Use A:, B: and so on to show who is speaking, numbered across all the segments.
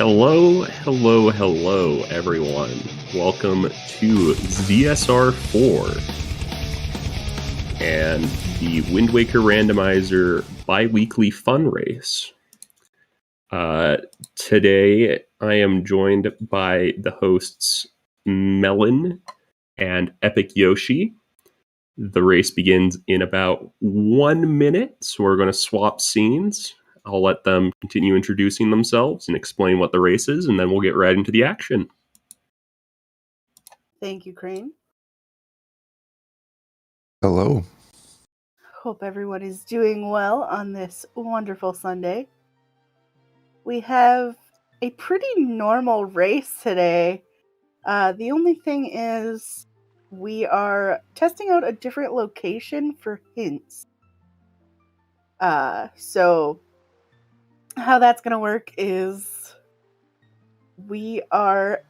A: Hello, everyone. Welcome to ZSR 4 and the Wind Waker Randomizer bi-weekly fun race. Today, I am joined by the hosts Melon and Epic Yoshi. The race begins in about 1 minute, so we're going to swap scenes. I'll let them continue introducing themselves and explain what the race is, and then we'll get right into the action.
B: Thank you, Crane.
C: Hello.
B: Hope everyone is doing well on this wonderful Sunday. We have a pretty normal race today. The only thing is we are testing out a different location for hints. So how that's going to work is we are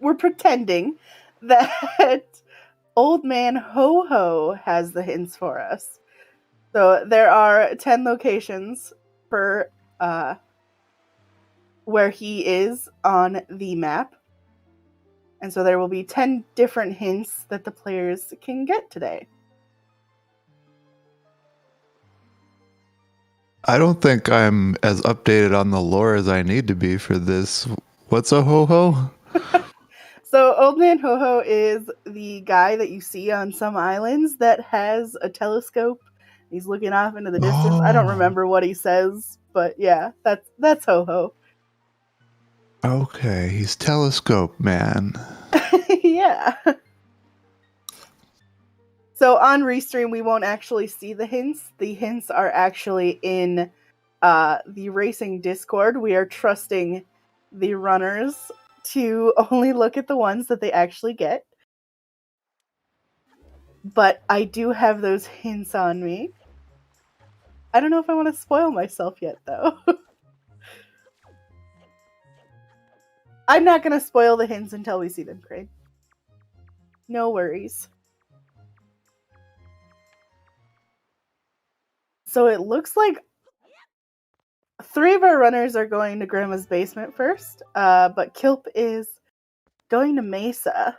B: we're pretending that Old Man Ho-Ho has the hints for us. So there are 10 locations for where he is on the map. And so there will be 10 different hints that the players can get today.
C: I don't think I'm as updated on the lore as I need to be for this. What's a ho-ho?
B: So Old Man Ho-Ho is the guy that you see on some islands that has a telescope. He's looking off into the distance. I don't remember what he says, but yeah, that's Ho-Ho.
C: Okay, he's telescope man.
B: Yeah. So on Restream, we won't actually see the hints. The hints are actually in the racing Discord. We are trusting the runners to only look at the ones that they actually get. But I do have those hints on me. I don't know if I want to spoil myself yet, though. I'm not going to spoil the hints until we see them, Craig. No worries. So it looks like 3 of our runners are going to Grandma's basement first, but Kilp is going to Mesa.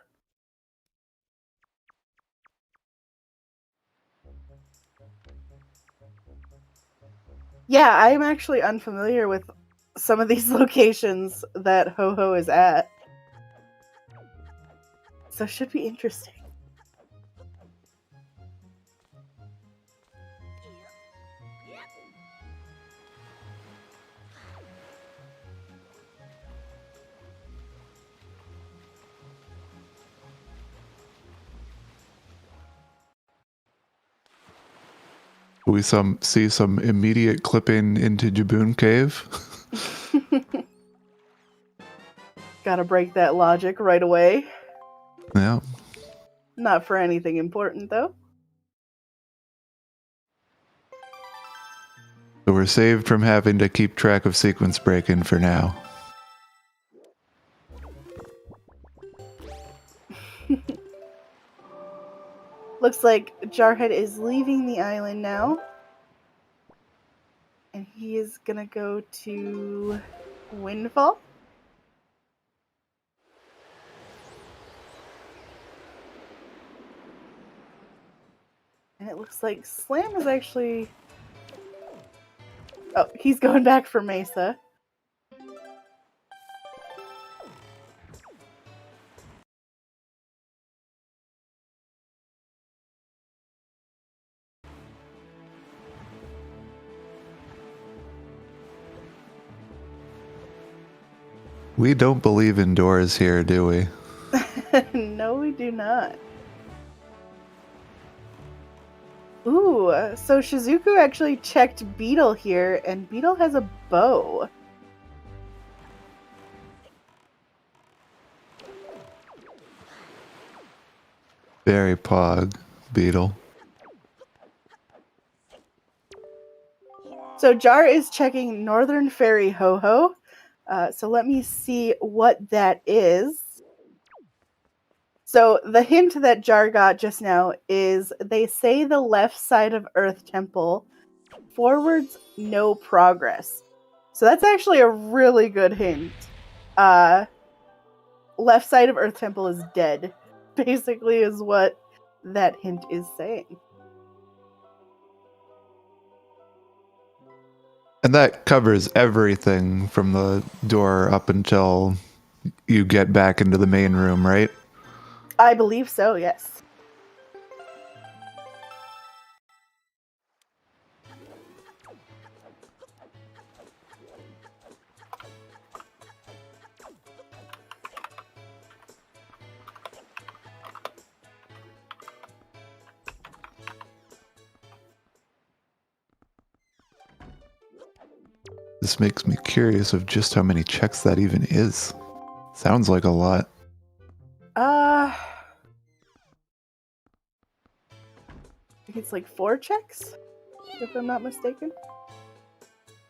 B: Yeah, I'm actually unfamiliar with some of these locations that Ho-Ho is at. So it should be interesting.
C: We see some immediate clipping into Jaboon Cave.
B: Gotta break that logic right away.
C: Yeah.
B: Not for anything important, though.
C: So we're saved from having to keep track of sequence breaking for now.
B: Looks like Jarhead is leaving the island now. And he is gonna go to Windfall. And it looks like Slam is actually... Oh, he's going back for Mesa.
C: We don't believe in doors here, do we?
B: No, we do not. Ooh, so Shizuku actually checked Beetle here, and Beetle has a bow.
C: Very pog, Beetle.
B: So Jar is checking Northern Fairy Ho-Ho. So let me see what that is. So the hint that Jar got just now is they say the left side of Earth Temple Forwards, no progress. So that's actually a really good hint. Left side of Earth Temple is dead, basically, is what that hint is saying.
C: And that covers everything from the door up until you get back into the main room, right?
B: I believe so, yes.
C: This makes me curious of just how many checks that even is. Sounds like a lot.
B: I think it's like 4 checks, if I'm not mistaken.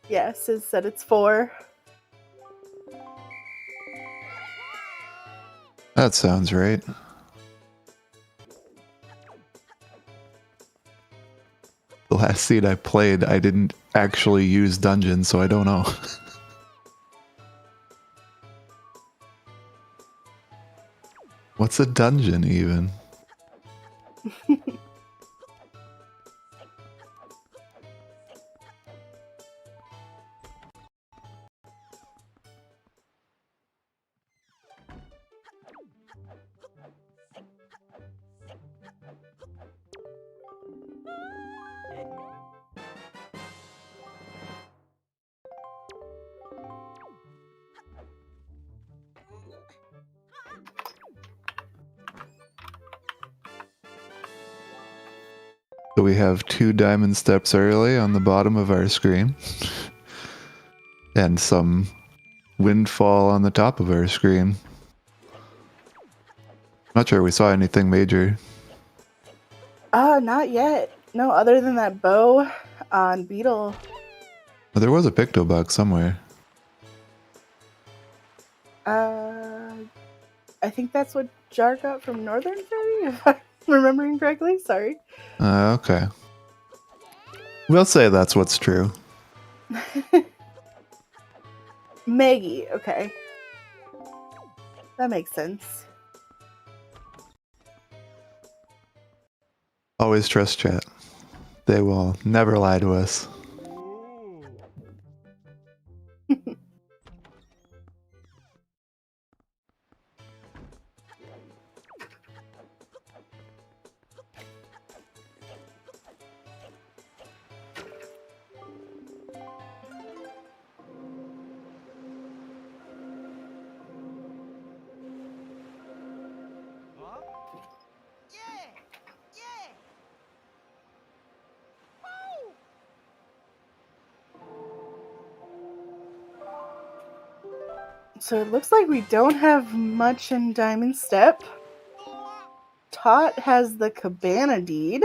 B: Yeah, Sis said it's 4.
C: That sounds right. The last seed I played, I didn't actually use dungeons, so I don't know. What's a dungeon even? So we have 2 diamond steps early on the bottom of our screen. And some windfall on the top of our screen. Not sure we saw anything major.
B: Not yet. No, other than that bow on Beetle.
C: But there was a picto bug somewhere.
B: I think that's what Jar got from Northern Fairy, if I'm remembering correctly. Sorry.
C: Okay. We'll say that's what's true.
B: Maggie, okay. That makes sense.
C: Always trust chat. They will never lie to us.
B: So it looks like we don't have much in Diamond Step. Tot has the Cabana deed.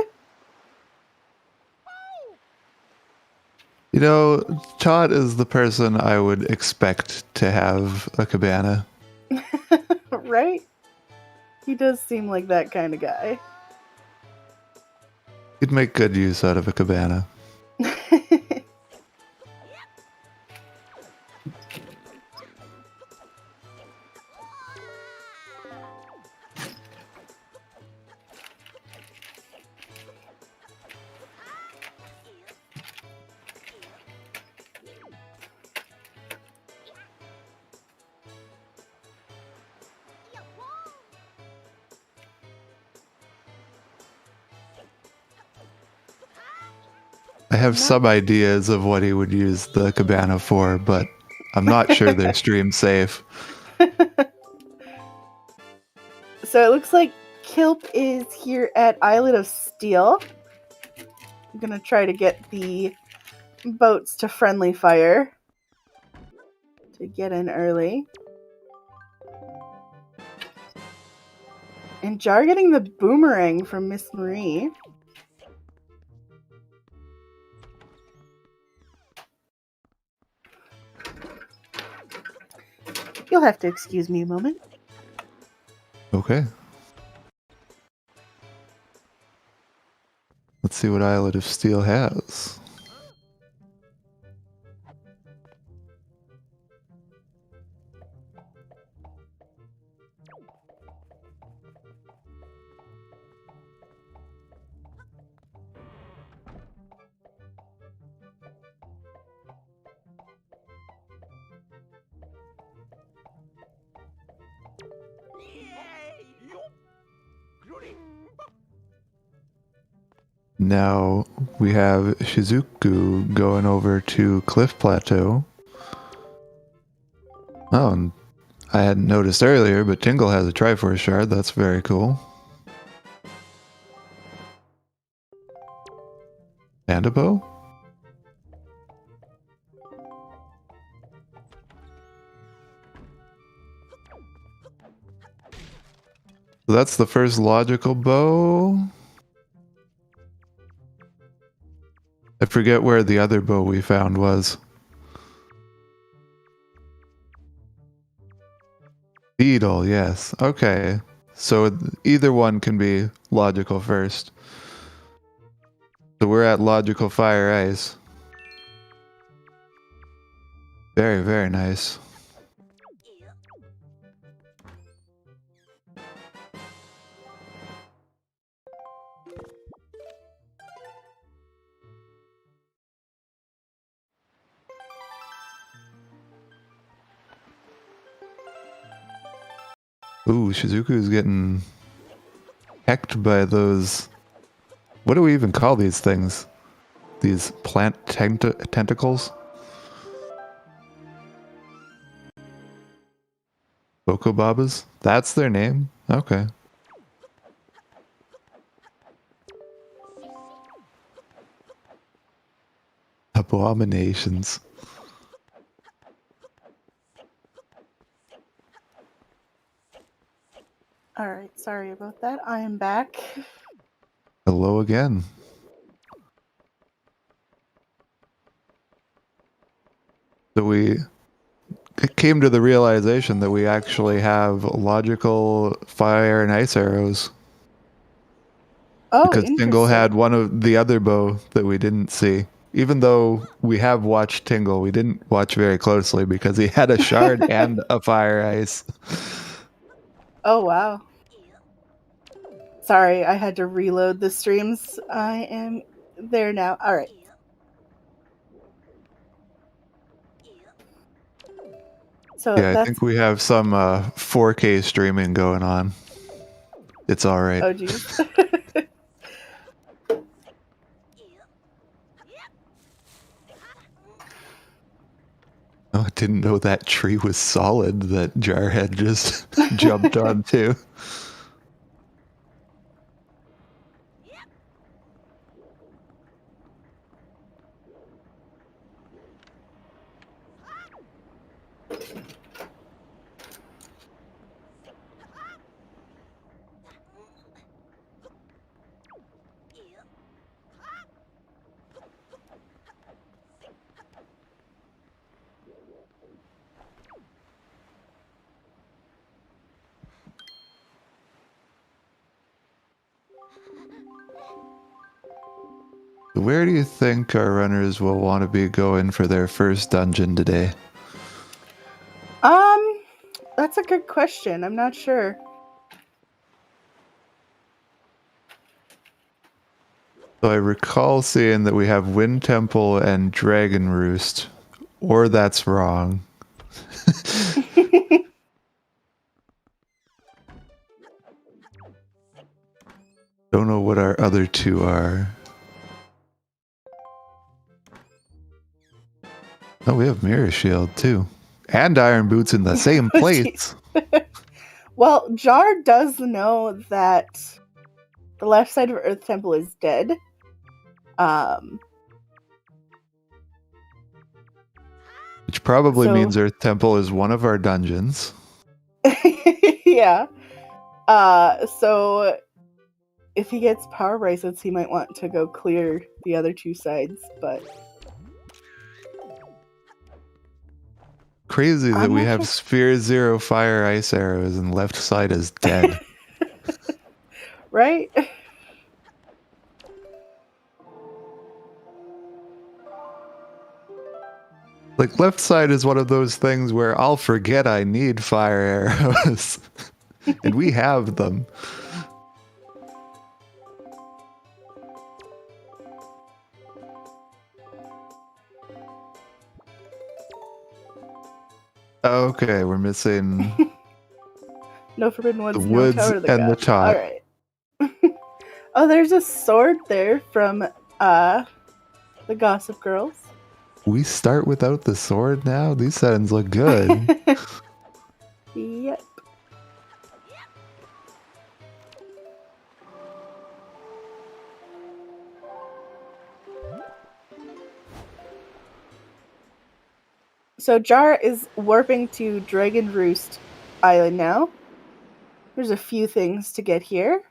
C: You know, Todd is the person I would expect to have a cabana.
B: Right? He does seem like that kind of guy.
C: He'd make good use out of a cabana. I have some ideas of what he would use the cabana for, but I'm not sure they're stream safe.
B: So it looks like Kilp is here at Islet of Steel. I'm gonna try to get the boats to friendly fire to get in early. And Jar getting the boomerang from Miss Marie. You'll have to excuse me a moment.
C: Okay. Let's see what Islet of Steel has. Now we have Shizuku going over to Cliff Plateau. Oh, and I hadn't noticed earlier, but Tingle has a Triforce Shard. That's very cool. And a bow? So that's the first logical bow. I forget where the other bow we found was. Beetle, yes. Okay. So either one can be logical first. So we're at logical fire ice. Very, very nice. Ooh, Shizuku's getting hecked by those... What do we even call these things? These plant tentacles? Bokobabas? That's their name? Okay. Abominations.
B: Alright, sorry about that. I am back.
C: Hello again. So we came to the realization that we actually have logical fire and ice arrows.
B: Oh,
C: Because
B: interesting.
C: Tingle had one of the other bow that we didn't see. Even though we have watched Tingle, we didn't watch very closely because he had a shard and a fire ice.
B: Oh, wow. Sorry, I had to reload the streams. I am there now. Alright. So
C: Yeah, I think we have some 4K streaming going on. It's all right.
B: Oh, geez.
C: Oh, I didn't know that tree was solid that Jarhead just jumped onto. Where do you think our runners will want to be going for their first dungeon today?
B: That's a good question. I'm not sure.
C: So I recall seeing that we have Wind Temple and Dragon Roost, or that's wrong. Don't know what our other two are. Oh, we have Mirror Shield too. And Iron Boots in the same place.
B: Well, Jar does know that the left side of Earth Temple is dead.
C: Which probably means Earth Temple is one of our dungeons.
B: Yeah. So if he gets power bracelets, he might want to go clear the other two sides, but
C: crazy that we have Sphere Zero fire ice arrows and left side is dead.
B: Right?
C: Like, left side is one of those things where I'll forget I need fire arrows. And we have them. Okay, we're missing
B: No forbidden woods,
C: the
B: no
C: woods
B: tower to the
C: and the
B: gods.
C: top.
B: Alright. Oh, there's a sword there from the Gossip Girls.
C: We start without the sword now? These settings look good.
B: Yep. So Jar is warping to Dragon Roost Island now. There's a few things to get here.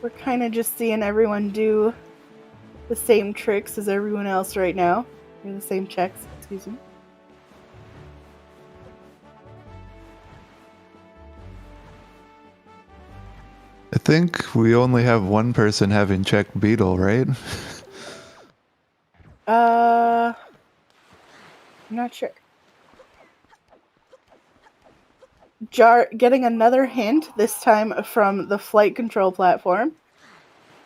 B: We're kind of just seeing everyone do the same tricks as everyone else right now. Or the same checks, excuse me.
C: I think we only have one person having checked Beetle, right?
B: I'm not sure. Jar getting another hint, this time from the flight control platform.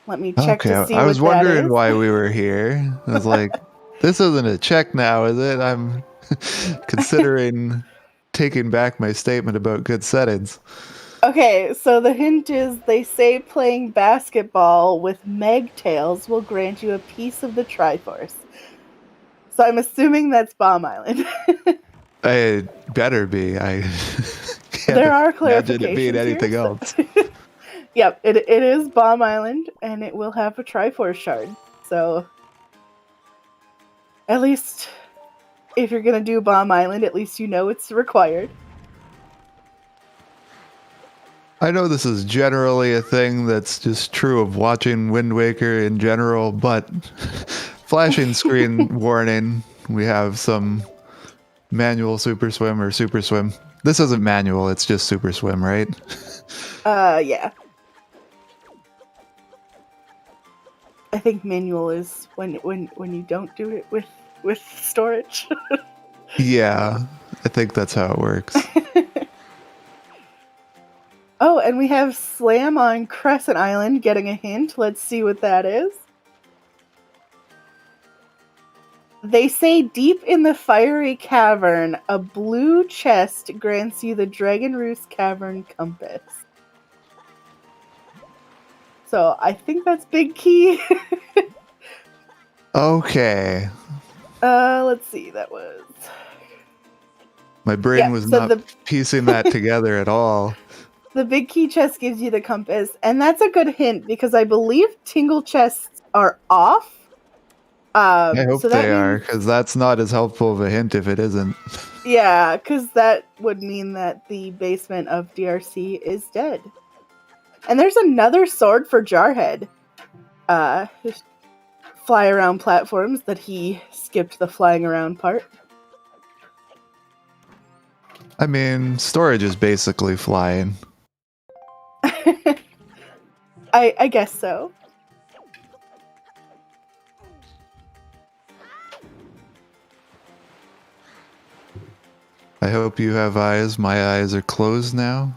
B: Let me check to see
C: I was
B: what that
C: wondering
B: is.
C: why we were here. I was like, this isn't a check now, is it? I'm considering taking back my statement about good settings.
B: Okay, so the hint is they say playing basketball with Megtails will grant you a piece of the Triforce. So I'm assuming that's Bomb Island.
C: It better be. I can't
B: There are
C: imagine it being
B: clarifications
C: anything
B: here,
C: else.
B: Yep, it is Bomb Island, and it will have a Triforce shard. So at least if you're going to do Bomb Island, at least you know it's required.
C: I know this is generally a thing that's just true of watching Wind Waker in general, but flashing screen warning, we have some manual Super Swim or Super Swim. This isn't manual, it's just Super Swim, right?
B: Yeah. I think manual is when you don't do it with storage.
C: Yeah, I think that's how it works.
B: Oh, and we have Slam on Crescent Island getting a hint. Let's see what that is. They say deep in the fiery cavern, a blue chest grants you the Dragon Roost Cavern Compass. So I think that's Big Key.
C: Okay.
B: Let's see, that was...
C: My brain was not piecing that together at all.
B: The Big Key chest gives you the compass, and that's a good hint because I believe Tingle chests are off.
C: I hope they are, because that's not as helpful of a hint if it isn't.
B: Yeah, because that would mean that the basement of DRC is dead. And there's another sword for Jarhead. Just fly around platforms that he skipped the flying around part.
C: I mean, storage is basically flying.
B: I guess so.
C: I hope you have eyes. My eyes are closed now.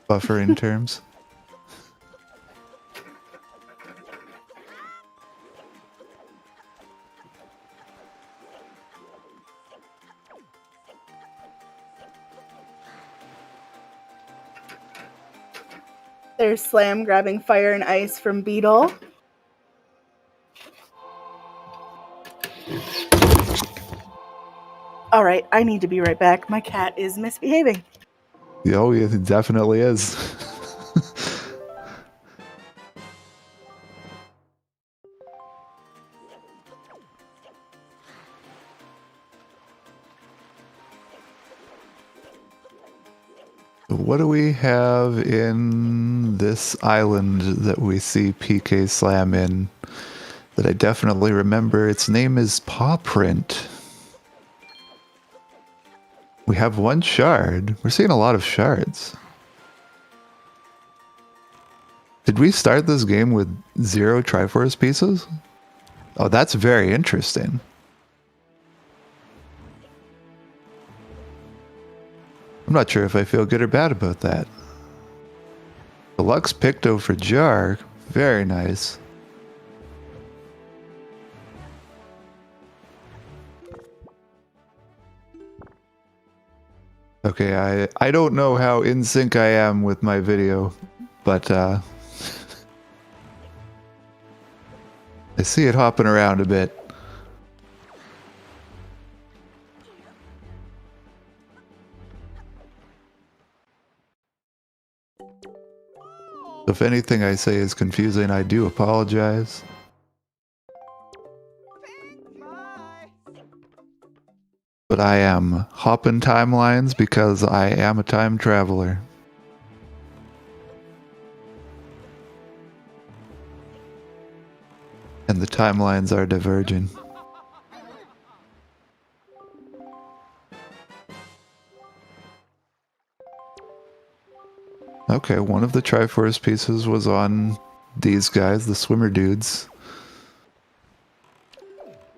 C: Buffering terms.
B: There's Slam grabbing fire and ice from Beetle. All right, I need to be right back. My cat is misbehaving.
C: Oh, it definitely is. What do we have in this island that we see PK Slam in that I definitely remember? Its name is Paw Print. We have one shard. We're seeing a lot of shards. Did we start this game with 0 Triforce pieces? Oh, that's very interesting. I'm not sure if I feel good or bad about that. Deluxe Picto for Jar. Very nice. Okay, I don't know how in sync I am with my video, but I see it hopping around a bit. If anything I say is confusing, I do apologize. But I am hopping timelines because I am a time traveler. And the timelines are diverging. Okay, one of the Triforce pieces was on these guys, the swimmer dudes.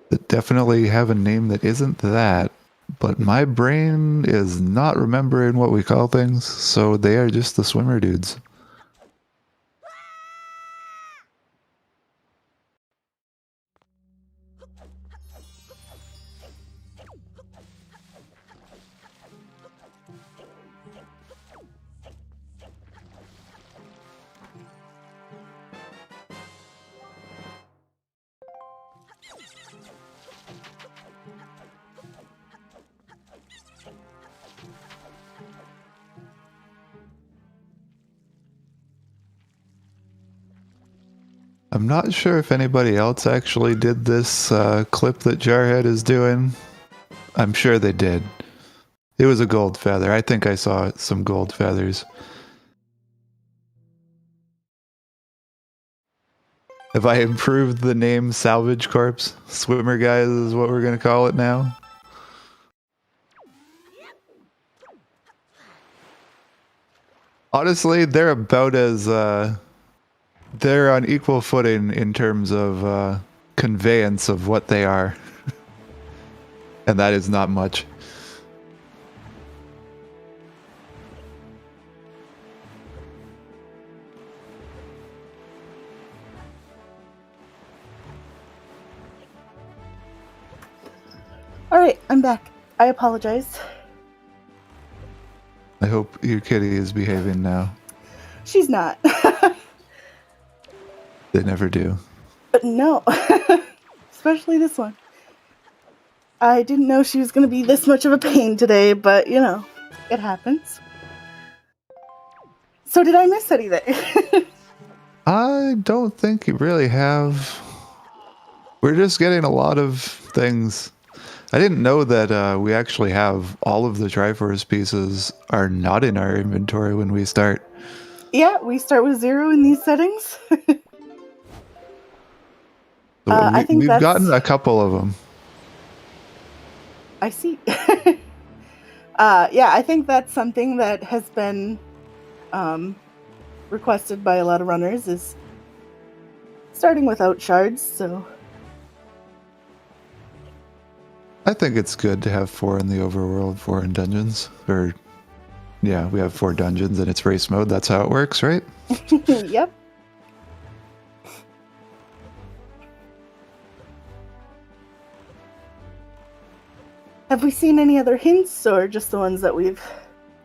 C: That definitely have a name that isn't that, but my brain is not remembering what we call things, so they are just the swimmer dudes. I'm not sure if anybody else actually did this clip that Jarhead is doing. I'm sure they did. It was a gold feather. I think I saw some gold feathers. Have I improved the name Salvage Corpse? Swimmer guys is what we're going to call it now. Honestly, they're about as... they're on equal footing in terms of conveyance of what they are. And that is not much.
B: Alright, I'm back. I apologize.
C: I hope your kitty is behaving now.
B: She's not.
C: They never do.
B: But no. Especially this one. I didn't know she was going to be this much of a pain today, but, you know, it happens. So did I miss anything?
C: I don't think you really have. We're just getting a lot of things. I didn't know that we actually have all of the Triforce pieces are not in our inventory when we start.
B: Yeah, we start with 0 in these settings.
C: I think we've gotten a couple of them.
B: I see. Yeah, I think that's something that has been requested by a lot of runners, is starting without shards, so...
C: I think it's good to have 4 in the overworld, 4 in dungeons. Or, yeah, we have 4 dungeons and it's race mode. That's how it works, right?
B: Yep. Have we seen any other hints, or just the ones that we've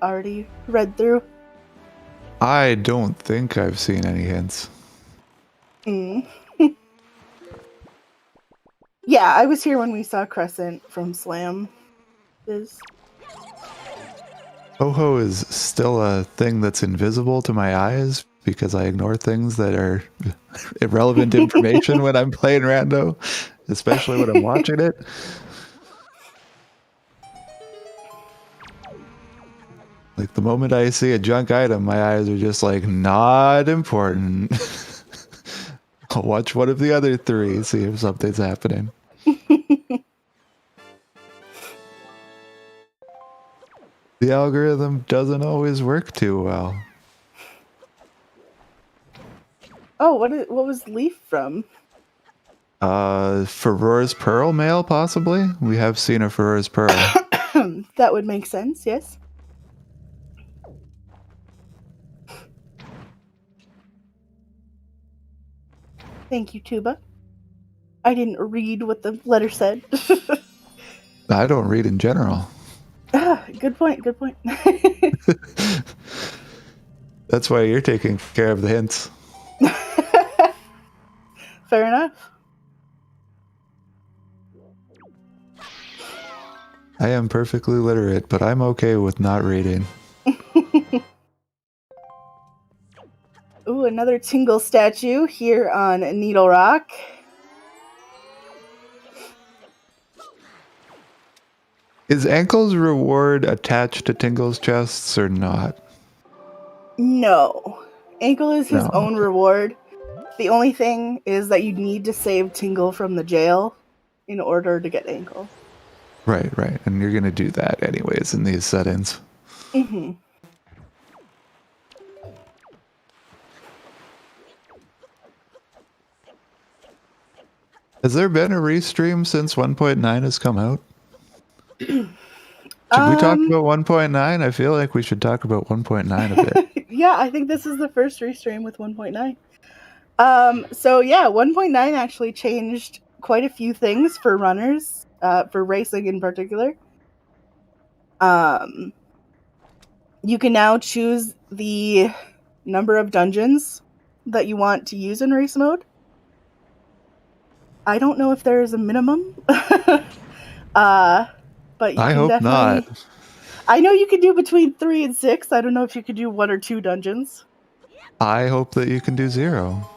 B: already read through?
C: I don't think I've seen any hints.
B: Yeah, I was here when we saw Crescent from Slam.
C: Ho-Ho is still a thing that's invisible to my eyes because I ignore things that are irrelevant information when I'm playing rando, especially when I'm watching it. Like the moment I see a junk item, my eyes are just like, not important. I'll watch one of the other 3, see if something's happening. The algorithm doesn't always work too well.
B: Oh, what was Leaf from?
C: Farore's Pearl mail, possibly? We have seen a Farore's Pearl.
B: That would make sense, yes. Thank you, Tuba. I didn't read what the letter said.
C: I don't read in general.
B: Good point. Good point.
C: That's why you're taking care of the hints.
B: Fair enough.
C: I am perfectly literate, but I'm okay with not reading.
B: Ooh, another Tingle statue here on Needle Rock.
C: Is Ankle's reward attached to Tingle's chests or not?
B: No. Ankle is his
C: No,
B: own
C: okay.
B: reward. The only thing is that you need to save Tingle from the jail in order to get Ankle.
C: Right. And you're going to do that anyways in these settings.
B: Mm-hmm.
C: Has there been a restream since 1.9 has come out? Should we talk about 1.9? I feel like we should talk about 1.9 a bit.
B: Yeah, I think this is the first restream with 1.9. So yeah, 1.9 actually changed quite a few things for runners, for racing in particular. You can now choose the number of dungeons that you want to use in race mode. I don't know if there is a minimum, but you
C: I
B: can
C: hope
B: definitely.
C: not.
B: I know you can do between 3 and 6. I don't know if you could do 1 or 2 dungeons.
C: I hope that you can do 0.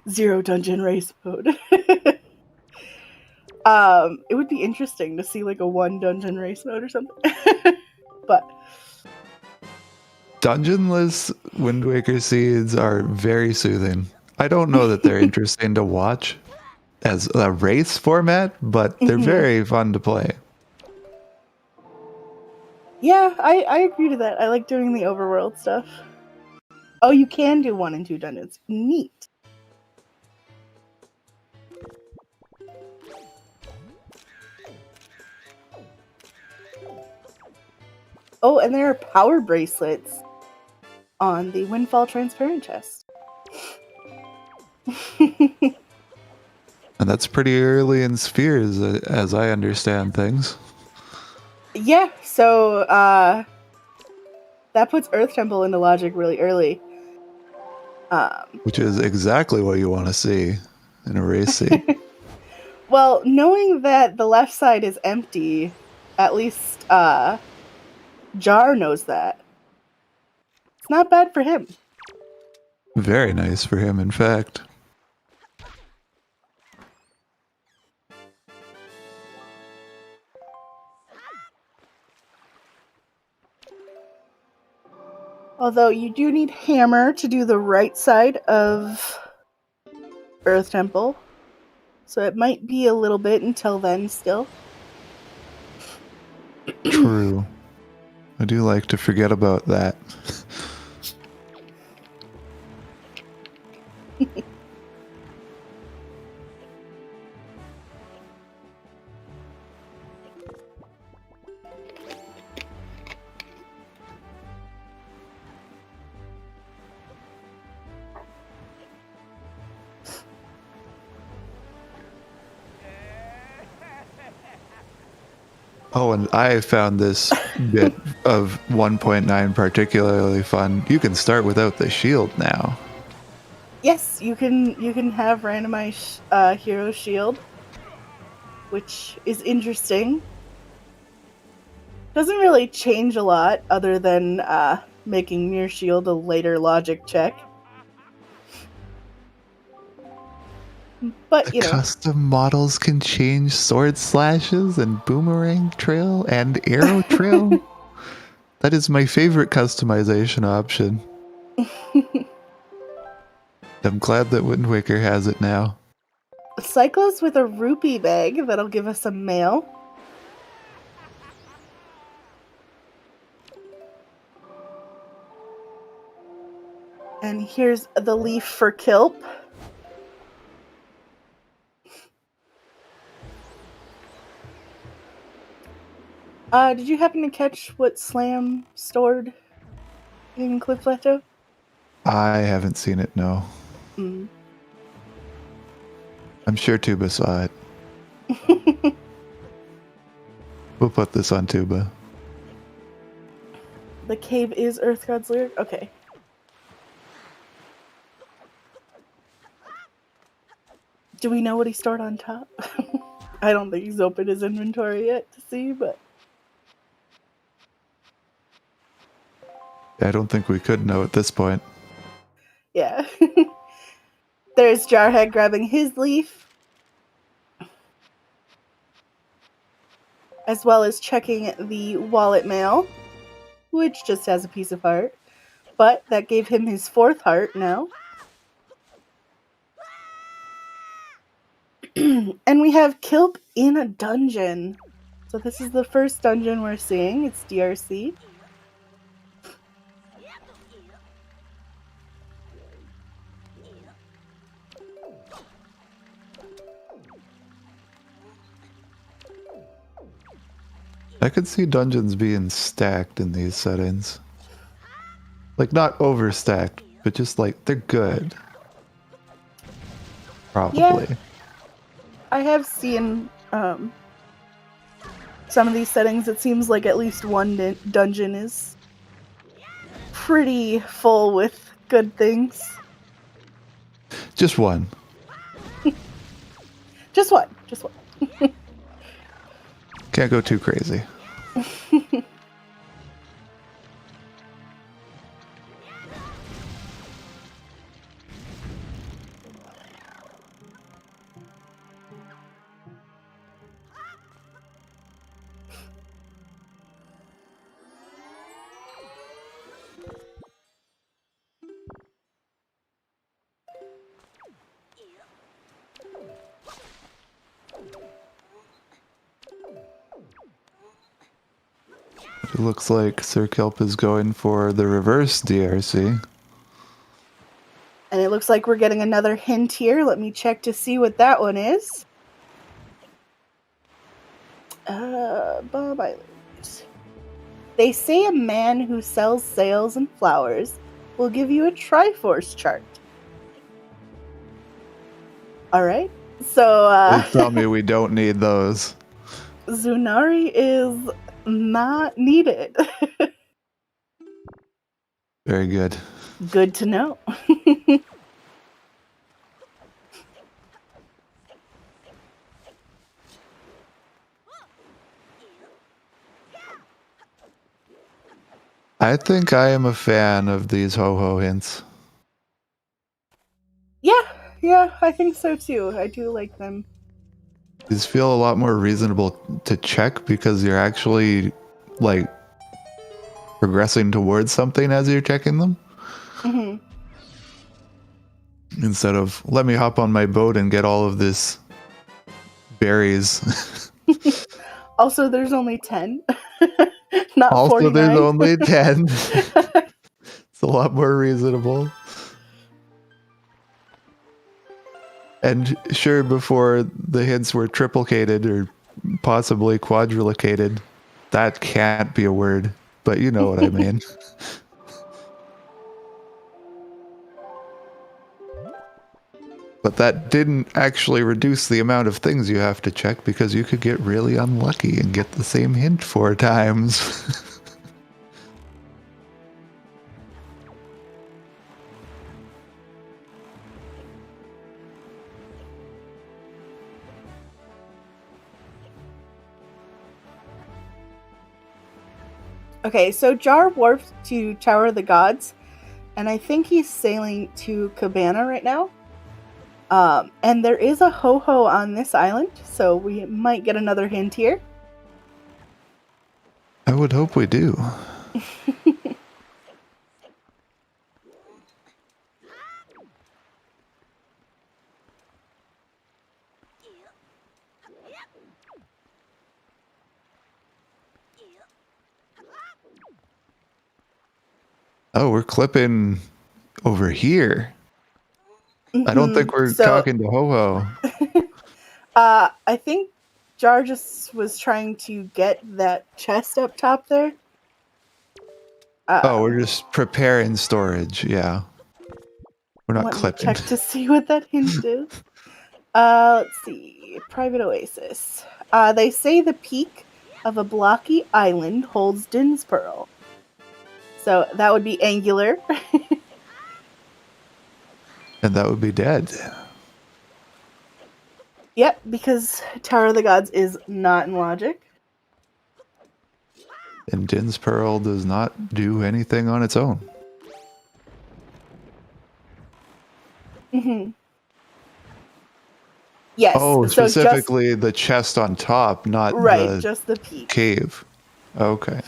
B: 0 dungeon race mode. It would be interesting to see like a 1 dungeon race mode or something. But
C: Dungeonless Wind Waker seeds are very soothing. I don't know that they're interesting to watch as a race format, but they're very fun to play.
B: Yeah, I agree to that. I like doing the overworld stuff. Oh, you can do 1 and 2 dungeons. Neat. Oh, and there are power bracelets on the Windfall Transparent chest.
C: And that's pretty early in Spheres, as I understand things.
B: Yeah, so that puts Earth Temple into Logic really early.
C: Which is exactly what you want to see in a race seed.
B: Well, knowing that the left side is empty, at least Jar knows that. It's not bad for him.
C: Very nice for him, in fact.
B: Although you do need Hammer to do the right side of Earth Temple. So it might be a little bit until then still.
C: True. I do like to forget about that. Oh, and I found this bit of 1.9 particularly fun. You can start without the shield now.
B: Yes, you can have randomized hero shield, which is interesting. Doesn't really change a lot other than making Mirror Shield a later logic check. But,
C: The custom models can change sword slashes and boomerang trail and arrow trail. That is my favorite customization option. I'm glad that Wind Waker has it now.
B: Cyclos with a rupee bag, that'll give us a mail. And here's the leaf for Kilp. Did you happen to catch what Slam stored in Cliff Plateau?
C: I haven't seen it, no.
B: Mm.
C: I'm sure Tuba saw it. We'll put this on tuba.
B: The cave is Earth God's lyric? Okay. Do we know what he stored on top? I don't think he's opened his inventory yet to see, but...
C: I don't think we could know at this point.
B: Yeah. There's Jarhead grabbing his leaf. As well as checking the wallet mail, which just has a piece of heart. But that gave him his 4th heart now. And we have Kilp in a dungeon. So this is the first dungeon we're seeing. It's DRC.
C: I could see dungeons being stacked in these settings. Like, not overstacked, but just like, they're good. Probably.
B: Yeah. I have seen some of these settings. It seems like at least one dungeon is pretty full with good things.
C: Just one.
B: Just one.
C: Can't go too crazy. It looks like Sir Kelp is going for the reverse DRC.
B: And it looks like we're getting another hint here. Let me check to see what that one is. Bob Island. They say a man who sells sails and flowers will give you a Triforce chart. Alright. So,
C: They tell me we don't need those.
B: Zunari is not needed.
C: Very good.
B: Good to know.
C: I think I am a fan of these ho-ho hints.
B: Yeah, I think so too. I do like them.
C: These feel a lot more reasonable to check because you're actually, like, progressing towards something as you're checking them.
B: Mm-hmm.
C: Instead of, let me hop on my boat and get all of this berries.
B: Also, there's only 10. Not
C: Also,
B: 49.
C: there's only 10. It's a lot more reasonable. And sure, before the hints were triplicated or possibly quadruplicated, that can't be a word, but you know what I mean. But that didn't actually reduce the amount of things you have to check because you could get really unlucky and get the same hint 4 times.
B: Okay, so Jar warped to Tower of the Gods, and I think he's sailing to Cabana right now. And there is a ho-ho on this island, so we might get another hint here.
C: I would hope we do. Oh, we're clipping over here. I don't think we're talking to Ho-Ho.
B: I think Jar just was trying to get that chest up top there.
C: We're just preparing storage. Yeah. We're not clipping.
B: Let me check to see what that hint is. Let's see. Private Oasis. They say the peak of a blocky island holds Din's Pearl. So that would be angular.
C: And that would be dead.
B: Yep, because Tower of the Gods is not in logic.
C: And Din's Pearl does not do anything on its own.
B: Mm-hmm. Yes.
C: Oh,
B: so
C: specifically the chest on top, not
B: right, just the peak.
C: Cave. Okay.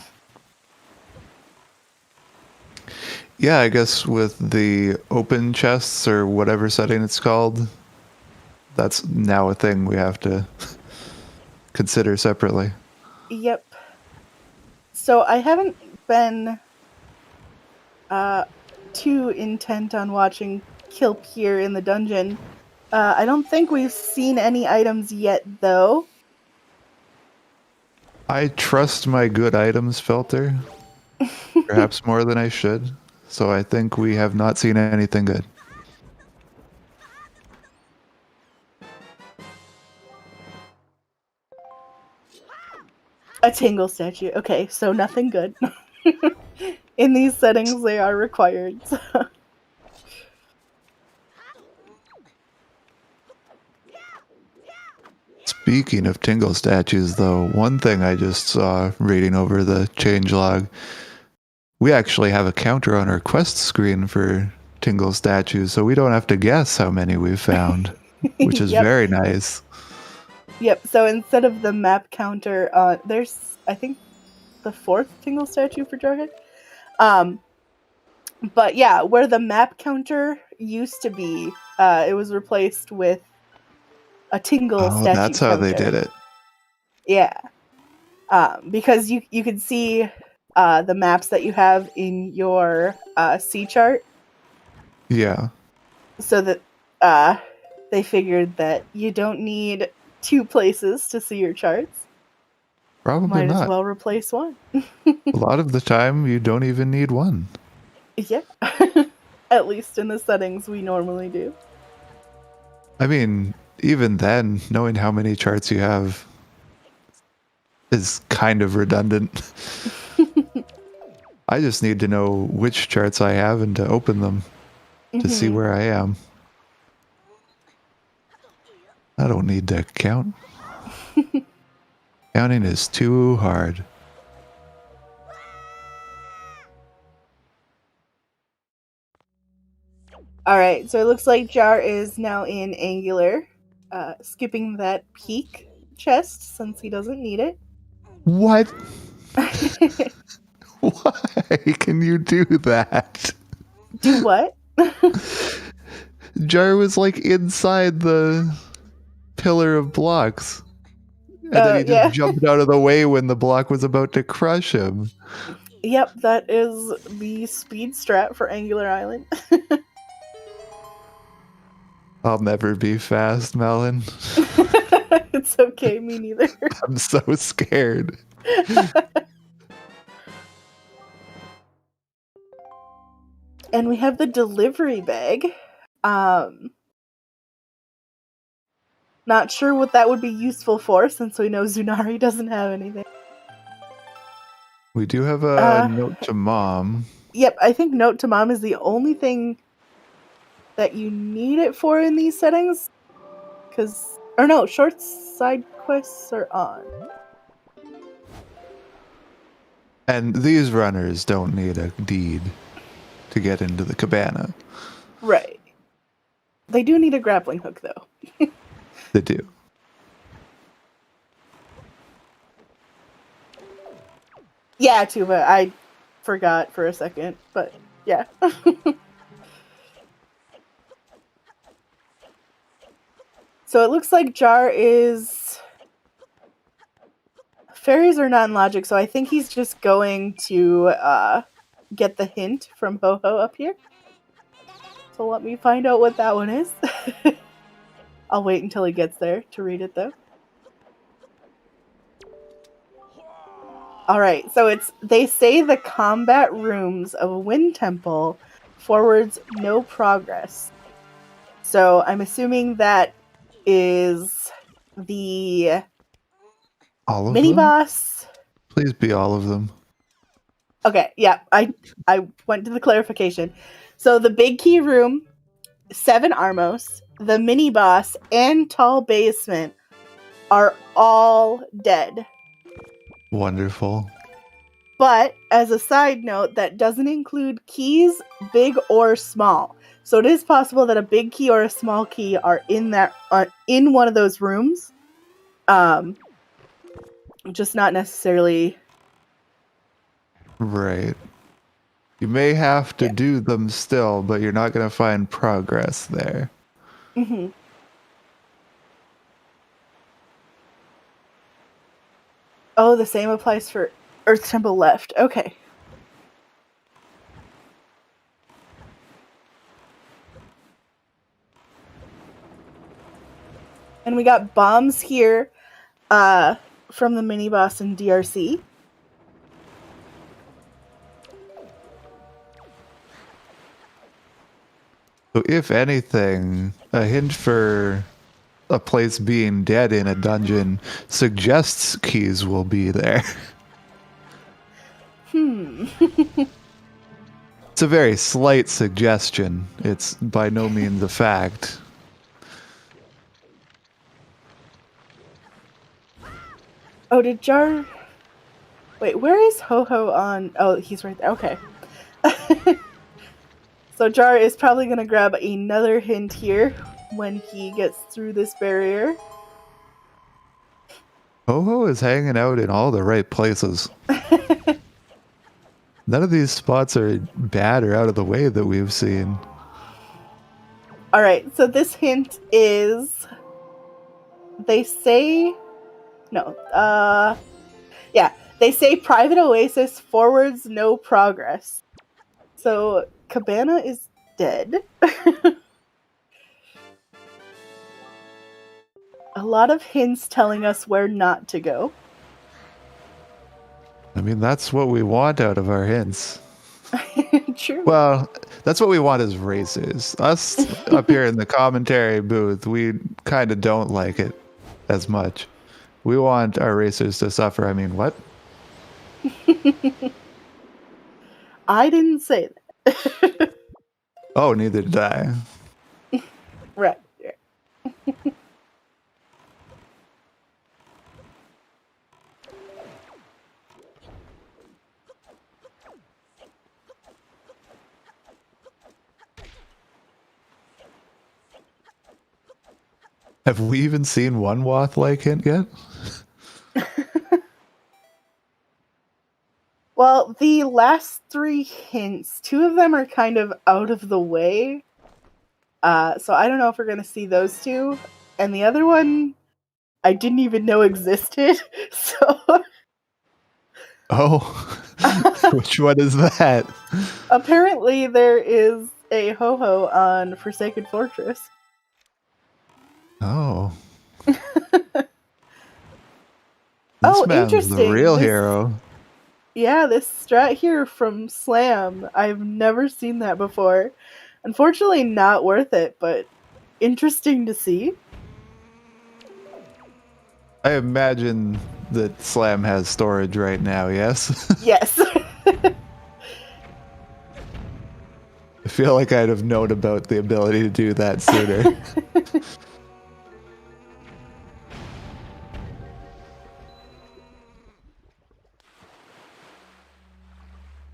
C: Yeah, I guess with the open chests or whatever setting it's called, that's now a thing we have to consider separately.
B: Yep. So I haven't been too intent on watching Kilpier in the dungeon. I don't think we've seen any items yet, though.
C: I trust my good items filter, perhaps more than I should. So I think we have not seen anything good.
B: A Tingle statue. Okay, so nothing good. In these settings, they are required. So.
C: Speaking of Tingle statues, though, one thing I just saw reading over the changelog, we actually have a counter on our quest screen for Tingle statues, so we don't have to guess how many we've found, which is very nice.
B: Yep, so instead of the map counter, there's, I think, the 4th Tingle statue for Jarhead. But yeah, where the map counter used to be, it was replaced with a Tingle statue.
C: Oh, that's how they did it.
B: Yeah. Because you could see the maps that you have in your C chart.
C: Yeah.
B: So that they figured that you don't need 2 places to see your charts.
C: Probably
B: Might
C: not.
B: as well replace one.
C: A lot of the time, you don't even need one.
B: Yeah. At least in the settings we normally do.
C: I mean, even then, knowing how many charts you have is kind of redundant. I just need to know which charts I have and to open them to see where I am. I don't need to count. Counting is too hard.
B: Alright, so it looks like Jar is now in Angular, skipping that peak chest since he doesn't need it.
C: What? Why can you do that?
B: Do what?
C: Jar was like inside the pillar of blocks. And then he just jumped out of the way when the block was about to crush him.
B: Yep, that is the speed strat for Angular Island.
C: I'll never be fast, Melon.
B: It's okay, me neither.
C: I'm so scared.
B: And we have the delivery bag. Not sure what that would be useful for, since we know Zunari doesn't have anything.
C: We do have a note to Mom.
B: Yep, I think note to Mom is the only thing that you need it for in these settings. Short side quests are on.
C: And these runners don't need a deed to get into the cabana.
B: Right. They do need a grappling hook, though.
C: They do.
B: Yeah, Tuba, I forgot for a second, but yeah. So it looks like Jar is... Fairies are not in logic, so I think he's just going to get the hint from Ho-Ho up here. So let me find out what that one is. I'll wait until he gets there to read it, though. Alright, so they say the combat rooms of a wind temple forwards no progress. So I'm assuming that is the mini-boss
C: Please be all of them.
B: Okay, yeah, I went to the clarification. So the big key room, 7 Armos, the mini boss, and tall basement are all dead.
C: Wonderful.
B: But as a side note, that doesn't include keys, big or small. So it is possible that a big key or a small key are in that in one of those rooms. Just not necessarily.
C: Right. You may have to do them still, but you're not going to find progress there.
B: Mm-hmm. Oh, the same applies for Earth Temple left. Okay. And we got bombs here from the mini boss in DRC.
C: So if anything, a hint for a place being dead in a dungeon suggests keys will be there. It's a very slight suggestion. It's by no means a fact.
B: Oh, did Jar... Wait, where is Ho-Ho on... Oh, he's right there. Okay. So Jar is probably going to grab another hint here when he gets through this barrier.
C: Ho-Ho is hanging out in all the right places. None of these spots are bad or out of the way that we've seen.
B: Alright, so this hint is... They say... No, yeah, they say private Oasis, forwards, no progress. So, Cabana is dead. A lot of hints telling us where not to go.
C: I mean, that's what we want out of our hints.
B: True.
C: Well, that's what we want as racers. Us up here in the commentary booth, we kind of don't like it as much. We want our racers to suffer. I mean, what?
B: I didn't say that.
C: Oh, neither did I.
B: Right.
C: Have we even seen one Wath-like hint yet?
B: Well, the last 3 hints, 2 of them are kind of out of the way. So I don't know if we're going to see those 2. And the other one, I didn't even know existed. So...
C: Oh, which one is that?
B: Apparently there is a Ho-Ho on Forsaken Fortress.
C: Oh.
B: Oh,
C: man's
B: interesting.
C: The real hero.
B: Yeah, this strat here from Slam. I've never seen that before. Unfortunately, not worth it, but interesting to see.
C: I imagine that Slam has storage right now, yes?
B: Yes.
C: I feel like I'd have known about the ability to do that sooner.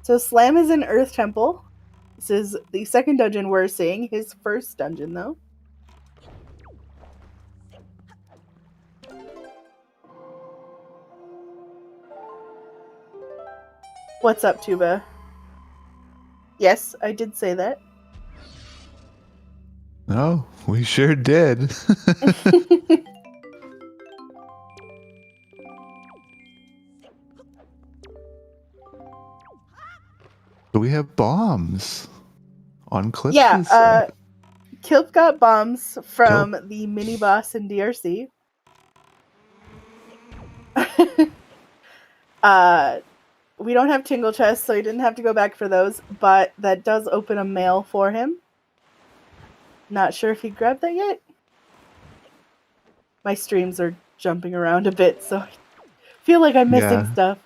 B: So Slam is in Earth Temple. This is the second dungeon we're seeing. His first dungeon, though. What's up, Tuba? Yes, I did say that.
C: No, we sure did. We have bombs on Clips.
B: Yeah, Kilp got bombs from the mini boss in DRC. We don't have tingle chests, so he didn't have to go back for those, but that does open a mail for him. Not sure if he grabbed that yet. My streams are jumping around a bit, so I feel like I'm missing stuff.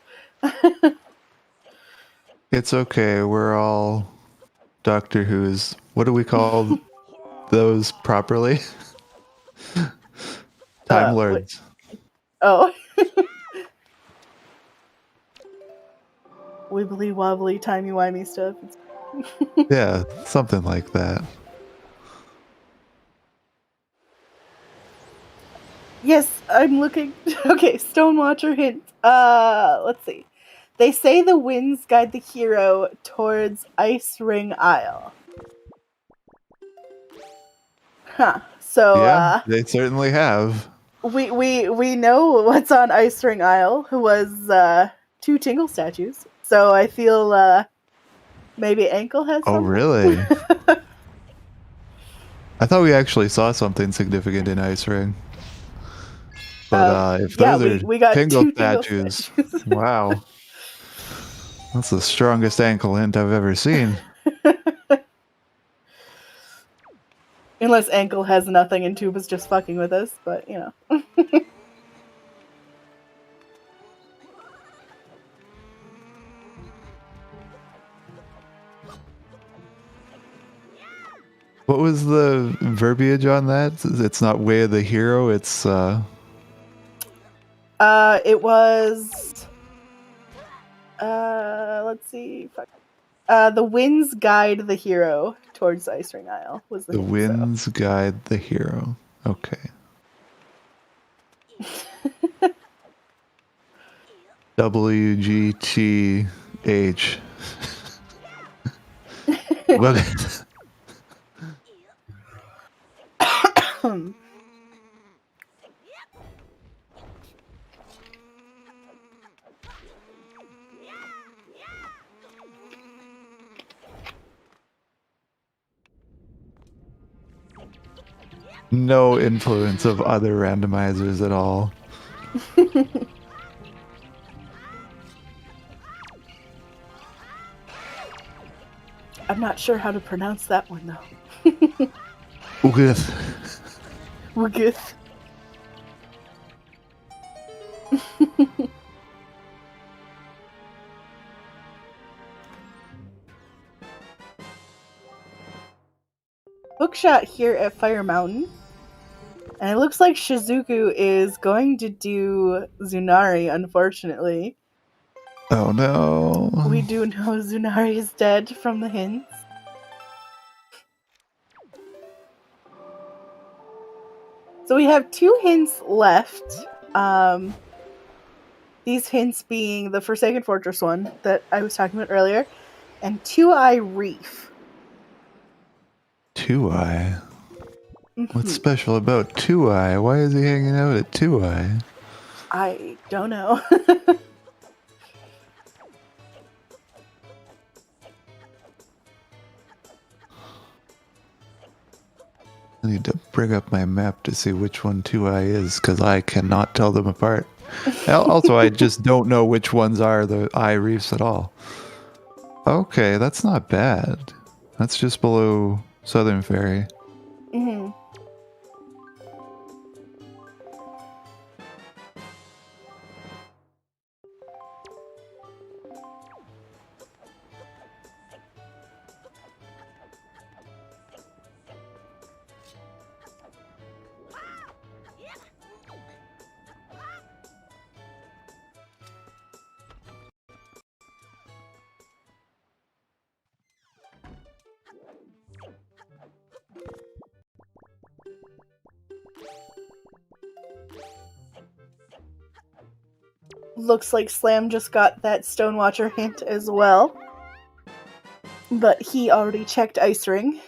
C: It's okay. We're all Doctor Who's. What do we call those properly? Time Lords.
B: Oh. Wibbly wobbly, timey wimey stuff.
C: Yeah, something like that.
B: Yes, I'm looking. Okay, Stonewatcher hint. Let's see. They say the winds guide the hero towards Ice Ring Isle. Huh. So,
C: Yeah, they certainly have.
B: we know what's on Ice Ring Isle, who was 2 Tingle statues. So I feel maybe Ankle has
C: Oh,
B: something?
C: really? I thought we actually saw something significant in Ice Ring. But if
B: yeah,
C: those are
B: we got
C: Tingle
B: 2 Tingle
C: statues,
B: statues.
C: wow. That's the strongest ankle hint I've ever seen.
B: Unless Ankle has nothing and Tube is just fucking with us, but you know.
C: What was the verbiage on that? It's not Way of the Hero, it's
B: It was let's see. Fuck. The winds guide the hero towards Ice Ring Isle was the
C: The
B: hint,
C: Winds Guide the Hero. Okay. WGTH. Well,
B: So.
C: no influence of other randomizers at all.
B: I'm not sure how to pronounce that one though.
C: Ugith.
B: Wugith. Hookshot here at Fire Mountain. And it looks like Shizuku is going to do Zunari, unfortunately.
C: Oh no.
B: We do know Zunari is dead from the hints. So we have 2 hints left. These hints being the Forsaken Fortress one that I was talking about earlier, and Two Eye Reef.
C: Two Eye. What's special about Two Eye? Why is he hanging out at Two Eye?
B: I don't know.
C: I need to bring up my map to see which one Two Eye is, because I cannot tell them apart. Also, I just don't know which ones are the eye reefs at all. Okay, that's not bad. That's just below Southern Ferry.
B: Mm-hmm. Looks like Slam just got that Stonewatcher hint as well. But he already checked Ice Ring.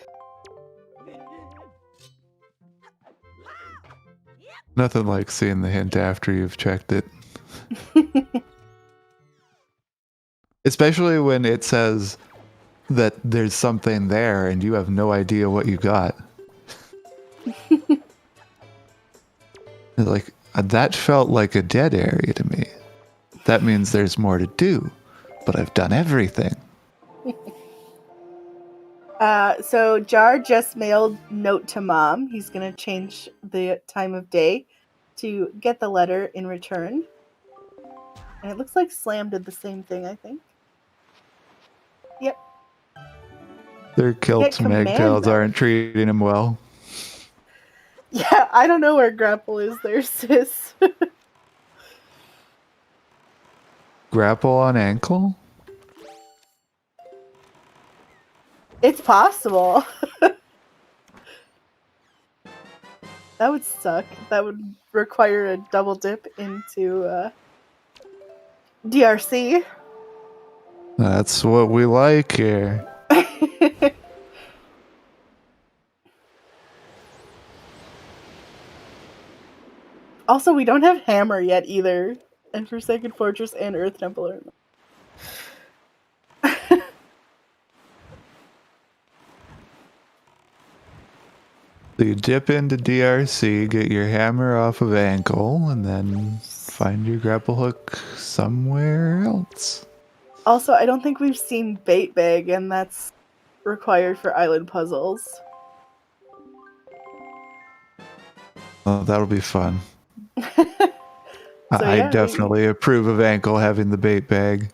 C: Nothing like seeing the hint after you've checked it. Especially when it says that there's something there and you have no idea what you got. Like, that felt like a dead area to me. That means there's more to do, but I've done everything.
B: So Jar just mailed note to Mom. He's going to change the time of day to get the letter in return. And it looks like Slam did the same thing, I think. Yep.
C: Their kilt
B: command
C: magtails
B: them.
C: aren't treating him well.
B: Yeah, I don't know where Grapple is there, sis.
C: Grapple on ankle?
B: It's possible. That would suck. That would require a double dip into DRC.
C: That's what we like here.
B: Also, we don't have Hammer yet either. And Forsaken Fortress and Earth Temple are...
C: So you dip into DRC, get your hammer off of ankle, and then find your grapple hook somewhere else.
B: Also, I don't think we've seen Bait Bag, and that's required for island puzzles.
C: Oh, that'll be fun.
B: So,
C: I
B: yeah,
C: definitely approve of ankle having the bait bag.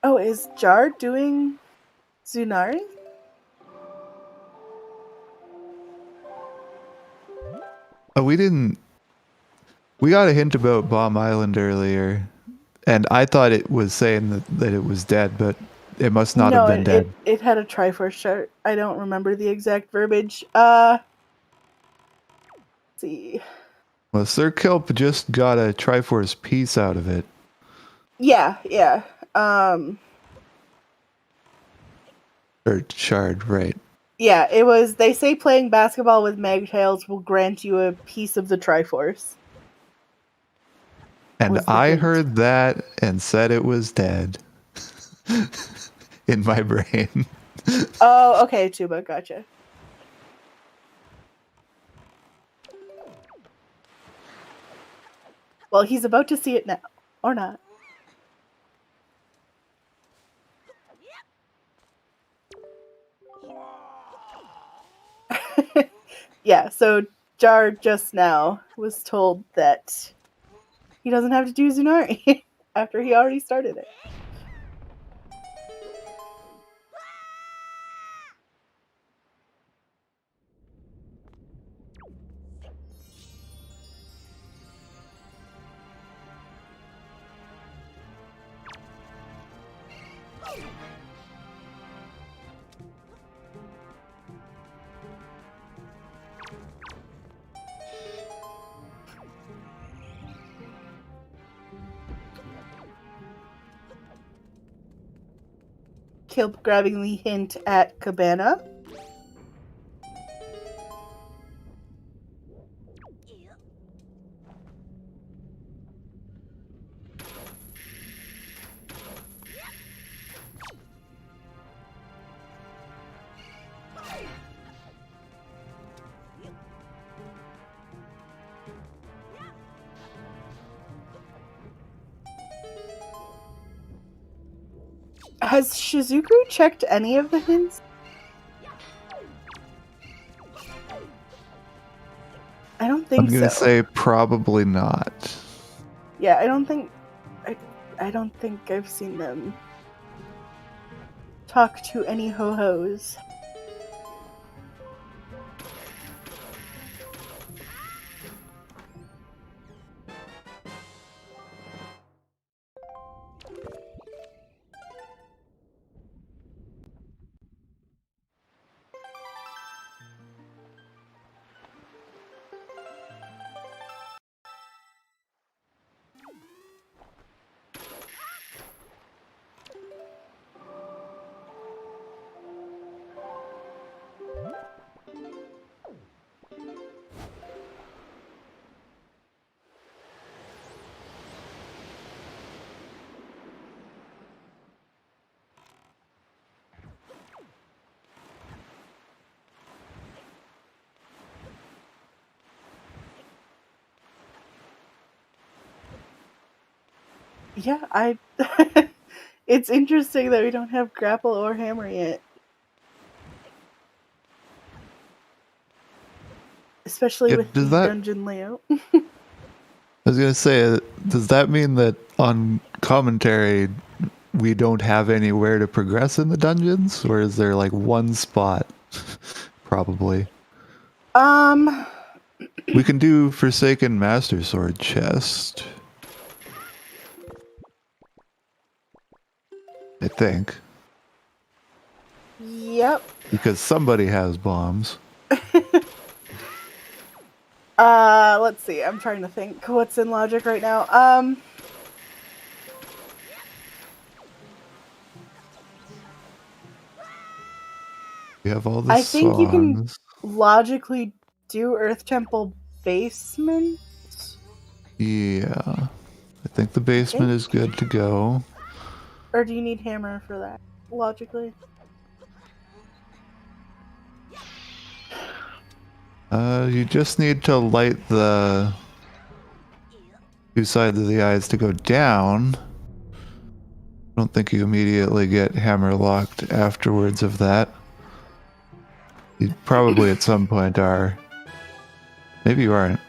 B: Oh, is Jar doing Zunari?
C: Oh, we got a hint about Bomb Island earlier, and I thought it was saying that it was dead, but it must not have been dead.
B: It had a Triforce chart. I don't remember the exact verbiage. Let's see.
C: Well, Sir Kelp just got a Triforce piece out of it.
B: Yeah.
C: Or shard, right.
B: Yeah, it was, they say playing basketball with Magtails will grant you a piece of the Triforce.
C: And I heard that and said it was dead. In my brain.
B: Oh, okay, Tuba, gotcha. Well, he's about to see it now. Or not. Yeah, so Jar just now was told that he doesn't have to do Zunari after he already started it. Kilp grabbing the hint at Cabana. Has Shizuku checked any of the hints? I don't think so.
C: I'm gonna say probably not.
B: Yeah, I don't think I've seen them talk to any ho-hos. Yeah, it's interesting that we don't have grapple or hammer yet. Especially with the dungeon layout.
C: I was going to say, does that mean that on commentary we don't have anywhere to progress in the dungeons? Or is there like one spot? Probably. We can do Forsaken Master Sword chest. I think.
B: Yep.
C: Because somebody has bombs.
B: Let's see. I'm trying to think what's in logic right now.
C: We have all the
B: I think you can
C: songs.
B: logically do Earth Temple basement.
C: Yeah. I think the basement is good to go.
B: Or do you need hammer for that, logically?
C: You just need to light the two sides of the eyes to go down. I don't think you immediately get hammer locked afterwards of that. You probably at some point are. Maybe you aren't.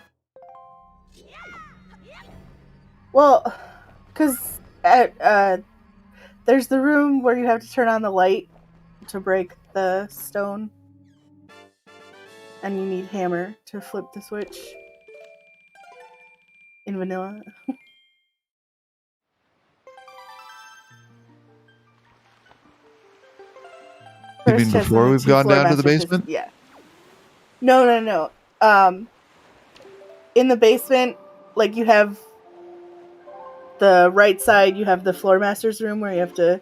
B: Well, because there's the room where you have to turn on the light to break the stone. And you need hammer to flip the switch. In vanilla.
C: You mean before we've gone down to the basement?
B: Yeah. No. In the basement, like you have the right side, you have the floor master's room where you have to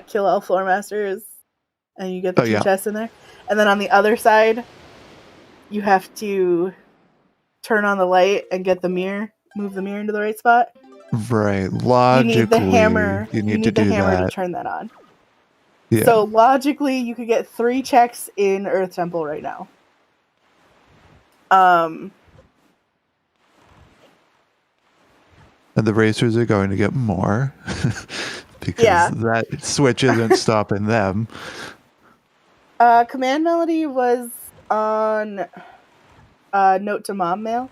B: kill all floor masters, and you get the two chests in there. And then on the other side, you have to turn on the light and get the mirror, move the mirror into the right spot.
C: Right. Logically,
B: you need the hammer.
C: You need to do
B: the hammer
C: that.
B: to turn that on.
C: Yeah.
B: So logically, you could get 3 checks in Earth Temple right now.
C: And the racers are going to get more because that switch isn't stopping them.
B: Command Melody was on Note to Mom mail.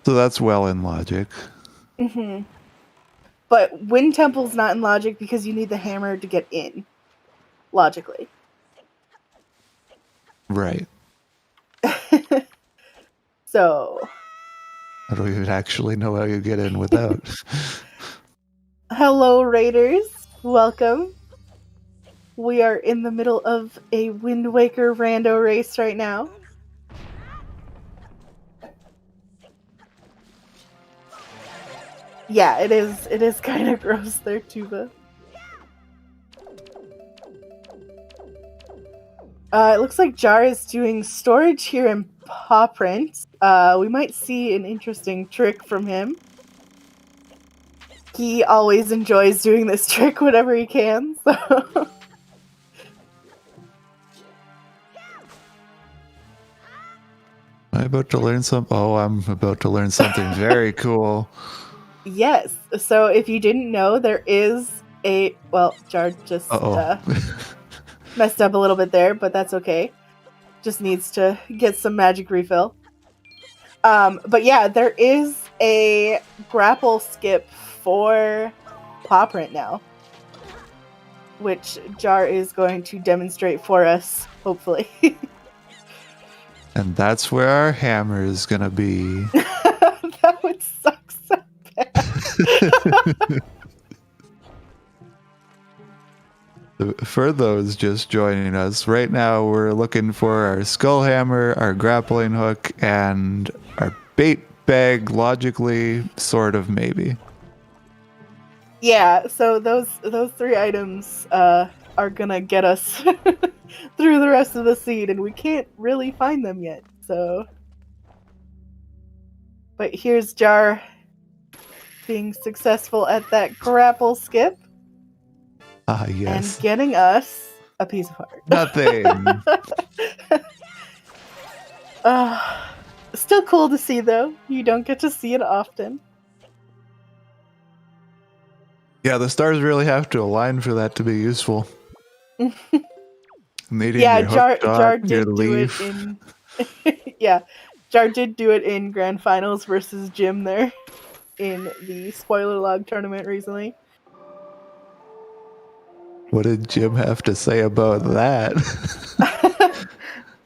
C: So that's well in logic.
B: Mm-hmm. But Wind Temple's not in logic because you need the hammer to get in. Logically.
C: Right.
B: So.
C: I don't even actually know how you get in without.
B: Hello, Raiders. Welcome. We are in the middle of a Wind Waker rando race right now. Yeah, it is kind of gross there, Tuba. It looks like Jar is doing storage here in Paw Print. We might see an interesting trick from him. He always enjoys doing this trick whenever he can, so...
C: Am I about to learn something? Oh, I'm about to learn something very cool.
B: Yes. So if you didn't know, there is a... Well, Jar just messed up a little bit there, but that's okay. Just needs to get some magic refill. But yeah, there is a grapple skip for Paw Print now. Which Jar is going to demonstrate for us, hopefully.
C: And that's where our hammer is going to be.
B: That would suck so bad.
C: For those just joining us, right now we're looking for our skull hammer, our grappling hook, and our bait bag, logically, sort of, maybe.
B: Yeah, so those 3 items are gonna get us through the rest of the seed, and we can't really find them yet, so... But here's Jar being successful at that grapple skip.
C: Ah, yes.
B: And getting us a piece of heart.
C: Nothing.
B: Still cool to see, though. You don't get to see it often.
C: Yeah, the stars really have to align for that to be useful. Needing
B: Yeah,
C: your hook
B: Jar
C: shot, your
B: did do it
C: leaf.
B: in yeah, Jar did do it in Grand Finals versus Jim there in the spoiler log tournament recently.
C: What did Jim have to say about that?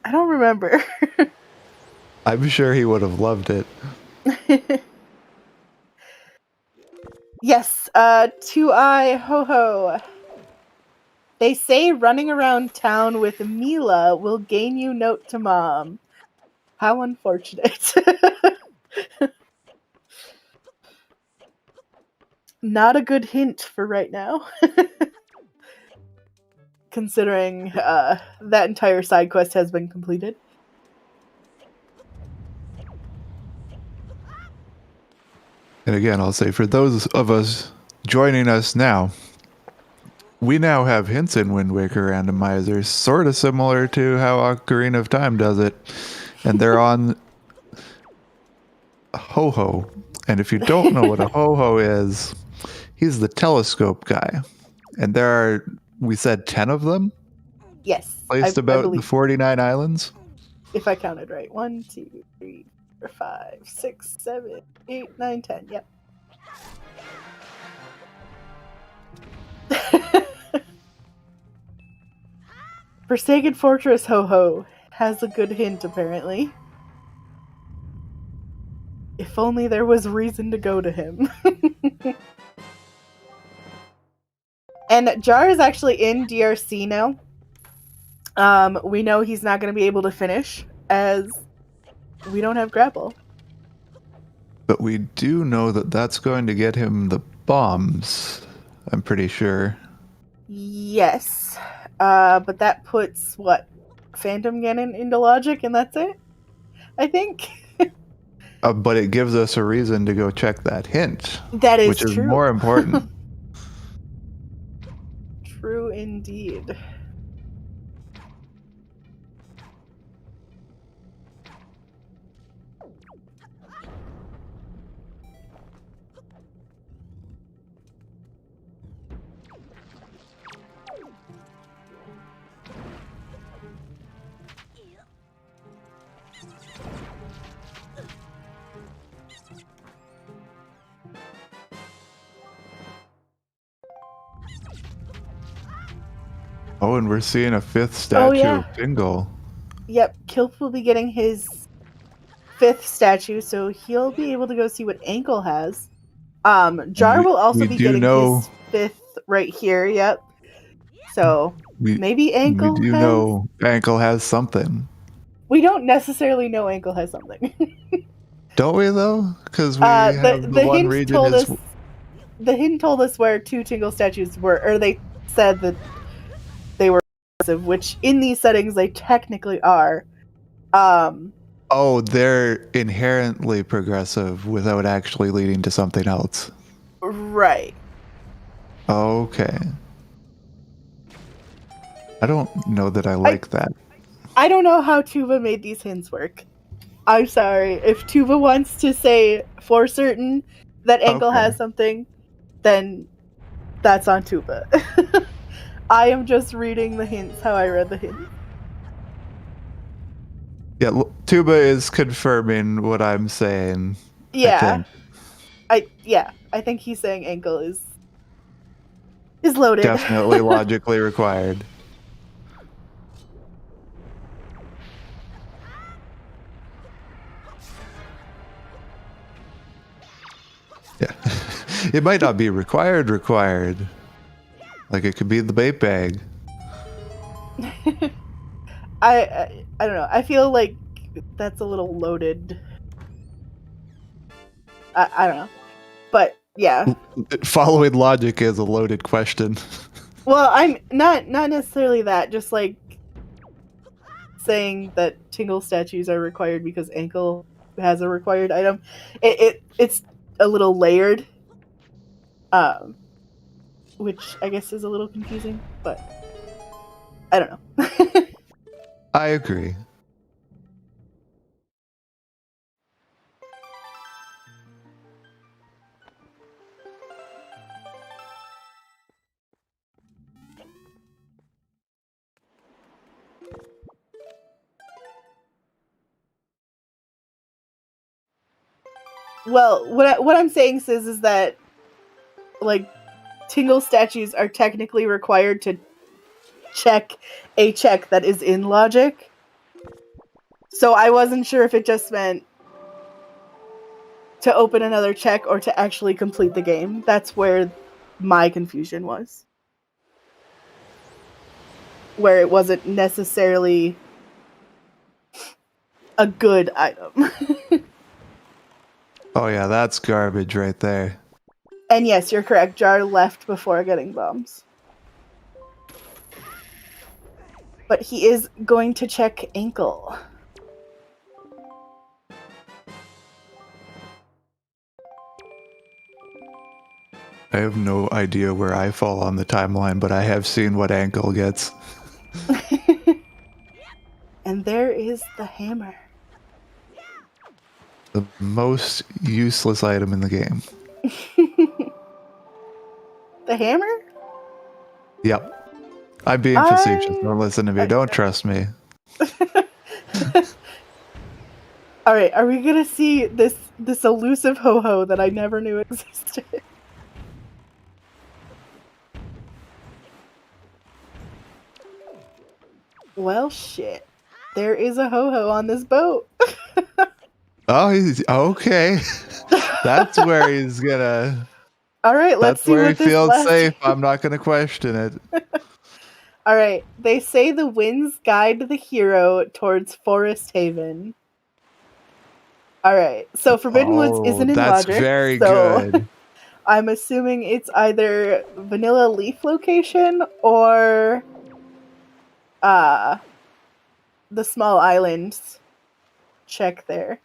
B: I don't remember.
C: I'm sure he would have loved it.
B: Yes, Two Eye Ho Ho. They say running around town with Mila will gain you note to mom. How unfortunate. Not a good hint for right now. Considering that entire side quest has been completed.
C: And again, I'll say for those of us joining us now, we now have hints in Wind Waker Randomizer, sort of similar to how Ocarina of Time does it. And they're on Ho-Ho. And if you don't know what a Ho-Ho is, he's the telescope guy. And there are, we said 10 of them?
B: Yes,
C: Placed
B: I
C: about the
B: believe.
C: 49 islands?
B: If I counted right. 1, 2, 3, 4, 5, 6, 7, 8, 9, 10. Yep. Forsaken Fortress Ho-Ho has a good hint, apparently. If only there was reason to go to him. And Jar is actually in DRC now. We know he's not going to be able to finish, as we don't have grapple.
C: But we do know that that's going to get him the bombs, I'm pretty sure.
B: Yes. But that puts, what, Phantom Ganon into logic, and that's it? I think.
C: But it gives us a reason to go check that hint.
B: That is
C: which is
B: true.
C: more important.
B: True indeed.
C: Oh, and we're seeing a fifth statue of Tingle.
B: Yep, Kilp will be getting his 5th statue, so he'll be able to go see what Ankle has. Jar will also be getting his 5th right here, yep. So, maybe Ankle
C: We do know Ankle has something.
B: We don't necessarily know Ankle has something.
C: Don't we, though? Because we have the one region is...
B: The hint told us where 2 Tingle statues were, or they said that they were progressive, which in these settings they technically are.
C: Oh, they're inherently progressive without actually leading to something else.
B: Right.
C: Okay. I don't know that I like that.
B: I don't know how Tuba made these hints work. I'm sorry. If Tuba wants to say for certain that Ankle has something, then that's on Tuba. I am just reading the hints how I read the hints.
C: Yeah, Tuba is confirming what I'm saying.
B: Yeah. I think he's saying Ankle is loaded.
C: Definitely logically required. Yeah. It might not be required. Like it could be the bait bag.
B: I don't know. I feel like that's a little loaded. I don't know. But yeah.
C: Following logic is a loaded question.
B: Well, I'm not necessarily that, just like saying that Tingle statues are required because Ankle has a required item. It's a little layered. Which I guess is a little confusing, but I don't know.
C: I agree.
B: Well, what I'm saying, Sis, is that like Tingle statues are technically required to check a check that is in logic. So I wasn't sure if it just meant to open another check or to actually complete the game. That's where my confusion was. Where it wasn't necessarily a good item.
C: Oh yeah, that's garbage right there.
B: And yes, you're correct. Jar left before getting bombs. But he is going to check ankle.
C: I have no idea where I fall on the timeline, but I have seen what ankle gets.
B: And there is the hammer.
C: The most useless item in the game.
B: The hammer?
C: Yep. I'm being facetious. Don't listen to me. Don't trust me.
B: Alright, are we gonna see this elusive ho-ho that I never knew existed? Well, shit. There is a ho-ho on this boat.
C: Oh, he's okay. That's where he's gonna.
B: Alright, let's see
C: where
B: what
C: he
B: this
C: feels
B: last...
C: safe. I'm not gonna question it.
B: Alright, they say the winds guide the hero towards Forest Haven. Alright, so Forbidden Woods isn't in
C: that's
B: logic.
C: very
B: so
C: good.
B: I'm assuming it's either Vanilla Leaf location or the small islands check there.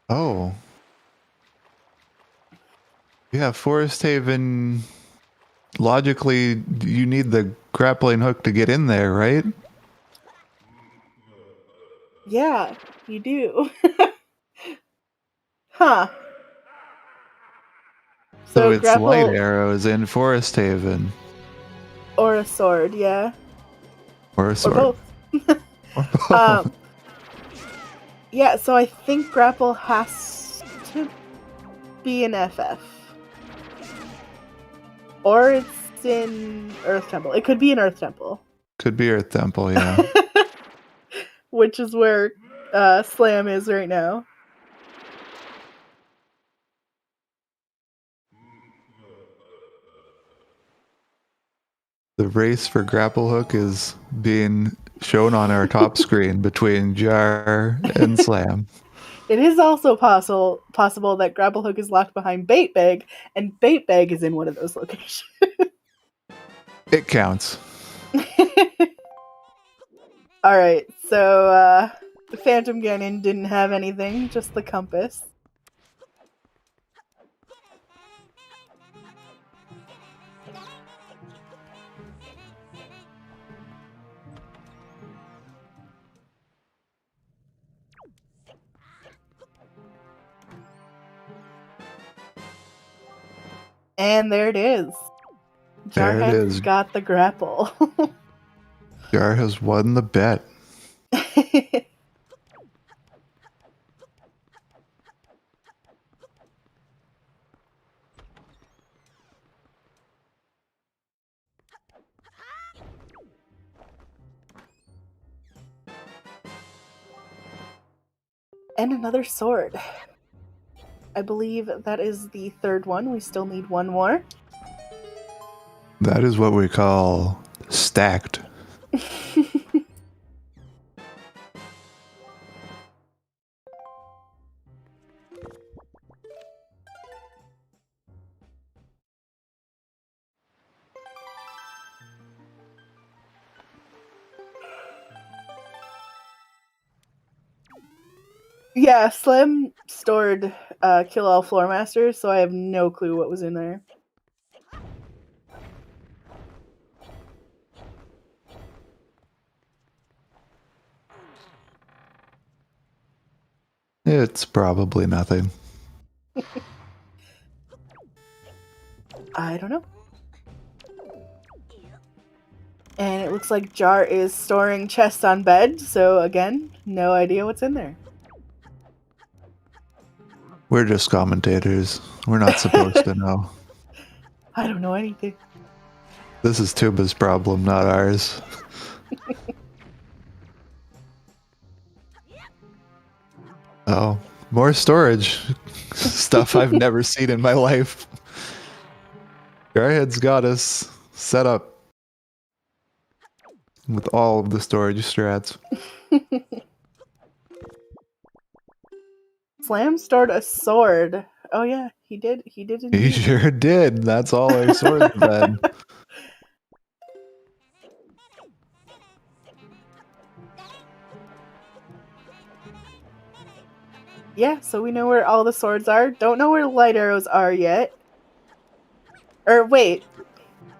C: Oh. Yeah, Forest Haven. Logically, you need the grappling hook to get in there, right?
B: Yeah, you do. Huh.
C: So it's
B: grapple
C: light arrows in Forest Haven.
B: or a sword, yeah.
C: Or a sword.
B: Or both. Yeah, so I think grapple has to be an FF. Or it's in Earth Temple. It could be in Earth Temple.
C: Could be Earth Temple, yeah.
B: Which is where Slam is right now.
C: The race for grapple hook is being shown on our top screen between Jar and Slam.
B: It is also possible that grapple hook is locked behind bait bag, and bait bag is in one of those locations.
C: It counts.
B: Alright, so the Phantom Ganon didn't have anything, just the compass. And there it is. Jar
C: There it
B: has
C: is.
B: got the grapple.
C: Jar has won the bet.
B: And another sword. I believe that is the third one. We still need one more.
C: That is what we call stacked.
B: Yeah, Slim stored Kill All Floor Masters, so I have no clue what was in there.
C: It's probably nothing.
B: I don't know. And it looks like Jar is storing chests on bed, so again, no idea what's in there.
C: We're just commentators. We're not supposed to know.
B: I don't know anything.
C: This is Tuba's problem, not ours. Oh, more storage. Stuff I've never seen in my life. Jarhead's got us set up with all of the storage strats.
B: Slam stored a sword. Oh yeah, he did. He did
C: He
B: indeed.
C: sure did. That's all our swords had.
B: Yeah, so we know where all the swords are. Don't know where light arrows are yet. Or wait,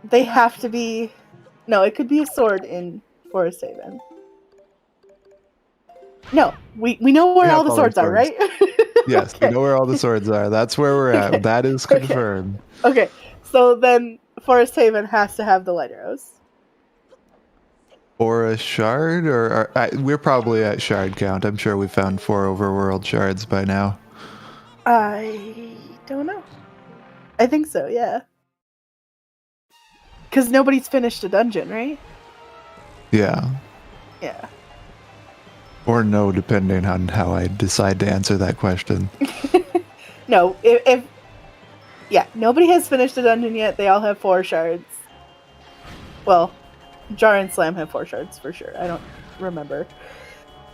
B: they have to be. No, it could be a sword in Forest Haven. No, we know where
C: We
B: all
C: have
B: the
C: all our
B: swords are,
C: swords.
B: right?
C: Yes,
B: Okay.
C: we know where all the swords are. That's where we're at.
B: Okay.
C: That is confirmed.
B: Okay, so then Forest Haven has to have the light arrows.
C: Or a shard? We're probably at shard count. I'm sure we found 4 overworld shards by now.
B: I don't know. I think so, yeah. Because nobody's finished a dungeon, right?
C: Yeah.
B: Yeah.
C: Or no, depending on how I decide to answer that question.
B: No, if yeah, nobody has finished a dungeon yet. They all have 4 shards. Well, Jar and Slam have 4 shards for sure. I don't remember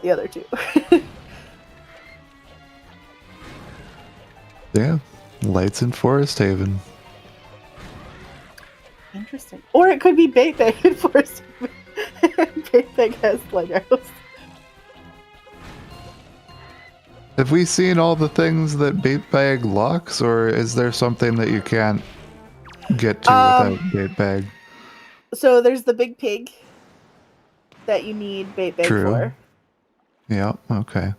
B: the other 2.
C: Yeah. Lights in Forest Haven.
B: Interesting. Or it could be Bait Bag in Forest Haven. Bait Bag has light arrows.
C: Have we seen all the things that Bait Bag locks, or is there something that you can't get to without Bait Bag?
B: So there's the big pig that you need Bait Bag
C: True.
B: for.
C: Yeah, okay.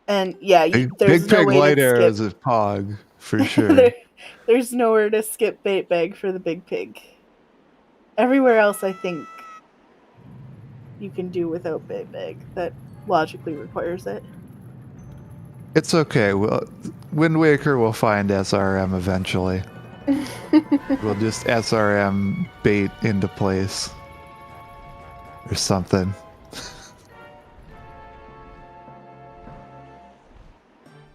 B: And yeah, there's
C: Big
B: no
C: Pig
B: way
C: light
B: to
C: arrows
B: skip.
C: is Pog, for sure.
B: There's nowhere to skip Bait Bag for the big pig. Everywhere else, I think, you can do without Bait Bag. That logically requires it.
C: It's okay. Wind Waker will find SRM eventually. We'll just SRM bait into place. Or something.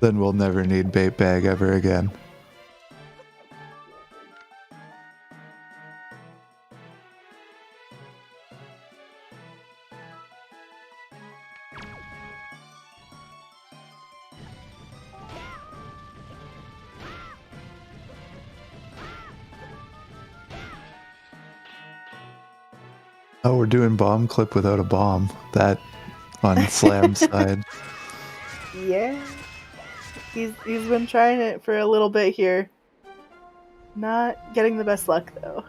C: Then we'll never need Bait Bag ever again. Oh, we're doing bomb clip without a bomb. That on Slam's side.
B: Yeah. He's been trying it for a little bit here. Not getting the best luck, though.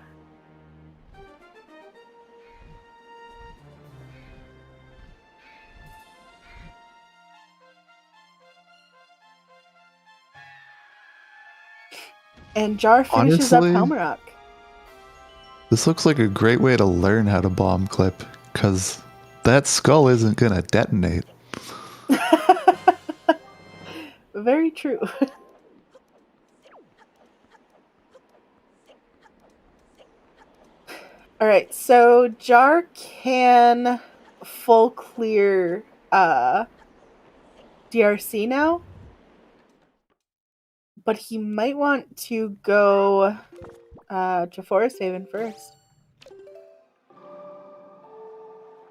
B: And Jar finishes
C: Honestly,
B: up Helmarock.
C: This looks like a great way to learn how to bomb clip, because that skull isn't going to detonate.
B: Very true. Alright, so Jar can full clear DRC now. But he might want to go to Forest Haven first.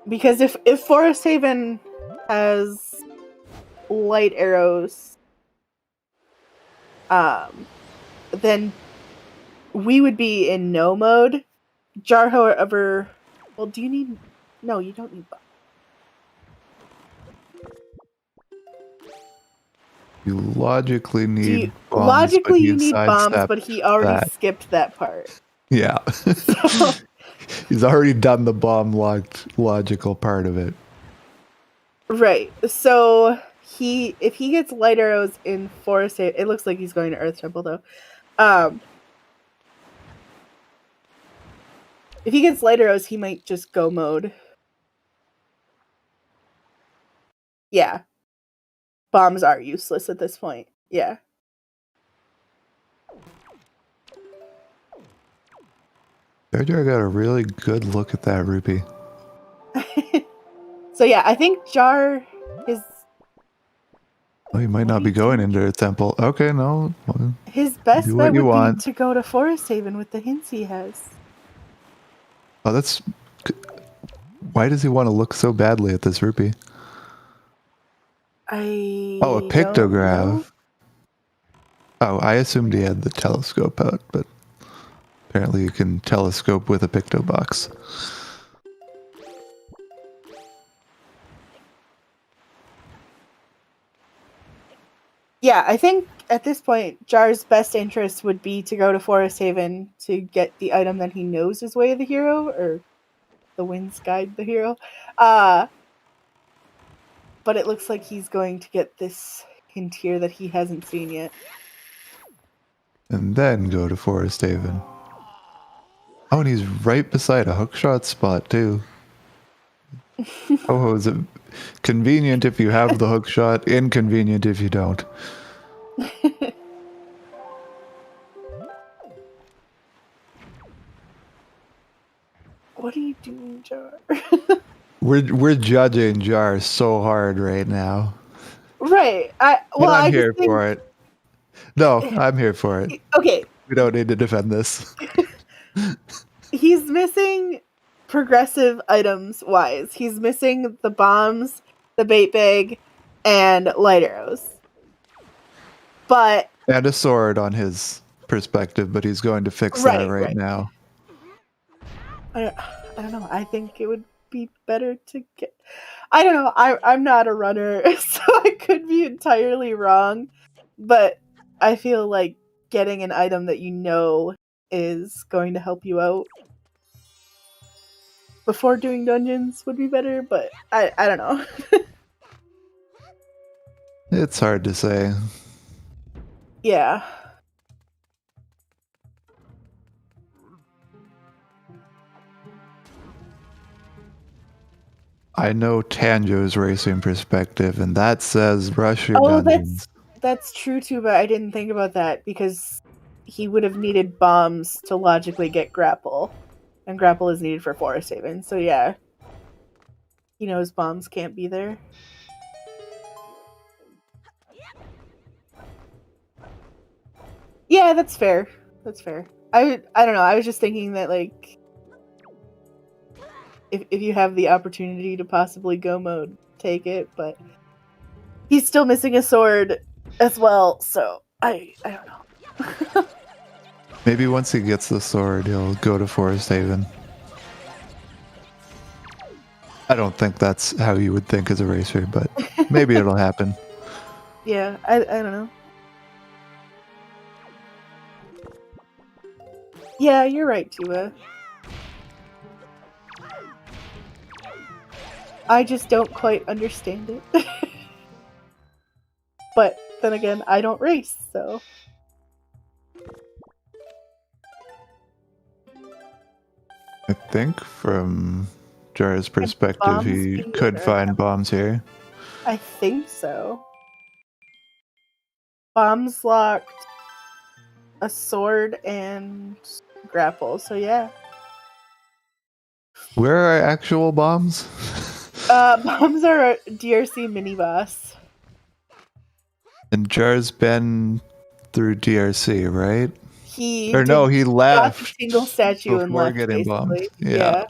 B: Because if Forest Haven has light arrows, then we would be in no mode. Jar, however, well, do you need? No, you don't need.
C: You logically need bombs.
B: Logically, you need bombs, but he already skipped that part.
C: Yeah. So, he's already done the bomb logical part of it.
B: Right. So if he gets light arrows in Forest Haven, it looks like he's going to Earth Temple though. If he gets light arrows, he might just go mode. Yeah. Bombs are useless at this point. Yeah.
C: Jar Jar got a really good look at that rupee.
B: So yeah, I think Jar is...
C: Oh, you might not be going into a temple. Okay, no. Well,
B: his best
C: do
B: bet
C: what you
B: would
C: want.
B: be to go to Forest Haven with the hints he has.
C: Oh, that's... Why does he want to look so badly at this rupee? Oh, a pictograph. Oh, I assumed he had the telescope out, but apparently you can telescope with a picto box.
B: Yeah, I think at this point, Jar's best interest would be to go to Forest Haven to get the item that he knows is Way of the Hero, or the Wind's Guide the Hero. But it looks like he's going to get this hint here that he hasn't seen yet.
C: And then go to Forest Haven. Oh, and he's right beside a hookshot spot, too. Oh, is it convenient if you have the hookshot, inconvenient if you don't.
B: What are you doing, Jar?
C: We're judging Jar so hard right now.
B: Right.
C: I'm here for it. No, I'm here for it.
B: Okay.
C: We don't need to defend this.
B: He's missing progressive items wise. He's missing the bombs, the bait bag, and light arrows. And
C: a sword on his perspective, but he's going to fix that right now.
B: I don't know. I think it would be better to get... I don't know. I'm not a runner, so I could be entirely wrong. But I feel like getting an item that you know is going to help you out before doing dungeons would be better, but I don't know.
C: It's hard to say.
B: Yeah.
C: I know Tanjo's racing perspective, and that says rush your dungeons.
B: That's true too, but I didn't think about that because he would have needed bombs to logically get grapple, and grapple is needed for Forest Haven. So yeah, he knows bombs can't be there. Yeah, that's fair. That's fair. I don't know. I was just thinking that like, if you have the opportunity to possibly go mode, take it. But he's still missing a sword as well, so I don't know.
C: Maybe once he gets the sword, he'll go to Forest Haven. I don't think that's how you would think as a racer, but maybe it'll happen.
B: Yeah, I don't know. Yeah, you're right, Tuba. I just don't quite understand it. But then again, I don't race, so...
C: I think from Jar's perspective, he could find bombs here.
B: I think so. Bombs locked, a sword, and grapple, so yeah.
C: Where are actual bombs?
B: Bombs are a DRC mini-boss.
C: And Jar's been through DRC, right?
B: He
C: left.
B: A single statue and left,
C: getting
B: basically.
C: bombed. Yeah.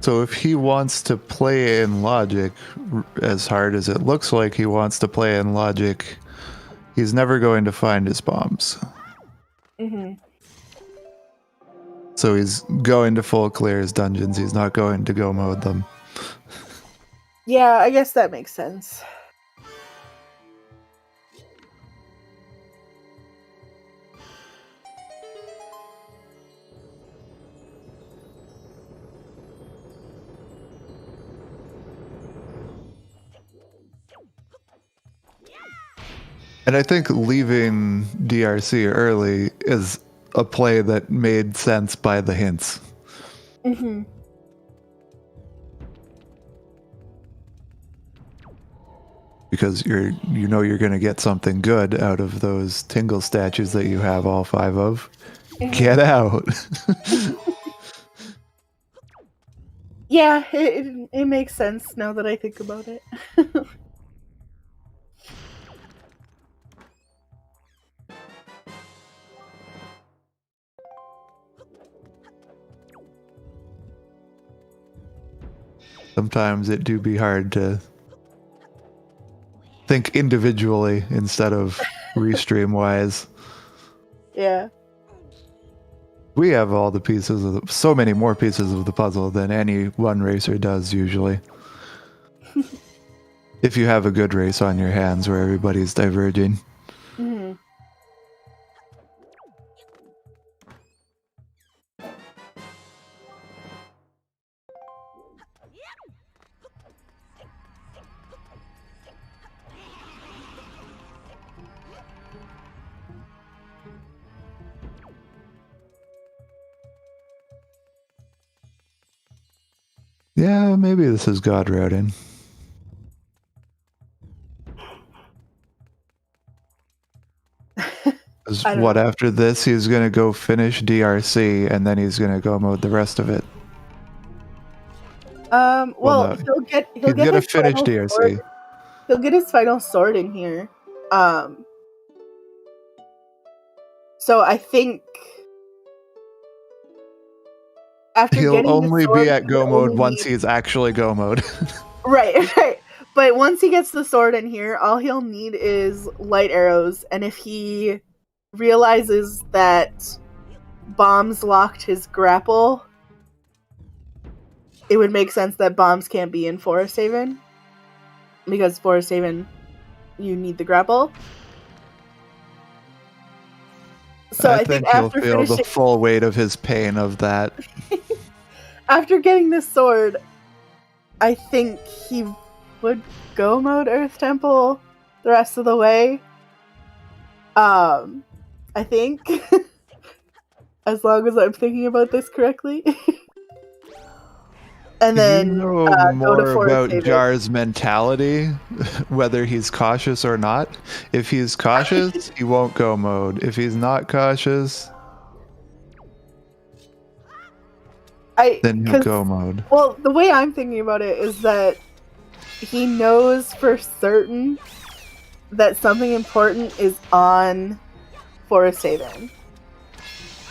C: So if he wants to play in logic as hard as it looks like he wants to play in logic, he's never going to find his bombs.
B: Mm-hmm.
C: So he's going to full clear his dungeons. He's not going to go mode them.
B: Yeah, I guess that makes sense.
C: And I think leaving DRC early is a play that made sense by the hints.
B: Mm-hmm.
C: Because you're going to get something good out of those Tingle statues that you have all 5 of. Get out.
B: Yeah, it makes sense now that I think about it.
C: Sometimes it do be hard to think individually instead of restream wise.
B: Yeah.
C: We have all the pieces of so many more pieces of the puzzle than any one racer does usually. If you have a good race on your hands where everybody's diverging.
B: Mm-hmm.
C: Yeah, maybe this is God routing. What,
B: know.
C: after this he's going to go finish DRC and then he's going to go mode the rest of it?
B: Well,
C: no.
B: he'll get
C: He's going to
B: his
C: finish
B: final
C: DRC.
B: sword. He'll get his final sword in here. So I think after
C: He'll
B: getting
C: only
B: the sword,
C: be at go mode once he's actually go mode.
B: Right. But once he gets the sword in here, all he'll need is light arrows, and if he realizes that bombs locked his grapple, it would make sense that bombs can't be in Forest Haven, because Forest Haven, you need the grapple. So I think
C: he'll
B: after
C: feel the full weight of his pain of that.
B: After getting this sword, I think he would go mode Earth Temple the rest of the way. I think. As long as I'm thinking about this correctly. And then
C: you know more about Jar's mentality, whether he's cautious or not. If he's cautious, he won't go mode. If he's not cautious, then he'll go mode.
B: Well, the way I'm thinking about it is that he knows for certain that something important is on Forest Haven.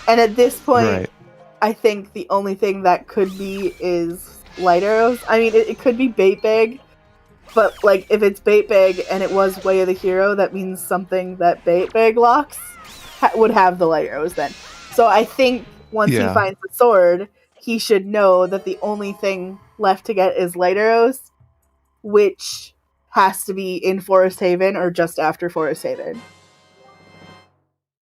B: And at this point, right. I think the only thing that could be is light arrows. I mean, it could be bait bag, but like if it's bait bag and it was Way of the Hero, that means something that bait bag locks would have the light arrows then. So I think once he finds the sword, he should know that the only thing left to get is light arrows, which has to be in Forest Haven or just after Forest Haven.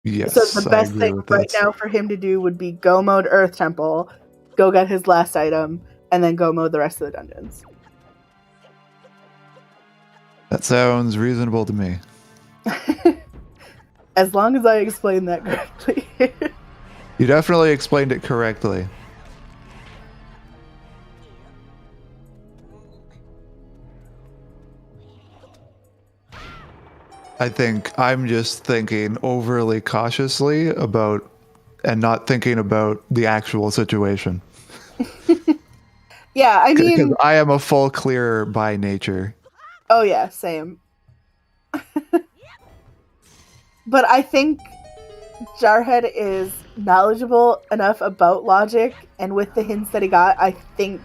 C: Yes,
B: so the best thing right now for him to do would be go mode Earth Temple, go get his last item, and then go mode the rest of the dungeons.
C: That sounds reasonable to me.
B: As long as I explained that correctly.
C: You definitely explained it correctly. I think I'm just thinking overly cautiously about and not thinking about the actual situation.
B: Yeah, I mean...
C: Because I am a full clearer by nature.
B: Oh yeah, same. But I think Jarhead is knowledgeable enough about logic, and with the hints that he got, I think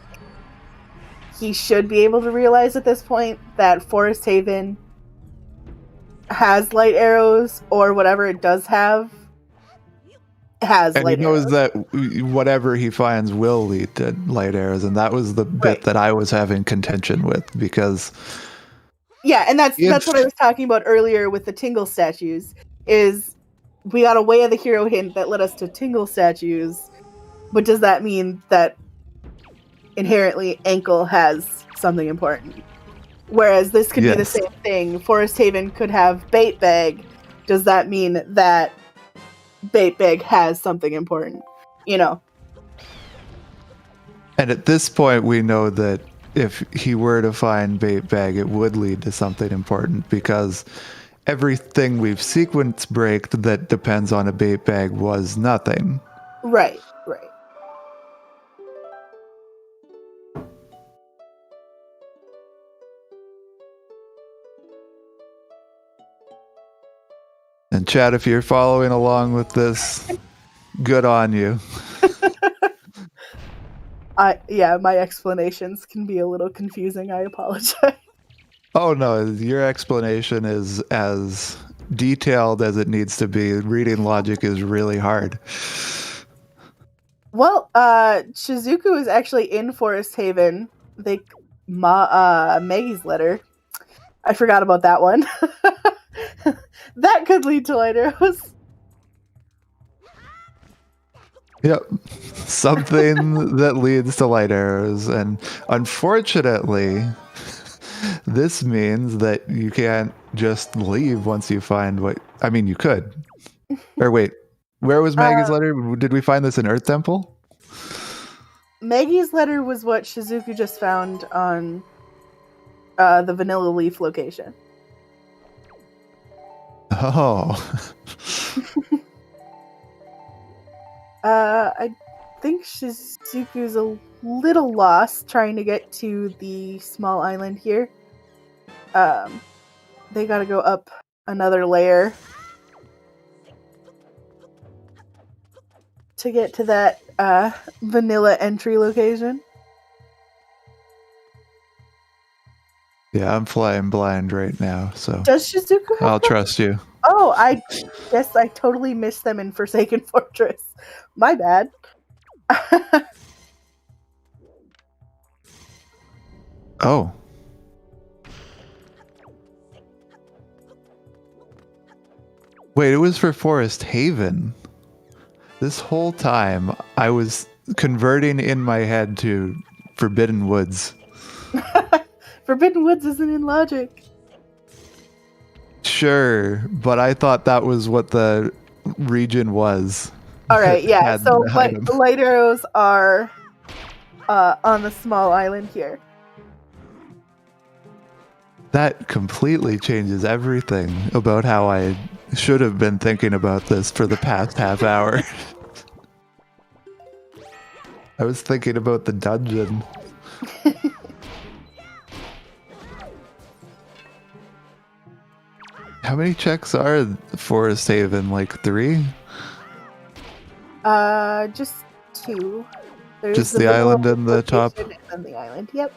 B: he should be able to realize at this point that Forest Haven has light arrows, or whatever it does have has
C: and
B: light arrows.
C: And he knows that whatever he finds will lead to light arrows, and that was the bit that I was having contention with, because...
B: Yeah, and that's what I was talking about earlier with the Tingle statues, is we got a Way of the Hero hint that led us to Tingle statues, but does that mean that inherently Ankle has something important? Whereas this could be the same thing. Forest Haven could have bait bag. Does that mean that bait bag has something important? You know?
C: And at this point, we know that if he were to find bait bag, it would lead to something important because everything we've sequence braked that depends on a bait bag was nothing.
B: Right.
C: And Chad, if you're following along with this, good on you.
B: My explanations can be a little confusing. I apologize.
C: Oh no, your explanation is as detailed as it needs to be. Reading logic is really hard.
B: Well, Shizuku is actually in Forest Haven. Maggie's letter. I forgot about that one. That could lead to light arrows.
C: Yep. Something that leads to light arrows. And unfortunately, this means that you can't just leave once you find what... I mean, you could. Or wait, where was Maggie's letter? Did we find this in Earth Temple?
B: Maggie's letter was what Shizuku just found on the Vanilla Leaf location.
C: Oh.
B: I think Shizuku's a little lost trying to get to the small island here. They gotta go up another layer to get to that vanilla entry location.
C: Yeah, I'm flying blind right now, so
B: Does Shizuku have
C: I'll
B: that?
C: trust you.
B: Oh, I guess I totally missed them in Forsaken Fortress. My bad.
C: Oh. Wait, it was for Forest Haven. This whole time, I was converting in my head to Forbidden Woods.
B: Forbidden Woods isn't in logic.
C: Sure, but I thought that was what the region was.
B: Alright, yeah,
C: Had
B: so
C: the item.
B: the light arrows are on the small island here.
C: That completely changes everything about how I should have been thinking about this for the past half hour. I was thinking about the dungeon. How many checks are Forest Haven? Like 3?
B: Just 2. There's
C: Just the island
B: vanilla
C: and the top?
B: location and then the island, yep.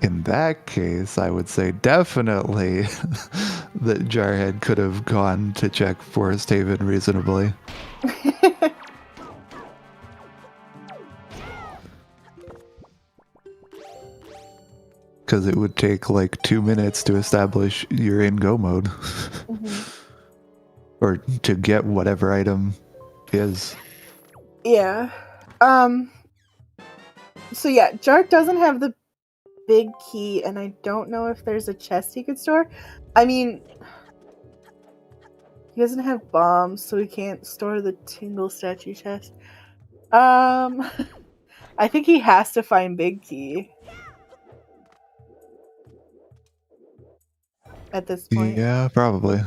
C: In that case, I would say definitely that Jarhead could have gone to check Forest Haven reasonably. Because it would take like 2 minutes to establish you're in go mode. Or to get whatever item is.
B: Yeah. So yeah, Jark doesn't have the big key, and I don't know if there's a chest he could store. I mean, he doesn't have bombs, so he can't store the Tingle statue chest. I think he has to find big key at this point.
C: Yeah, probably.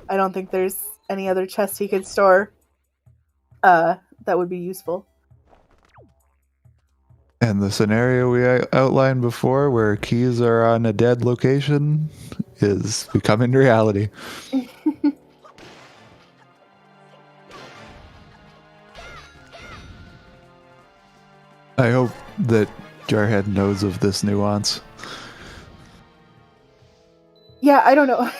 B: I don't think there's any other chest he could store that would be useful.
C: And the scenario we outlined before, where keys are on a dead location, is becoming reality. I hope that Jarhead knows of this nuance.
B: Yeah, I don't know.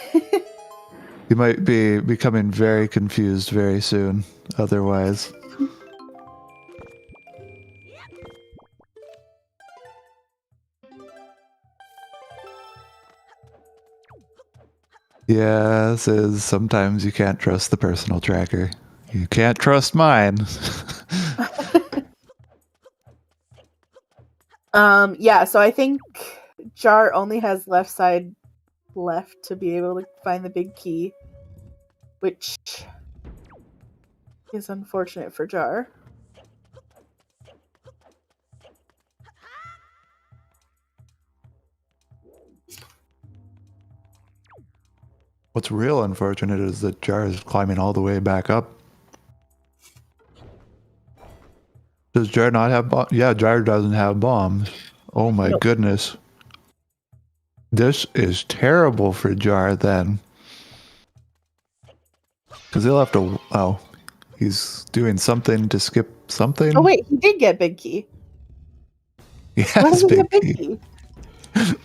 C: He might be becoming very confused very soon, otherwise. Yeah, this is sometimes you can't trust the personal tracker. You can't trust mine.
B: Yeah, so I think Jar only has left side left to be able to find the big key. which is unfortunate for Jar.
C: What's real unfortunate is that Jar is climbing all the way back up. Does Jar not have bombs? Yeah, Jar doesn't have bombs. Oh my
B: Nope.
C: goodness. This is terrible for Jar then. Because he'll have to... Oh, he's doing something to skip something?
B: Oh wait, he did get Big Key.
C: He
B: Why
C: has
B: does he
C: Big
B: get
C: Key.
B: Big Key?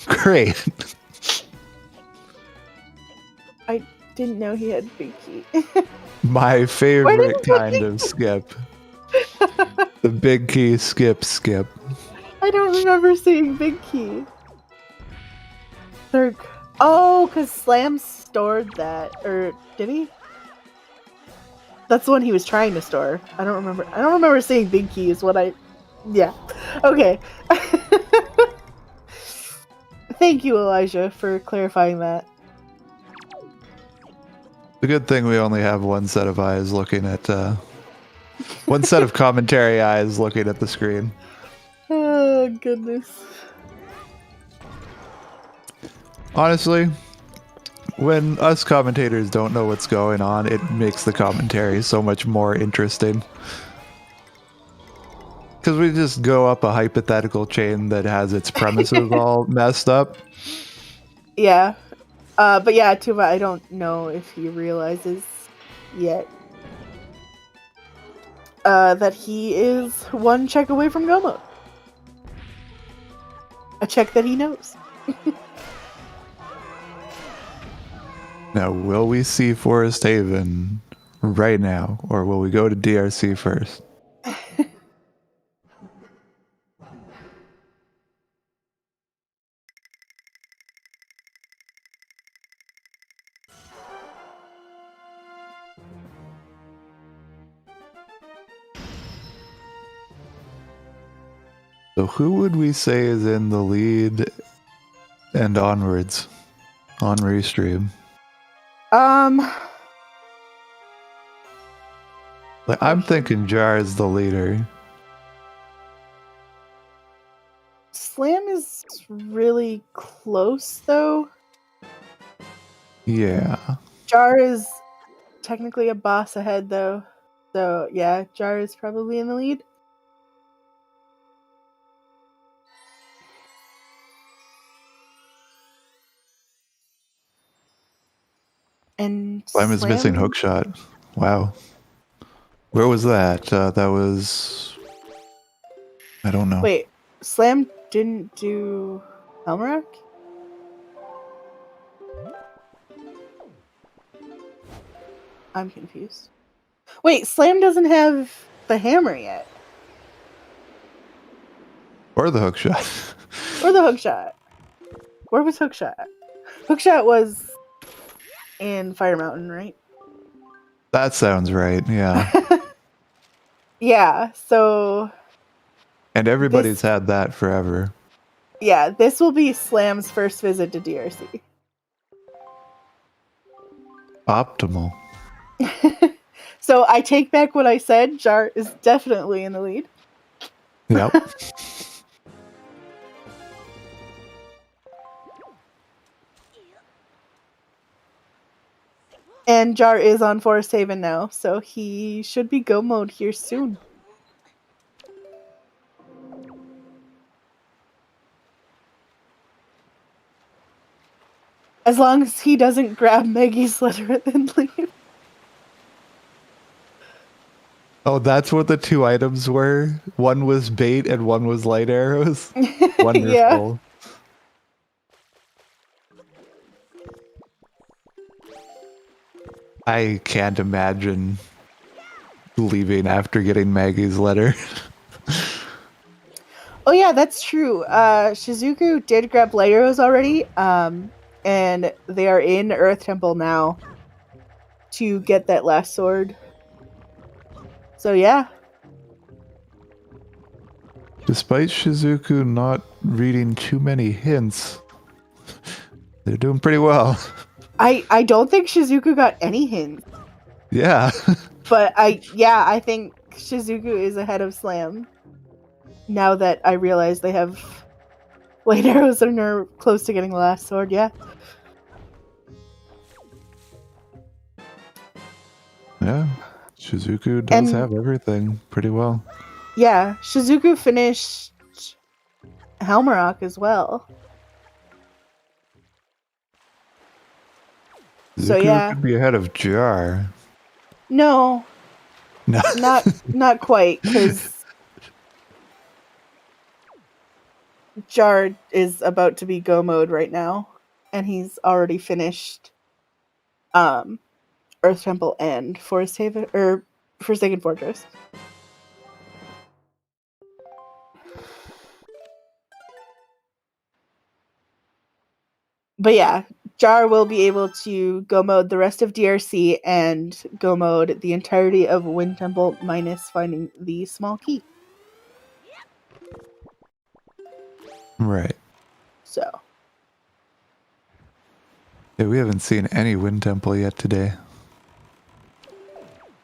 C: Great.
B: I didn't know he had Big Key.
C: My
B: Where
C: favorite
B: did he
C: kind of skip. The Big Key skip.
B: I don't remember seeing Big Key. Oh, because Slam stored that. Or did he? That's the one he was trying to store. I don't remember seeing Big Key is what I... Yeah. Okay. Thank you, Elijah, for clarifying that.
C: The good thing we only have one set of eyes looking at... one set of commentary eyes looking at the screen.
B: Oh, goodness.
C: Honestly, when us commentators don't know what's going on, it makes the commentary so much more interesting. Because we just go up a hypothetical chain that has its premises all messed up.
B: Yeah. But yeah, Tuva, I don't know if he realizes yet that he is one check away from go mode. A check that he knows.
C: Now, will we see Forest Haven right now, or will we go to DRC first? So who would we say is in the lead and onwards on Restream? Like, I'm thinking Jar is the leader.
B: Slam is really close, though.
C: Yeah.
B: Jar is technically a boss ahead, though. So, yeah, Jar is probably in the lead. And
C: Slam is missing hookshot. Wow. Where was that? That was... I don't know.
B: Wait, Slam didn't do Helmrock? I'm confused. Wait, Slam doesn't have the hammer yet.
C: Or the hookshot.
B: Or the hookshot. Where was hookshot? Hookshot was in Fire Mountain, right?
C: That sounds right, yeah.
B: Yeah, so...
C: And everybody's had that forever.
B: Yeah, this will be Slam's first visit to DRC.
C: Optimal.
B: So I take back what I said. Jar is definitely in the lead.
C: Yep.
B: And Jar is on Forest Haven now, so he should be go mode here soon. As long as he doesn't grab Maggie's letter and then leave.
C: Oh, that's what the two items were? One was bait and one was light arrows? Wonderful.
B: Yeah.
C: I can't imagine leaving after getting Maggie's letter.
B: Oh yeah, that's true. Shizuku did grab light arrows already, and they are in Earth Temple now to get that last sword. So yeah.
C: Despite Shizuku not reading too many hints, they're doing pretty well.
B: I don't think Shizuku got any hints.
C: Yeah.
B: But I think Shizuku is ahead of Slam. Now that I realize they have light arrows and are close to getting the last sword, yeah.
C: Yeah. Shizuku does have everything pretty well.
B: Yeah, Shizuku finished Helmarok as well. So yeah,
C: could be ahead of Jar.
B: no, not quite, because Jar is about to be go mode right now, and he's already finished Earth Temple and Forest Haven or Forsaken Fortress. But yeah, Jar will be able to go mode the rest of DRC and go mode the entirety of Wind Temple minus finding the small key.
C: Right.
B: So.
C: Yeah, we haven't seen any Wind Temple yet today.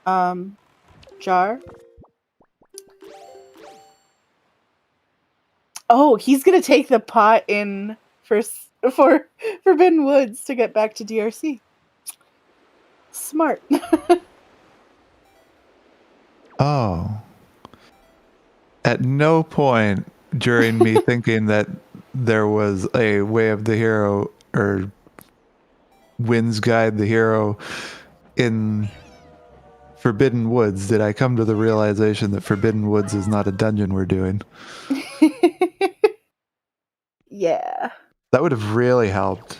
B: Jar. Oh, he's gonna take the pot in for Forbidden Woods to get back to DRC. Smart.
C: Oh. At no point during me thinking that there was a Way of the Hero or Winds Guide the Hero in Forbidden Woods did I come to the realization that Forbidden Woods is not a dungeon we're doing.
B: Yeah.
C: That would have really helped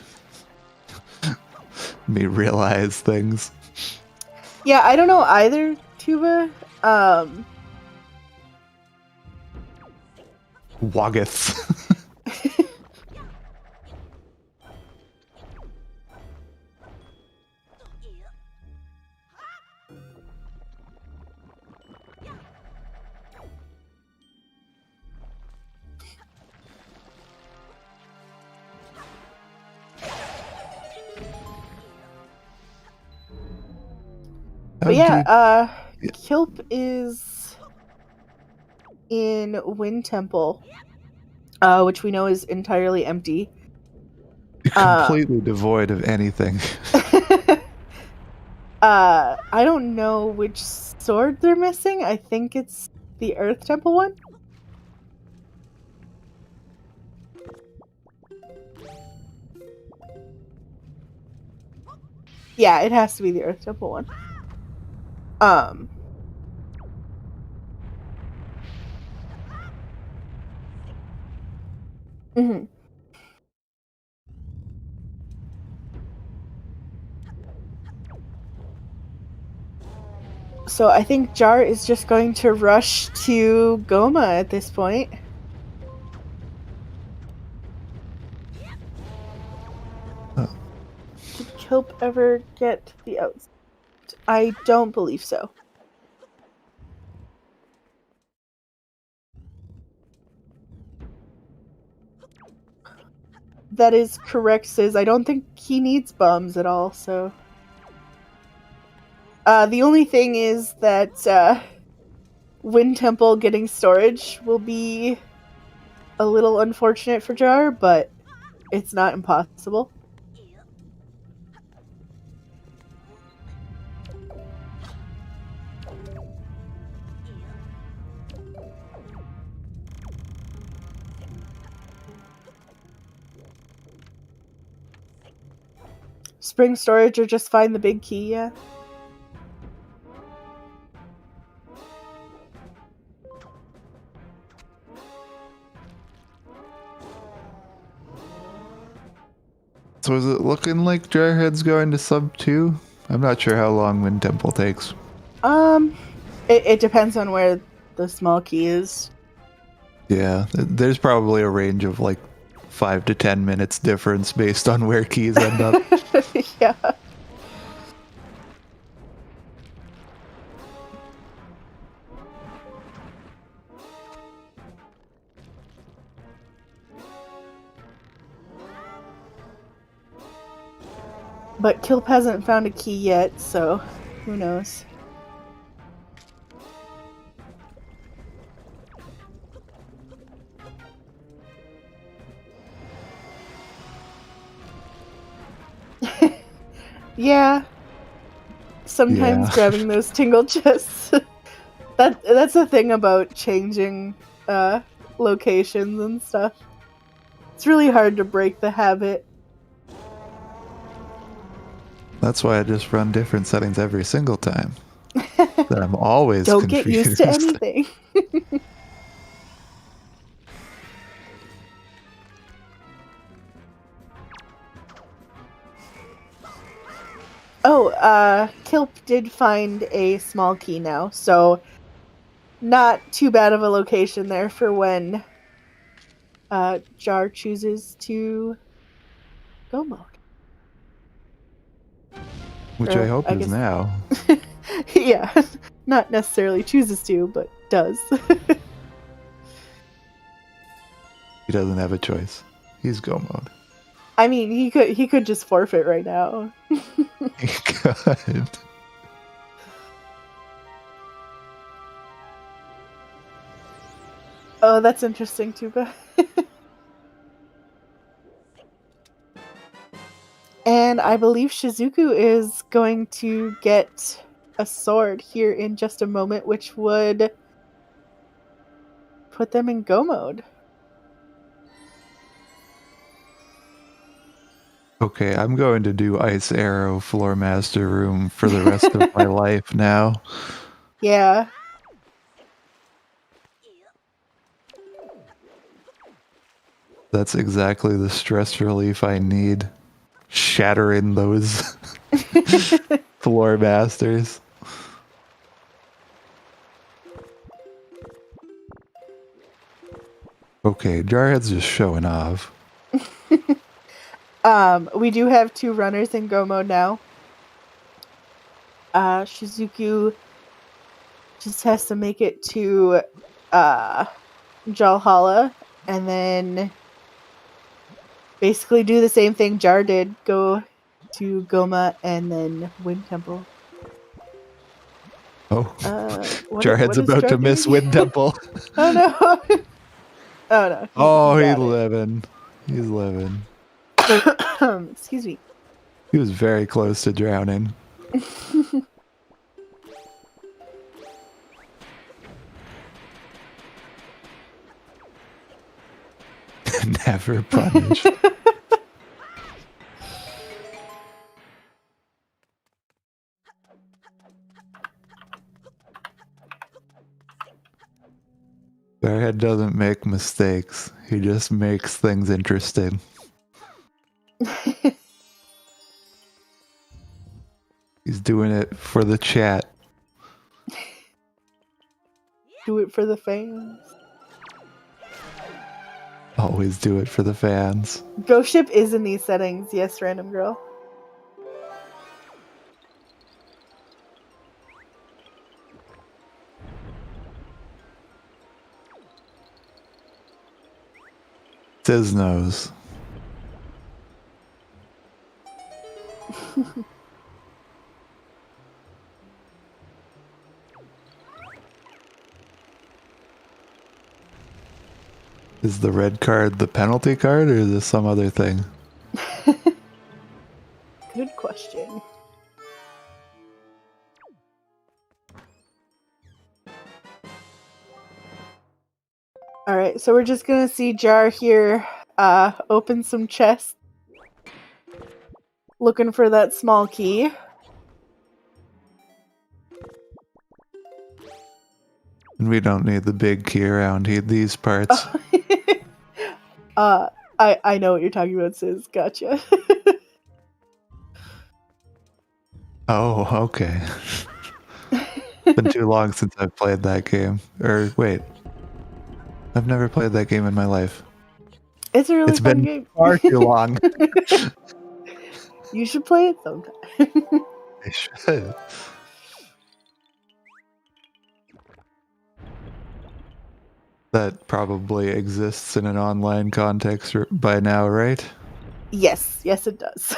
C: me realize things.
B: Yeah, I don't know either, Tuba.
C: Woggoths.
B: But yeah, Kilp is in Wind Temple, which we know is entirely empty.
C: Completely devoid of anything.
B: I don't know which sword they're missing. I think it's the Earth Temple one. Yeah, it has to be the Earth Temple one. Mm-hmm. So I think Jar is just going to rush to Goma at this point.
C: Oh.
B: Did Kilp ever get the outs? I don't believe so. That is correct, Sis. I don't think he needs bombs at all, so... the only thing is that Wind Temple getting storage will be a little unfortunate for Jar, but it's not impossible. Spring storage or just find the big key, yeah.
C: So is it looking like Jarhead's going to sub 2? I'm not sure how long Wind Temple takes.
B: It depends on where the small key is.
C: Yeah, there's probably a range of like 5 to 10 minutes difference based on where keys end up.
B: Yeah. But Kilp hasn't found a key yet, so who knows. Yeah. Sometimes grabbing those tingle chests. That's the thing about changing locations and stuff. It's really hard to break the habit.
C: That's why I just run different settings every single time. That I'm always
B: Don't
C: confused.
B: get used to anything. Oh, Kilp did find a small key now, so not too bad of a location there for when Jar chooses to go mode.
C: Which I hope is now.
B: Yeah, not necessarily chooses to, but does.
C: He doesn't have a choice. He's go mode.
B: I mean, he could just forfeit right now.
C: He could.
B: Oh, that's interesting, Tuba. And I believe Shizuku is going to get a sword here in just a moment, which would put them in go mode.
C: Okay, I'm going to do Ice Arrow Floor Master Room for the rest of my life now.
B: Yeah.
C: That's exactly the stress relief I need. Shattering those Floor Masters. Okay, Jarhead's just showing off.
B: We do have 2 runners in go mode now. Shizuku just has to make it to Jalhalla and then basically do the same thing Jar did. Go to Goma and then Wind Temple.
C: Oh,
B: what
C: Jarhead's about to miss Wind Temple.
B: Oh no! Oh no!
C: He's living. He's living.
B: Excuse me.
C: He was very close to drowning. Never punished. Jarhead doesn't make mistakes. He just makes things interesting. He's doing it for the chat.
B: Do it for the fans.
C: Always do it for the fans.
B: Ghost Ship is in these settings. Yes, Random Girl.
C: Tiz knows. Is the red card the penalty card, or is this some other thing?
B: Good question. Alright, so we're just gonna see Jar here open some chests. Looking for that small key.
C: And we don't need the big key around here, these parts.
B: I know what you're talking about, Sis. Gotcha.
C: Oh, okay. Been too long since I've played that game. Or wait, I've never played that game in my life.
B: It's a really fun
C: been
B: game.
C: Far too long.
B: You should play it sometime.
C: I should. That probably exists in an online context by now, right?
B: Yes, it does.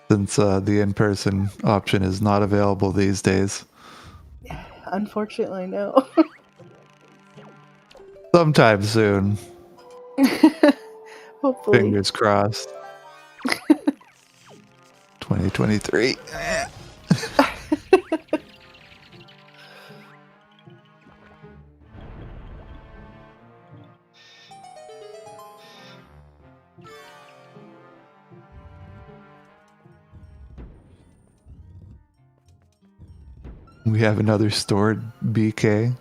C: since the in-person option is not available these days.
B: Unfortunately, no.
C: Sometime soon.
B: Hopefully.
C: Fingers crossed. 2023. We have another stored BK.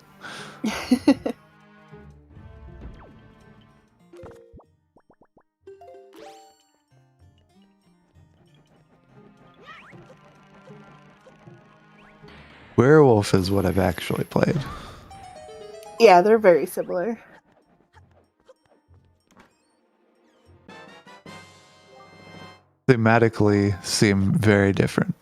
C: Werewolf is what I've actually played.
B: Yeah, they're very similar.
C: Thematically seem very different.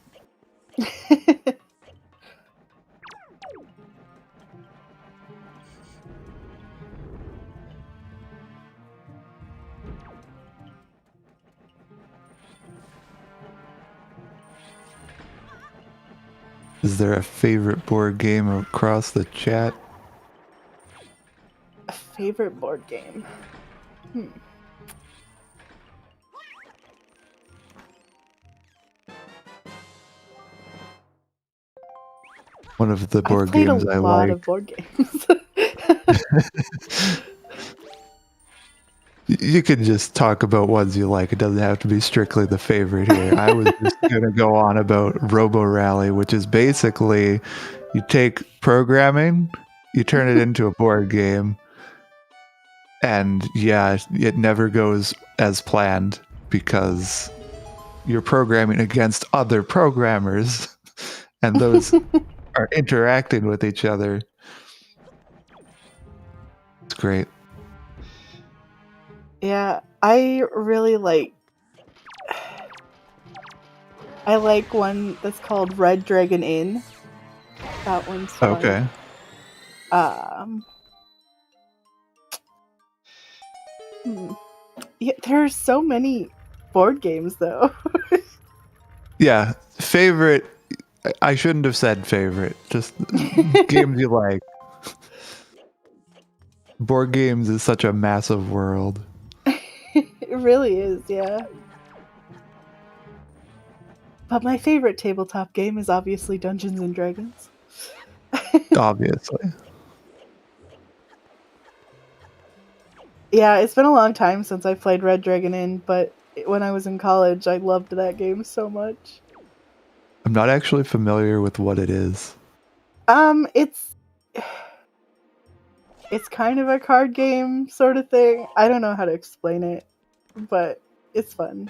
C: Is there a favorite board game across the chat?
B: A favorite board game?
C: One of the board
B: I've played
C: games
B: a
C: I
B: lot
C: like.
B: of board games.
C: You can just talk about ones you like. It doesn't have to be strictly the favorite here. I was just going to go on about Robo Rally, which is basically you take programming, you turn it into a board game, and yeah, it never goes as planned because you're programming against other programmers, and those are interacting with each other. It's great.
B: Yeah, I really like one that's called Red Dragon Inn. That one's fun.
C: Okay.
B: Yeah, there are so many board games though.
C: Yeah, favorite. I shouldn't have said favorite. Just games you like. Board games is such a massive world.
B: It really is, yeah. But my favorite tabletop game is obviously Dungeons and Dragons.
C: Obviously.
B: Yeah, it's been a long time since I played Red Dragon Inn, but when I was in college, I loved that game so much.
C: I'm not actually familiar with what it is.
B: It's kind of a card game sort of thing. I don't know how to explain it, but it's fun.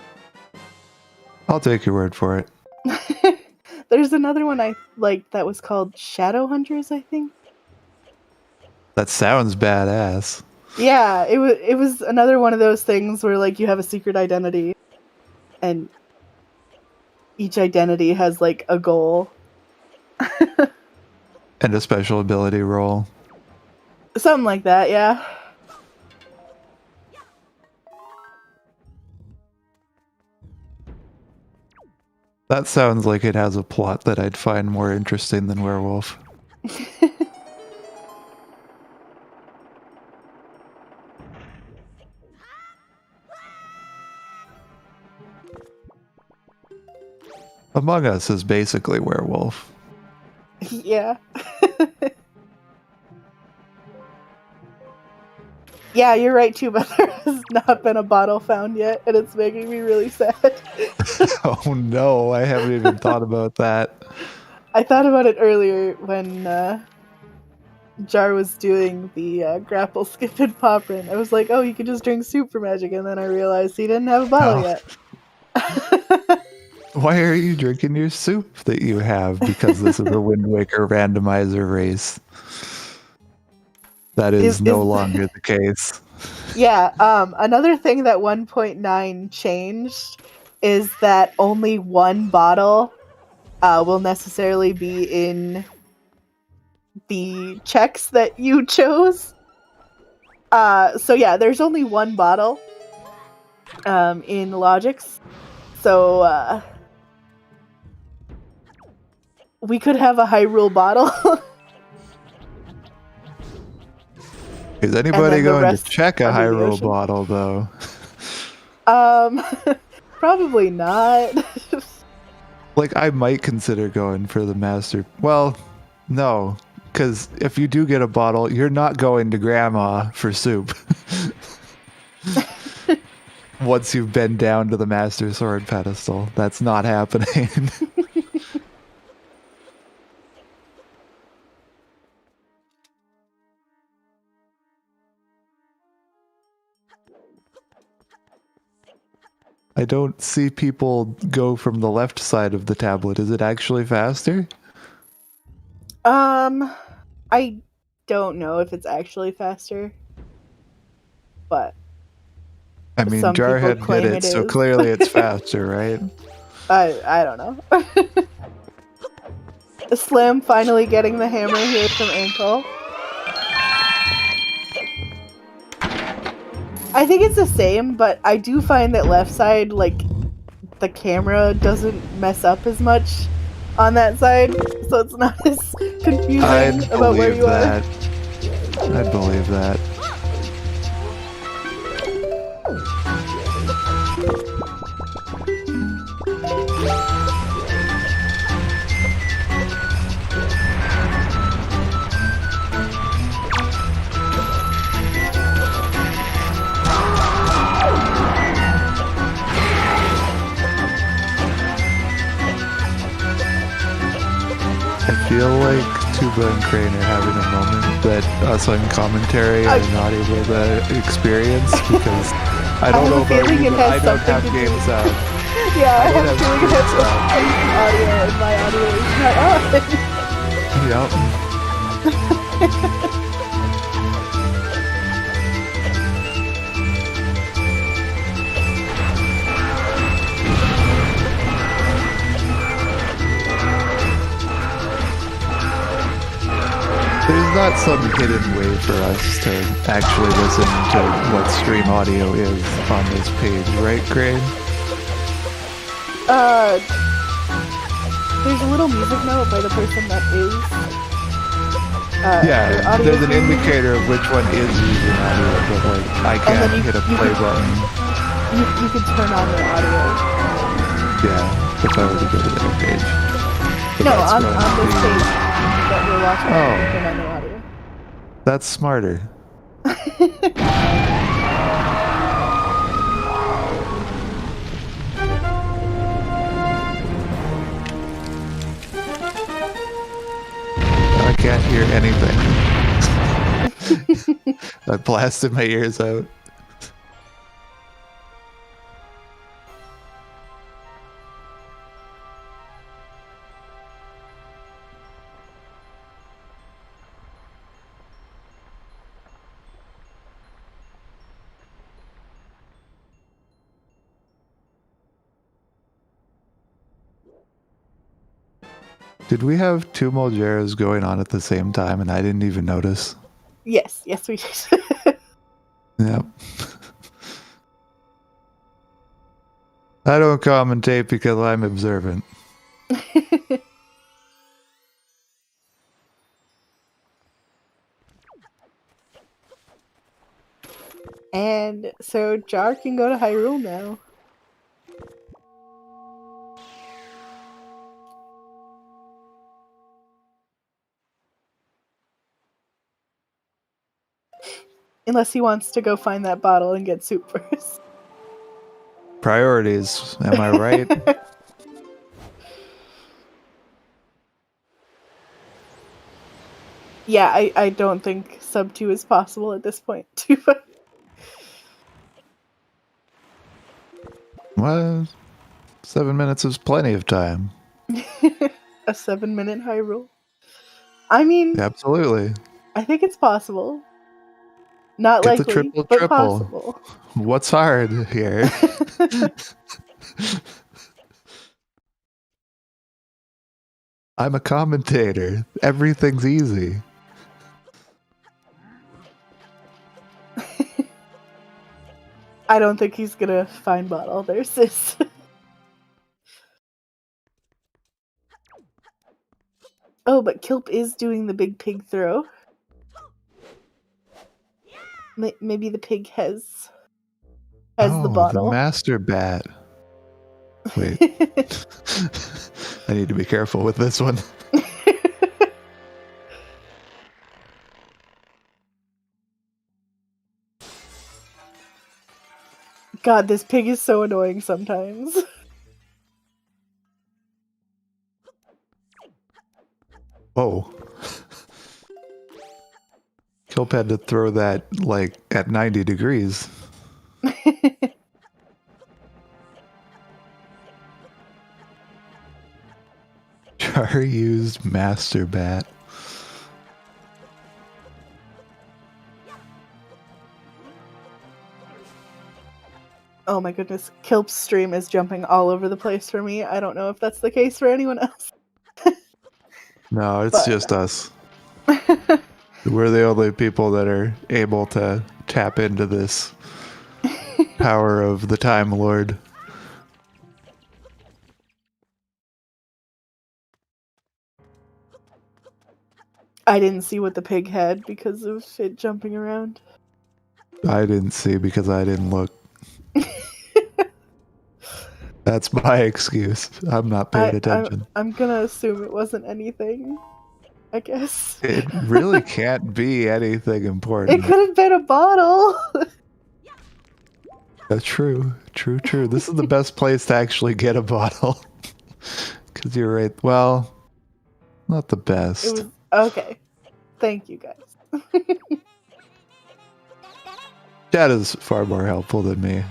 C: I'll take your word for it.
B: There's another one I liked that was called Shadowhunters, I think.
C: That sounds badass.
B: Yeah, it was another one of those things where like you have a secret identity and each identity has like a goal.
C: And a special ability roll.
B: Something like that, yeah.
C: That sounds like it has a plot that I'd find more interesting than Werewolf. Among Us is basically Werewolf.
B: Yeah. Yeah, you're right too, but there has not been a bottle found yet, and it's making me really sad.
C: Oh no, I haven't even thought about that.
B: I thought about it earlier when Jar was doing the grapple, skip, and pop run. I was like, oh, you can just drink soup for magic, and then I realized he didn't have a bottle yet.
C: Why are you drinking your soup that you have? Because this is a Wind Waker randomizer race. That is no longer the case.
B: Yeah, another thing that 1.9 changed is that only one bottle will necessarily be in the checks that you chose. So yeah, there's only one bottle in Logics. So we could have a Hyrule bottle.
C: Is anybody
B: then the
C: going to
B: rest
C: check a
B: under the
C: Hyrule
B: ocean.
C: bottle, though?
B: Probably not.
C: Like, I might consider going for the master. Well, no, because if you do get a bottle, you're not going to Grandma for soup. Once you've been down to the Master Sword pedestal, that's not happening. I don't see people go from the left side of the tablet. Is it actually faster?
B: I don't know if it's actually faster, but
C: I mean,
B: some people
C: Jarhead
B: claim
C: did
B: it
C: it, so
B: is.
C: clearly it's faster, right?
B: I don't know. Slim finally getting the hammer here from Ankle. I think it's the same, but I do find that left side, like, the camera doesn't mess up as much on that side, so it's not as confusing
C: I'd
B: about where
C: believe
B: you
C: that. I'd believe that. I feel like Tuba and Crane are having a moment that us on commentary are not able to experience because I don't know about you, but I don't have game sound.
B: Yeah, I have a
C: don't
B: feeling it has something to do with audio, and my audio is not on.
C: Yep. There's not some hidden way for us to actually listen to what stream audio is on this page, right, Crane?
B: There's a little music note by the person that is.
C: Yeah, there's an indicator of which one is using audio, but like I can't hit a play button.
B: You can turn on your audio.
C: Yeah, if I were to go to that page. But
B: No,
C: that's
B: on
C: going
B: this
C: to be-
B: page that we're watching,
C: Oh.
B: you can turn on your audio.
C: That's smarter. I can't hear anything. I blasted my ears out. Did we have two Molgeras going on at the same time and I didn't even notice?
B: Yes, we did.
C: Yep. I don't commentate because I'm observant.
B: And so Jar can go to Hyrule now. Unless he wants to go find that bottle and get soup first.
C: Priorities, am I right?
B: Yeah, I don't think sub 2 is possible at this point, too.
C: Well, 7 minutes is plenty of time.
B: A 7-minute Hyrule. I mean,
C: Absolutely.
B: I think it's possible. Not
C: Get
B: likely,
C: the triple
B: but
C: triple.
B: possible.
C: What's hard here? I'm a commentator. Everything's easy.
B: I don't think he's gonna find bottle there, sis. Oh, but Kilp is doing the big pig throw. Maybe the pig has the bottle.
C: The master bat. Wait. I need to be careful with this one.
B: God, this pig is so annoying sometimes.
C: Oh. Kilp had to throw that, like, at 90 degrees. Char used master bat.
B: Oh my goodness, Kilp's stream is jumping all over the place for me. I don't know if that's the case for anyone else.
C: No, it's just us. We're the only people that are able to tap into this power of the Time Lord.
B: I didn't see what the pig had because of it jumping around.
C: I didn't see because I didn't look. That's my excuse. I'm not paying attention.
B: I'm gonna assume it wasn't anything, I guess.
C: It really can't be anything important.
B: It could have been a bottle.
C: That's true. True. This is the best place to actually get a bottle. Because you're right. Well, not the best.
B: Okay. Thank you, guys.
C: Chat is far more helpful than me.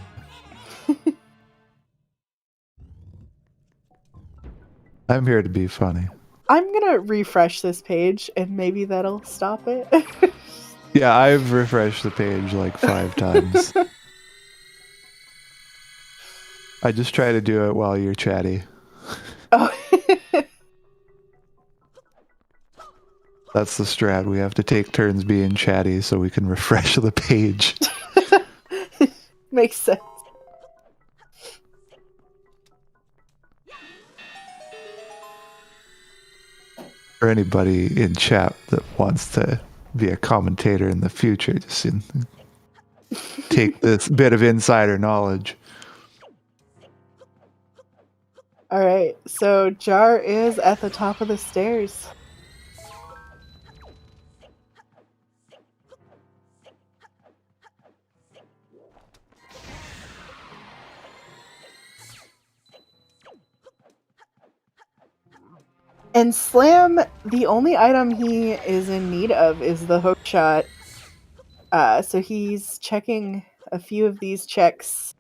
C: I'm here to be funny.
B: I'm gonna refresh this page and maybe that'll stop it.
C: Yeah, I've refreshed the page like 5 times. I just try to do it while you're chatty.
B: Oh.
C: That's the strat. We have to take turns being chatty so we can refresh the page.
B: Makes sense.
C: For anybody in chat that wants to be a commentator in the future, just take this bit of insider knowledge.
B: Alright, so Jar is at the top of the stairs. And Slam, the only item he is in need of is the hook shot. So he's checking a few of these checks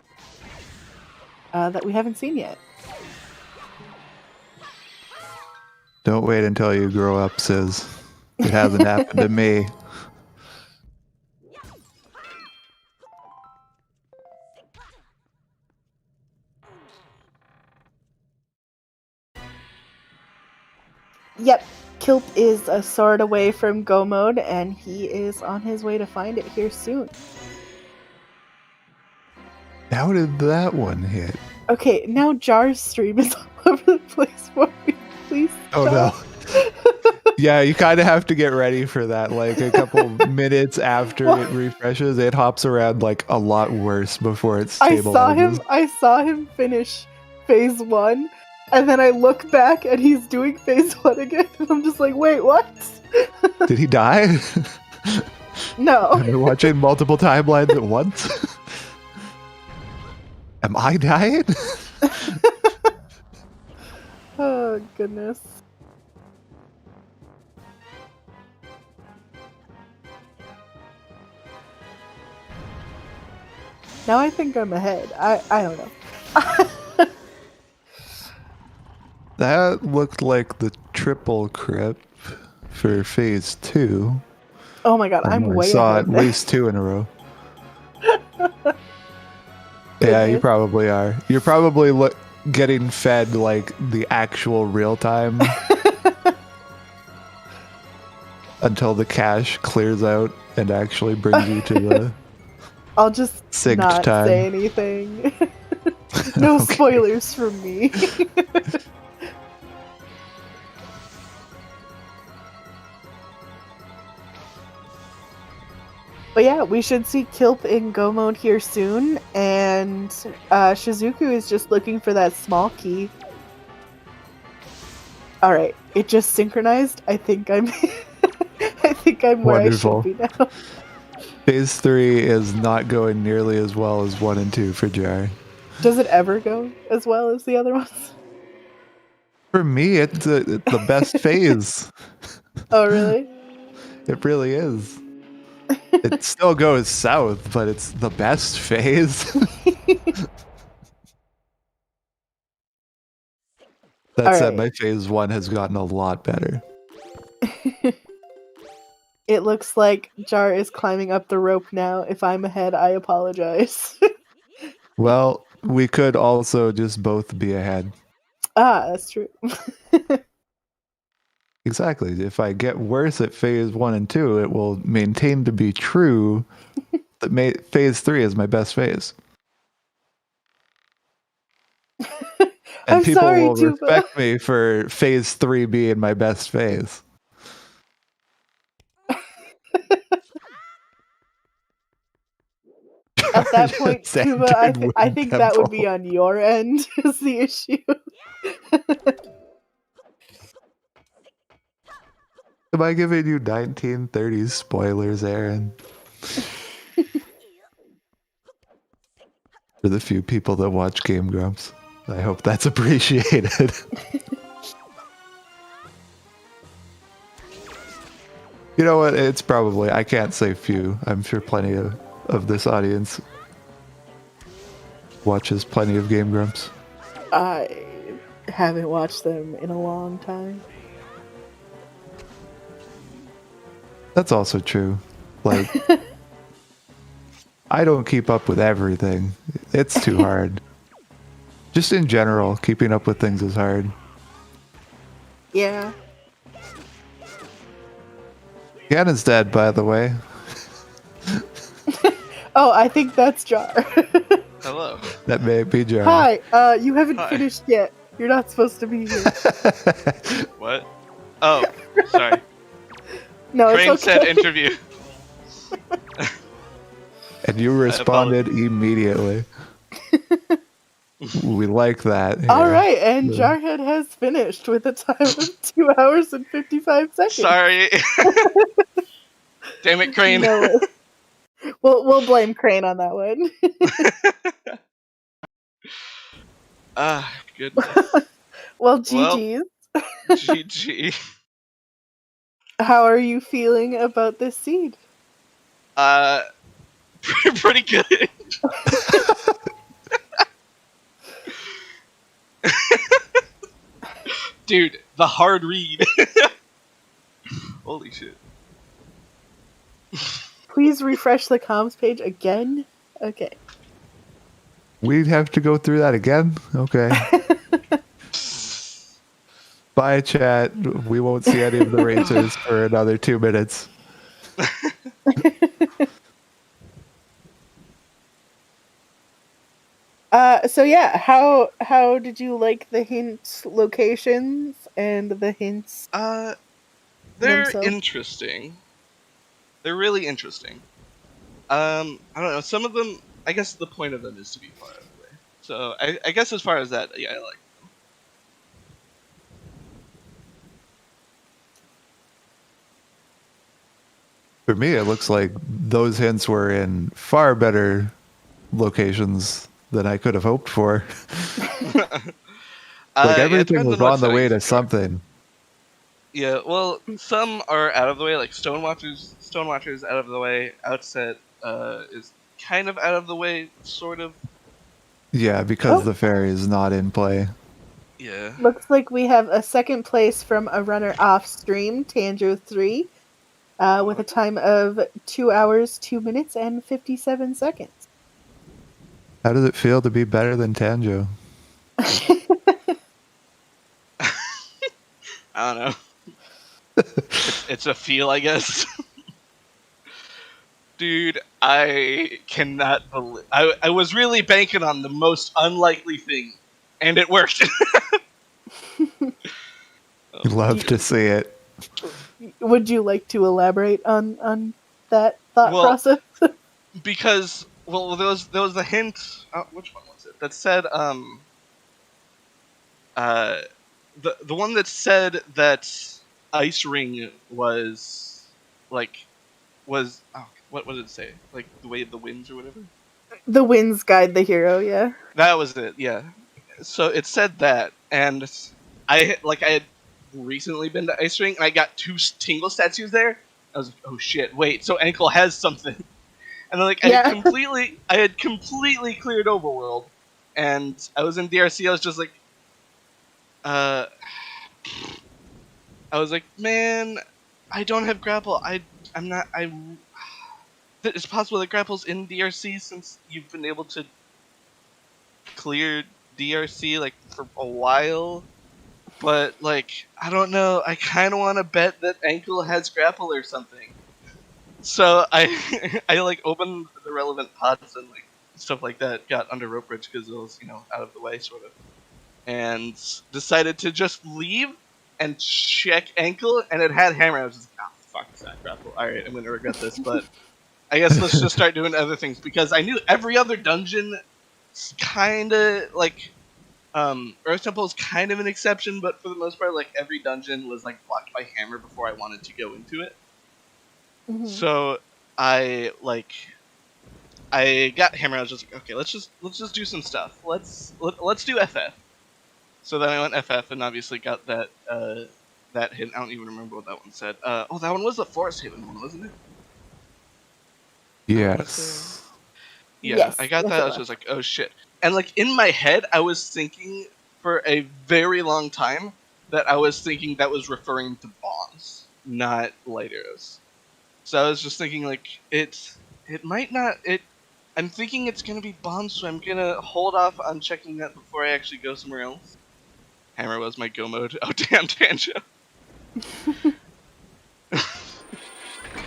B: that we haven't seen yet.
C: Don't wait until you grow up, Sis. It hasn't happened to me.
B: Yep, Kilp is a sword away from go mode, and he is on his way to find it here soon.
C: How did that one hit?
B: Okay, now Jar's stream is all over the place for me. Please stop.
C: Oh no. Yeah, you kind of have to get ready for that. Like a couple minutes after it refreshes, it hops around like a lot worse before it stabilizes.
B: I saw him finish phase 1. And then I look back and he's doing phase 1 again. And I'm just like, wait, what?
C: Did he die?
B: No.
C: Am I watching multiple timelines at once? Am I dying?
B: Oh, goodness. Now I think I'm ahead. I don't know.
C: That looked like the triple crip for phase 2.
B: Oh my god, I'm way
C: I saw
B: ahead
C: at least 2 in a row. Yeah, you probably are. You're probably getting fed like the actual real time until the cache clears out and actually brings you to the
B: I'll just
C: synced
B: not
C: time.
B: say anything. No
C: Okay.
B: spoilers from me. But yeah, we should see Kilp in Go mode here soon, and Shizuku is just looking for that small key. Alright, it just synchronized. I think I'm I think I'm where
C: Wonderful.
B: I should be now.
C: Phase 3 is not going nearly as well as 1 and 2 for Jar.
B: Does it ever go as well as the other ones?
C: For me, it's the best phase.
B: Oh, really?
C: It really is. It still goes south, but it's the best phase. That said, my phase 1 has gotten a lot better.
B: It looks like Jar is climbing up the rope now. If I'm ahead, I apologize.
C: Well, we could also just both be ahead.
B: Ah, that's true.
C: Exactly. If I get worse at phase 1 and 2, it will maintain to be true that phase 3 is my best phase. And people will respect me for phase 3 being my best phase.
B: At that point, Tuba, I think that would be on your end is the issue.
C: Am I giving you 1930s spoilers, Aaron? For the few people that watch Game Grumps, I hope that's appreciated. You know what? It's probably, I can't say few. I'm sure plenty of this audience watches plenty of Game Grumps.
B: I haven't watched them in a long time.
C: That's also true. Like, I don't keep up with everything. It's too hard. Just in general, keeping up with things is hard.
B: Yeah.
C: Ganon's dead, by the way.
B: Oh, I think that's Jar.
D: Hello.
C: That may be Jar.
B: Hi, you haven't finished yet. You're not supposed to be here.
D: What? Oh, sorry.
B: No,
D: Crane
B: it's okay.
D: said interview.
C: And you responded immediately. We like that. Yeah.
B: All right, and Jarhead has finished with a time of 2 hours and 55 seconds.
D: Sorry. Damn it, Crane.
B: No. We'll blame Crane on that one.
D: Goodness.
B: Well, GG's.
D: GG.
B: How are you feeling about this seed?
D: Pretty good. Dude, the hard read. Holy shit.
B: Please refresh the comms page again. Okay.
C: We'd have to go through that again? Okay. Bye, chat. We won't see any of the racers for another 2 minutes.
B: So yeah, how did you like the hint locations and the hints?
D: They're
B: themselves?
D: interesting. They're really interesting. I don't know. Some of them, I guess the point of them is to be far out of the way. So I guess as far as that, yeah, I like them.
C: For me, it looks like those hints were in far better locations than I could have hoped for. Like everything was on the way to something.
D: Yeah, well, some are out of the way, like Stonewatcher's out of the way. Outset is kind of out of the way, sort of.
C: Yeah, because the fairy is not in play.
D: Yeah.
B: Looks like we have a second place from a runner off stream, Tanjo 3, with a time of 2 hours, 2 minutes, and 57 seconds.
C: How does it feel to be better than Tanjo?
D: I don't know. It's a feel, I guess. Dude, I cannot believe... I was really banking on the most unlikely thing, and it worked.
C: Love to see it.
B: Would you like to elaborate on that thought
D: Well,
B: process?
D: because there was the hint. Which one was it that said the one that said that Ice Ring was what did it say, like the way of the winds or whatever?
B: The winds guide the hero, yeah.
D: That was it, yeah. So it said that, and I had recently been to Ice Ring, and I got 2 Tingle statues there. I was like, oh shit, wait, so Ankle has something. And then I had completely cleared Overworld, and I was in DRC. I was just like, I was like, man, I don't have grapple. It's possible that grapple's in DRC since you've been able to clear DRC like for a while, but I don't know. I kind of want to bet that Ankle has grapple or something. So I opened the relevant pods and stuff like that. Got under rope bridge because it was out of the way sort of, and decided to just leave and check Ankle, and it had hammer. I was just like, fuck, it's not grapple. All right, I'm gonna regret this, but I guess let's just start doing other things because I knew every other dungeon kind of Earth Temple is kind of an exception, but for the most part, every dungeon was blocked by hammer before I wanted to go into it. Mm-hmm. So I got hammer. I was just like, okay, let's just do some stuff. Let's do FF. So then I went FF and obviously got that hint. I don't even remember what that one said. That one was the Forest Haven one, wasn't it?
C: Yes.
D: Yeah,
B: yes,
D: I got that. I was just like, oh shit. And in my head, I was thinking for a very long time that I was thinking that was referring to bombs, not light arrows. So I was just thinking it might not. I'm thinking it's gonna be bombs, so I'm gonna hold off on checking that before I actually go somewhere else. Hammer was my go mode. Oh damn, Tanja.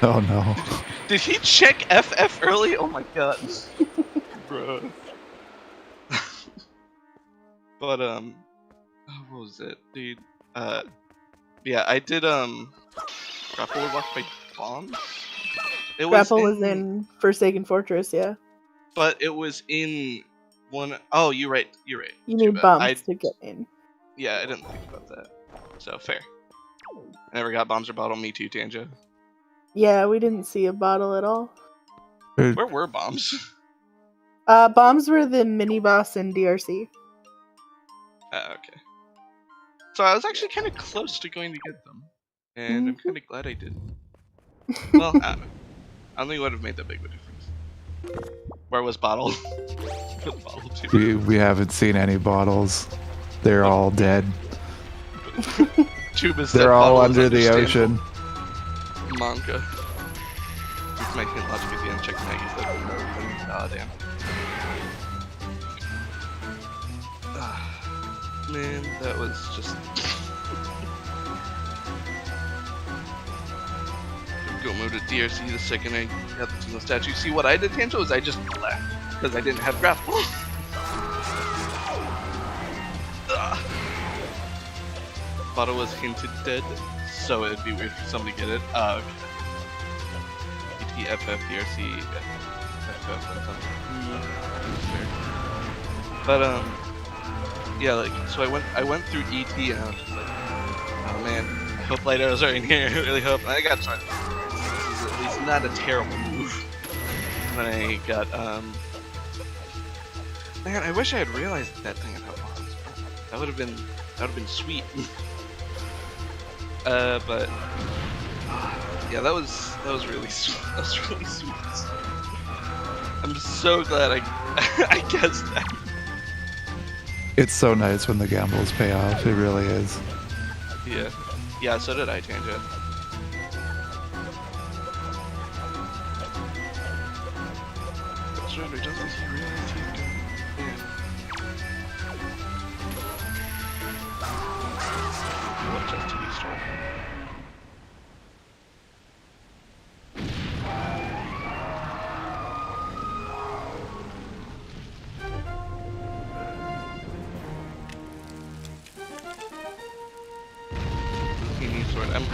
C: Oh no.
D: Did he check FF early? Oh my god. Bro. But what was it, dude? Yeah, I did grapple was locked by bombs.
B: Grapple was in Forsaken Fortress, yeah.
D: But it was in one. Oh, you're right. You
B: need bombs to get in.
D: Yeah, I didn't think about that. So fair. I never got bombs or bottle. Me too, Tanja.
B: Yeah, we didn't see a bottle at all.
D: Where were bombs?
B: Bombs were the mini boss in DRC.
D: Okay. So I was actually kind of close to going to get them, and I'm kind of glad I didn't. Well, I don't know. I don't think it would have made that big of a difference. Where was bottle? Bottle too.
C: We haven't seen any bottles. They're all dead. They're all under the ocean.
D: Manga. It's my hint logic at the end. Check the night. Ah, damn. Man, that was just. Go move to DRC the second I got the statue. See what I did, Tanto, is I just left because I didn't have grapple. Bottle was hinted dead, so it'd be weird for somebody to get it. Okay. ETFF, DRC, FF, or something. But yeah, so I went through ET and I was just like, oh man, I hope light arrows are in here. I really hope. And I got tried. This is at least not a terrible move. And then I got man, I wish I had realized that thing about bombs. That would have been sweet. But yeah, that was really sweet. That was really sweet. I'm so glad I guessed that.
C: It's so nice when the gambles pay off. It really is.
D: Yeah. Yeah, so did I, Tanja. That's right, doesn't he realize he's going in? What just to be strong?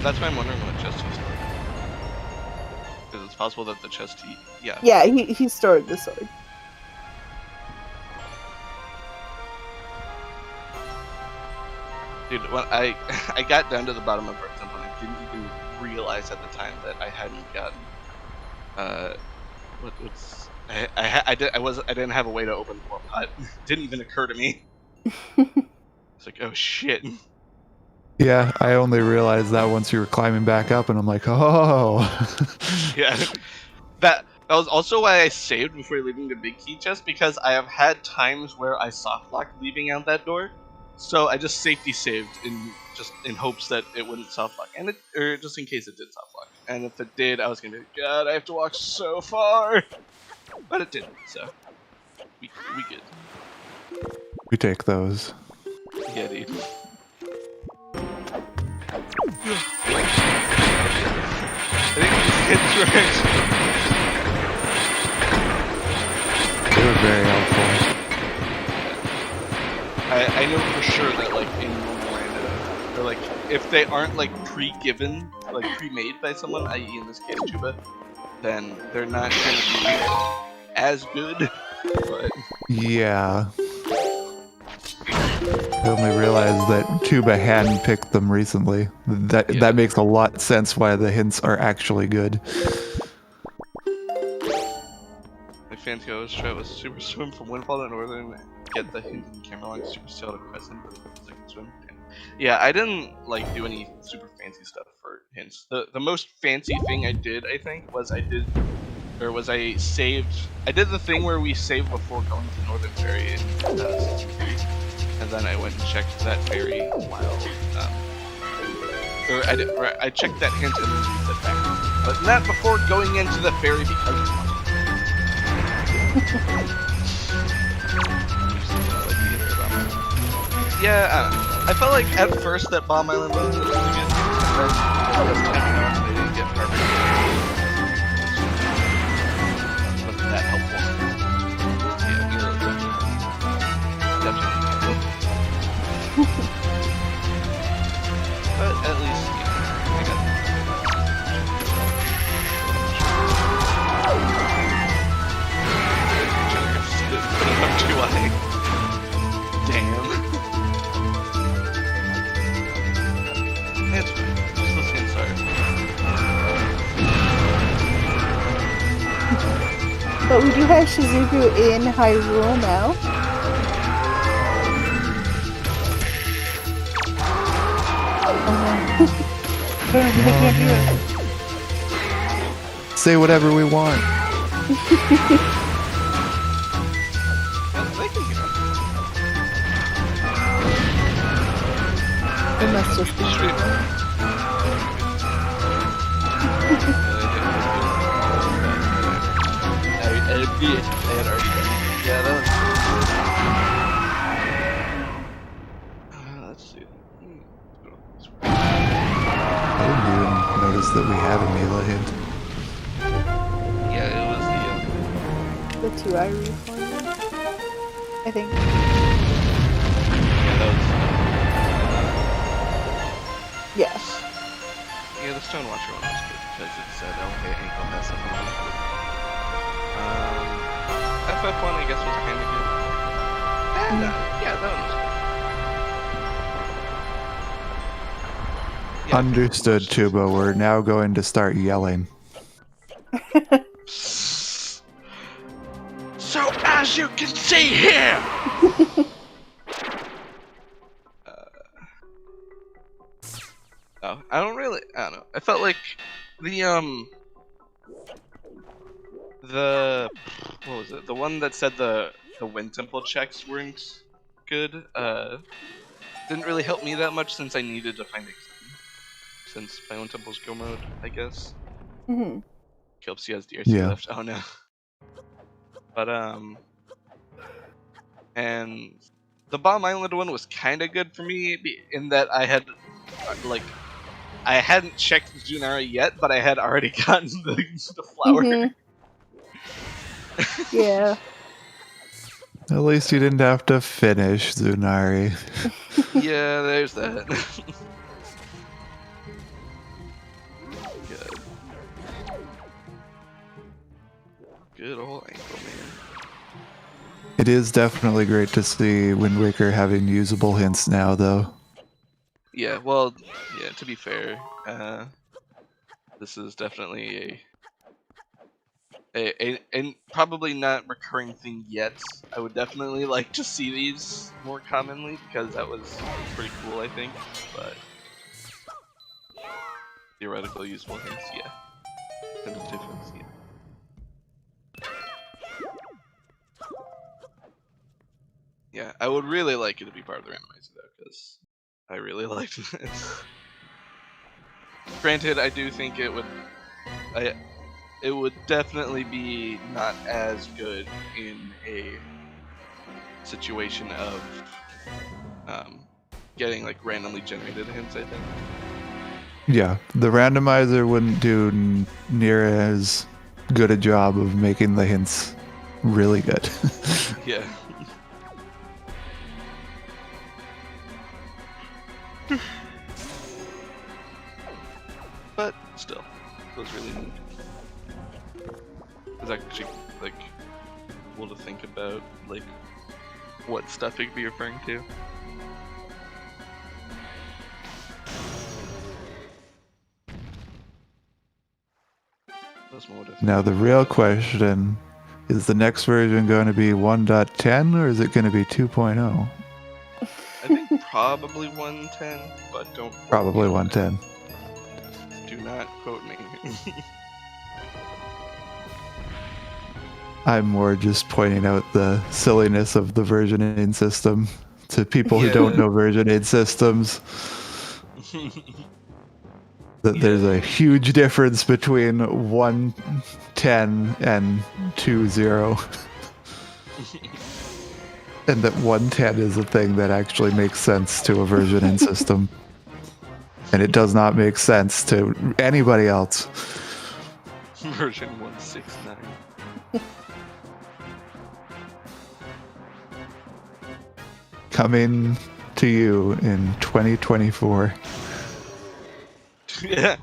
D: That's why I'm wondering what just used. Because it's possible that the chest yeah.
B: Yeah, he stored the sword.
D: Dude, when I got down to the bottom of our temple, and I didn't even realize at the time that I hadn't gotten I didn't have a way to open the warp hut. Didn't even occur to me. It's like, oh shit.
C: Yeah, I only realized that once you were climbing back up, and I'm like, oh.
D: Yeah. That was also why I saved before leaving the big key chest, because I have had times where I soft locked leaving out that door. So I just safety saved in hopes that it wouldn't soft lock, or just in case it did soft lock. And if it did, I was gonna be, God, I have to walk so far. But it didn't, so we good.
C: We take those.
D: Yeah, dude. I think these hits were
C: They were very helpful.
D: I know for sure that, like, in normal random, or like, if they aren't, like, pre-given, like, pre-made by someone, i.e. in this case Chuba, then they're not going to be as good, but...
C: Yeah. I only realized that Chuba hadn't picked them recently. That makes a lot of sense why the hints are actually good.
D: My fancy always try was super swim from Windfall to Northern, get the hint in camera line, super sail to Crescent, second swim. Yeah, I didn't like do any super fancy stuff for hints. The most fancy thing I did, I think, was I did the thing where we saved before going to Northern Ferry in Season 3. And then I went and checked that ferry while, I checked that hint and then used it back. But not before going into the ferry because yeah, I felt like at first that Bomb Island was really good. And then, they didn't get perfect. Wasn't that helpful. Yeah, definitely. But at least, I got up too high. Damn. It's fine. Just listening, sorry.
B: But we do have Shizuku in Hyrule now.
C: Say whatever we want.
B: It must just be true.
D: Yeah, that was... let's see.
C: I didn't even notice that we had a Mila hint.
D: Yeah, it was
B: The 2-eye reform, I think.
D: yeah, that was...
B: Yeah.
D: Yeah, the Stonewatcher one was good because it said, okay, ankle has something to do with it. FF1, I guess, was kind of good. And, yeah, that one was good. Yeah,
C: Understood, Chuba. We're now going to start yelling.
D: So, as you can see here! I don't know. I felt like what was it? The one that said the Wind Temple checks weren't good. Didn't really help me that much since I needed to find a key. Since my Wind Temple's go mode, I guess.
B: Mm-hmm.
D: Kelpsy has DRC
C: Yeah.
D: left. Oh no. But and the Bomb Island one was kind of good for me in that I hadn't checked Zunara yet, but I had already gotten the flower.
B: Mm-hmm. Yeah.
C: At least you didn't have to finish Zunari.
D: Yeah, there's that. Good. Good old ankle, man.
C: It is definitely great to see Wind Waker having usable hints now, though.
D: Yeah, well, yeah, to be fair, this is definitely and probably not recurring thing yet. I would definitely like to see these more commonly because that was pretty cool, I think. But theoretical useful hints, yeah. Tentative hints, yeah. Yeah, I would really like it to be part of the randomizer though, because I really liked this. Granted, I do think it would definitely be not as good in a situation of getting like randomly generated hints, I think.
C: Yeah, the randomizer wouldn't do near as good a job of making the hints really good.
D: Yeah. But still, it was really neat. It was actually like cool to think about like what stuff it could be referring to.
C: Now the real question is the next version going to be 1.10 or is it going to be 2.0?
D: I think probably 110, but don't quote
C: Probably
D: me on
C: 110.
D: that. Do not quote me.
C: I'm more just pointing out the silliness of the versioning system to people who don't know versioning systems. That there's a huge difference between 110 and 2.0. And that 110 is a thing that actually makes sense to a versioning system. And it does not make sense to anybody else.
D: Version 169.
C: Coming to you in 2024.
D: Yeah.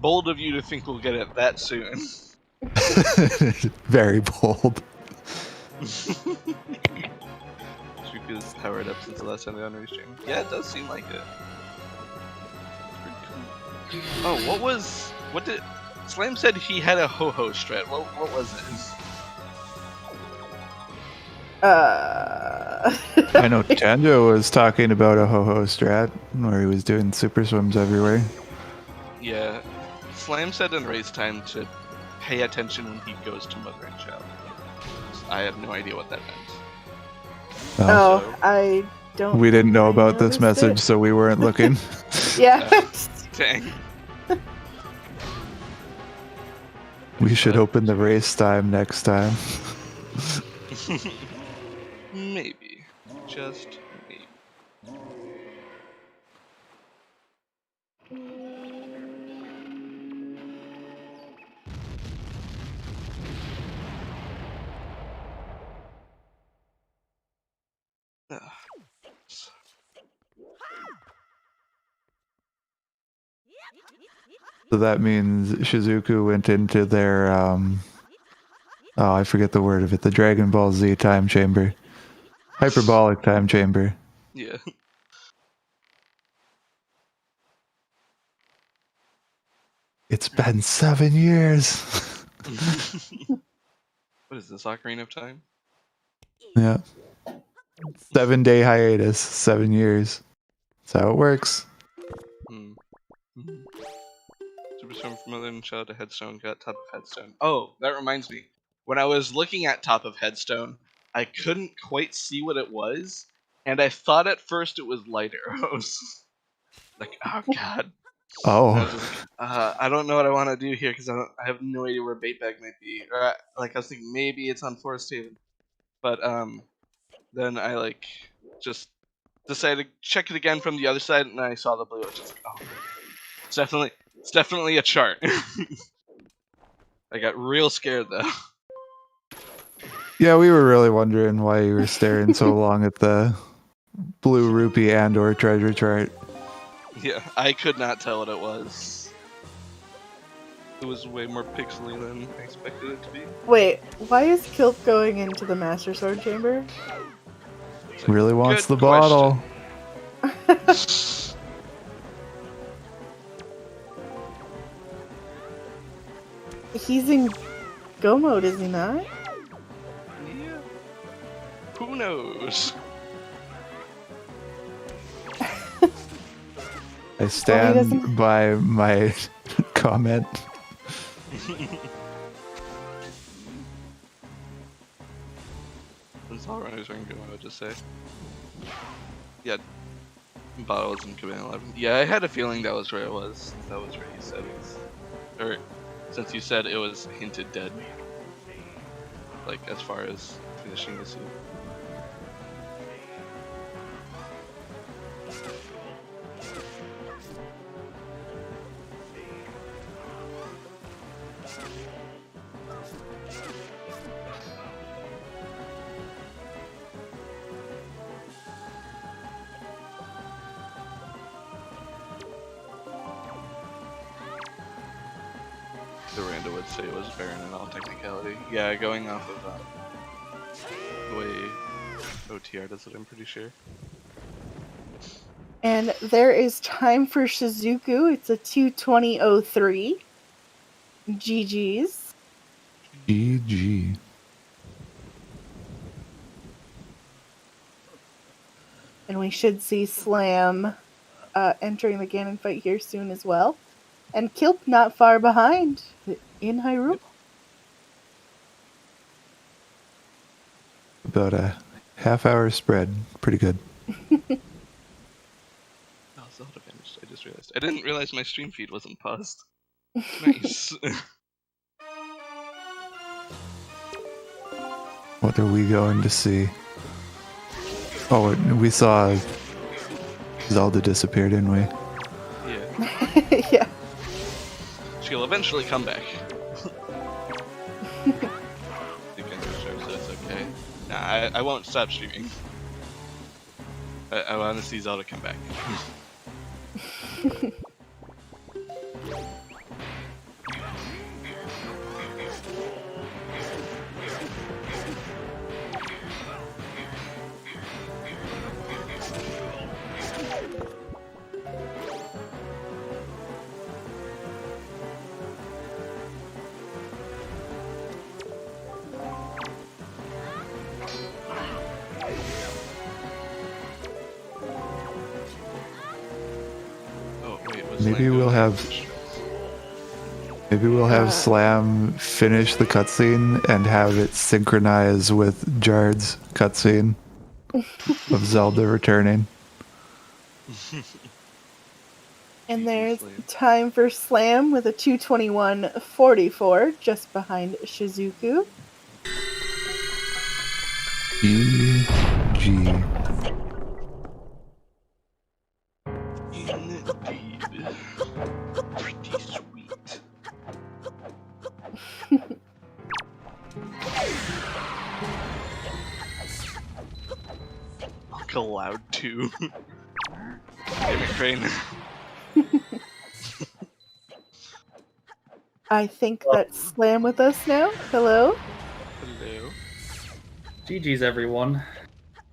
D: Bold of you to think we'll get it that soon.
C: Very bold.
D: Because powered up since the last time we on stream. Yeah, it does seem like it. Pretty cool. Oh, what did Slam said he had a ho-ho strat. What was it?
C: I know Tanjo was talking about a ho-ho strat where he was doing super swims everywhere.
D: Yeah. Slam said in race time to pay attention when he goes to Mother and Child. I have no idea what that meant.
B: So, I don't.
C: We didn't know about this message, so we weren't looking.
B: Yeah.
D: Dang.
C: We should open the race time next time.
D: Maybe. Just maybe.
C: So that means Shizuku went into their, I forget the word of it, the Dragon Ball Z time chamber. Hyperbolic time chamber.
D: Yeah.
C: It's been 7 years.
D: What is this, Ocarina of Time?
C: Yeah. 7-day hiatus, 7 years. That's how it works.
D: Super Swim from Mother and Child to Headstone, got Top of Headstone. Oh, that reminds me. When I was looking at Top of Headstone, I couldn't quite see what it was, and I thought at first it was Lighter Rose. Like, oh god.
C: Oh.
D: I don't know what I want to do here because I have no idea where Bait Bag might be. Or I was thinking maybe it's on Forest Haven, but then I just decided to check it again from the other side, and I saw the blue. I was just like, oh, it's definitely a chart. I got real scared though.
C: Yeah, we were really wondering why you were staring so long at the blue rupee and or treasure chart.
D: Yeah, I could not tell what it was. It was way more pixely than I expected it to be.
B: Wait, why is Kilp going into the Master Sword Chamber?
C: Really wants the
D: Good
C: bottle.
B: He's in go mode, is he not?
D: Yeah. Who knows?
C: I stand
B: doesn't-
C: by my comment.
D: That's all runners are in Go, I would just say. Yeah. Bottles in Command 11. Yeah, I had a feeling that was where it was. That was where you said it was. Or, since you said it was hinted dead. Like, as far as finishing the suit. The Rando would say it was barren in all technicality. Yeah, going off of the way OTR does it, I'm pretty sure.
B: And there is time for Shizuku. It's a 2:20:03. GG's.
C: GG.
B: And we should see Slam entering the Ganon fight here soon as well. And Kilp not far behind in Hyrule.
C: About a half-hour spread. Pretty good.
D: Oh, Zelda finished. I just realized. I didn't realize my stream feed wasn't paused. Nice.
C: What are we going to see? Oh, we saw Zelda disappear, didn't we?
D: Yeah.
B: Yeah.
D: She'll eventually come back. I think I'm sure, so it's okay. Nah, I won't stop streaming. I want to see Zelda come back. Oh, wait, was
C: Maybe
D: Lang
C: we'll
D: doing
C: have-
D: it?
C: Maybe we'll have Slam finish the cutscene and have it synchronize with Jard's cutscene of Zelda returning.
B: And there's
D: Slam.
B: time for Slam with a 2:21:44 just behind Shizuku.
C: GG.
D: Indeed. Pretty sweet. Uncle Loud 2. Damn it, Crane.
B: I think that's Slam with us now. Hello.
D: Hello.
E: GG's, everyone.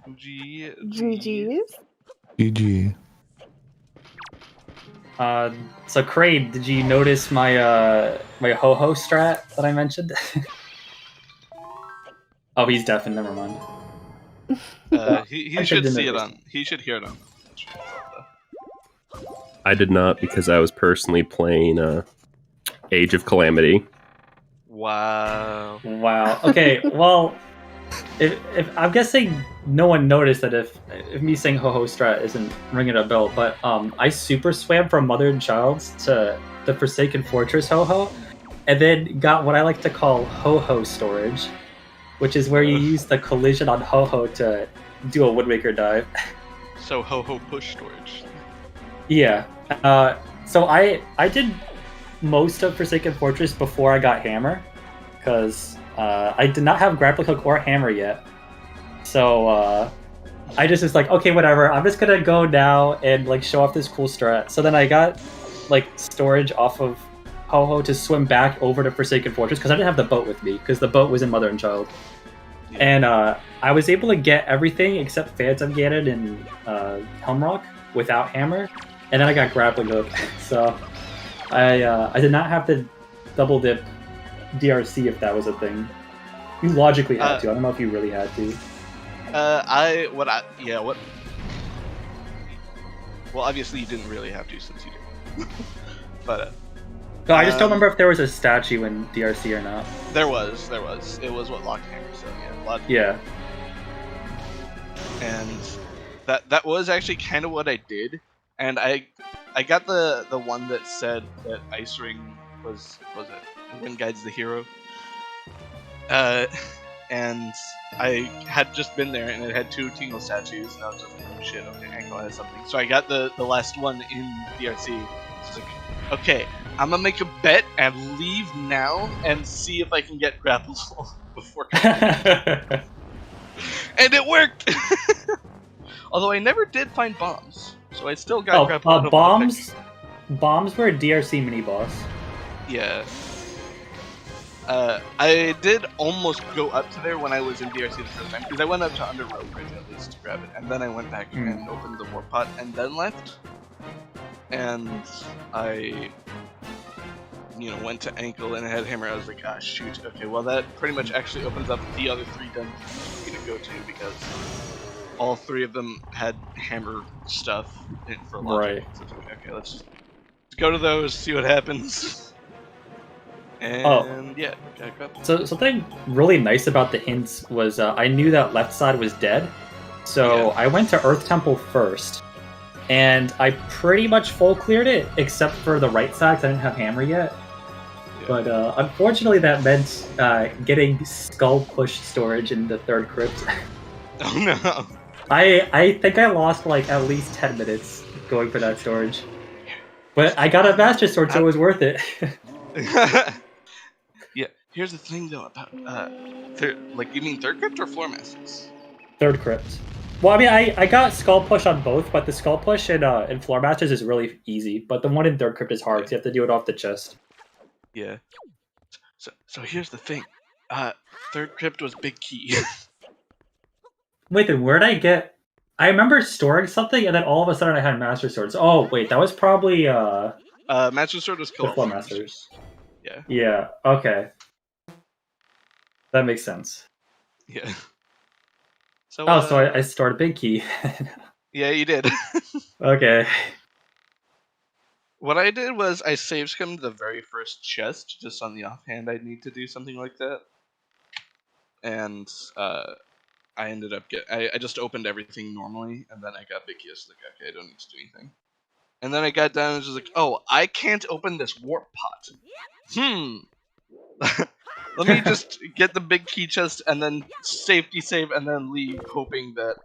B: GG's.
C: GG.
E: So Kraid, did you notice my my ho-ho strat that I mentioned? Oh, he's deaf and never mind.
D: He
E: I
D: should
E: didn't
D: see it
E: notice.
D: on. He should hear it on.
A: I did not because I was personally playing Age of Calamity.
D: Wow.
E: Wow. Okay. Well, if I'm guessing no one noticed that if me saying ho-ho strat isn't ringing a bell, but I super swam from Mother and Child's to the Forsaken Fortress ho-ho, and then got what I like to call ho-ho storage, which is where you use the collision on ho-ho to do a Wind Waker dive.
D: So ho-ho push storage.
E: Yeah. So I did most of Forsaken Fortress before I got Hammer, because I did not have Grappling Hook or Hammer yet. So I just was like, okay, whatever. I'm just gonna go now and like show off this cool strat. So then I got like storage off of Ho-Ho to swim back over to Forsaken Fortress because I didn't have the boat with me because the boat was in Mother and Child.
D: Yeah.
E: And I was able to get everything except Phantom Ganon and Helmrock without Hammer, and then I got Grappling Hook. So I did not have to double dip DRC if that was a thing. You logically had to. I don't know if you really had to.
D: Well, obviously you didn't really have to since you did. But
E: No, I just don't remember if there was a statue in DRC or not.
D: there was. It was what locked Hammer, so
E: Yeah.
D: And that was actually kind of what I did. And I got the one that said that Ice Ring was it Wind Guides the hero. And I had just been there, and it had 2 Tingle statues, and I was just like, oh shit, okay, Ankle has something. So I got the last one in DRC. So it's like, okay, I'm gonna make a bet and leave now and see if I can get Grapple before. And it worked! Although I never did find bombs, so I still got Grapple.
E: Bombs were a DRC mini boss.
D: Yeah. I did almost go up to there when I was in DRC the first time, because I went up to Under Road Bridge at least to grab it, and then I went back and opened the Warp Pot, and then left. And I, went to Ankle and I had Hammer. I was like, ah, shoot. Okay, well that pretty much actually opens up the other 3 dungeons for me to go to, because all 3 of them had Hammer stuff for logic.
E: Right.
D: So okay, let's just go to those, see what happens. And yeah,
E: So something really nice about the hints was I knew that left side was dead, so I went to Earth Temple first, and I pretty much full cleared it except for the right side because I didn't have Hammer yet. Yeah. But unfortunately, that meant getting Skull Push storage in the 3rd crypt.
D: Oh no!
E: I think I lost like at least 10 minutes going for that storage, but I got a Master Sword, so it was worth it.
D: Yeah, here's the thing though about you mean 3rd crypt or Floor Masters?
E: 3rd crypt. Well, I mean, I got Skull Push on both, but the Skull Push in Floor Masters is really easy, but the one in 3rd crypt is hard because you have to do it off the chest.
D: Yeah. So here's the thing. 3rd crypt was Big Key.
E: Wait, then where'd I get? I remember storing something, and then all of a sudden I had Master Swords. Oh wait, that was probably
D: Master Sword was
E: the Floor Masters.
D: Yeah.
E: Yeah. Okay. That makes sense.
D: Yeah. So.
E: So I stored a Big Key.
D: Yeah, you did.
E: Okay.
D: What I did was I save skimmed the very first chest, just on the offhand I'd need to do something like that. And I ended up I just opened everything normally, and then I got Big Key. I was like, okay, I don't need to do anything. And then I got down and was just like, oh, I can't open this Warp Pot. Let me just get the Big Key chest and then safety save and then leave, hoping that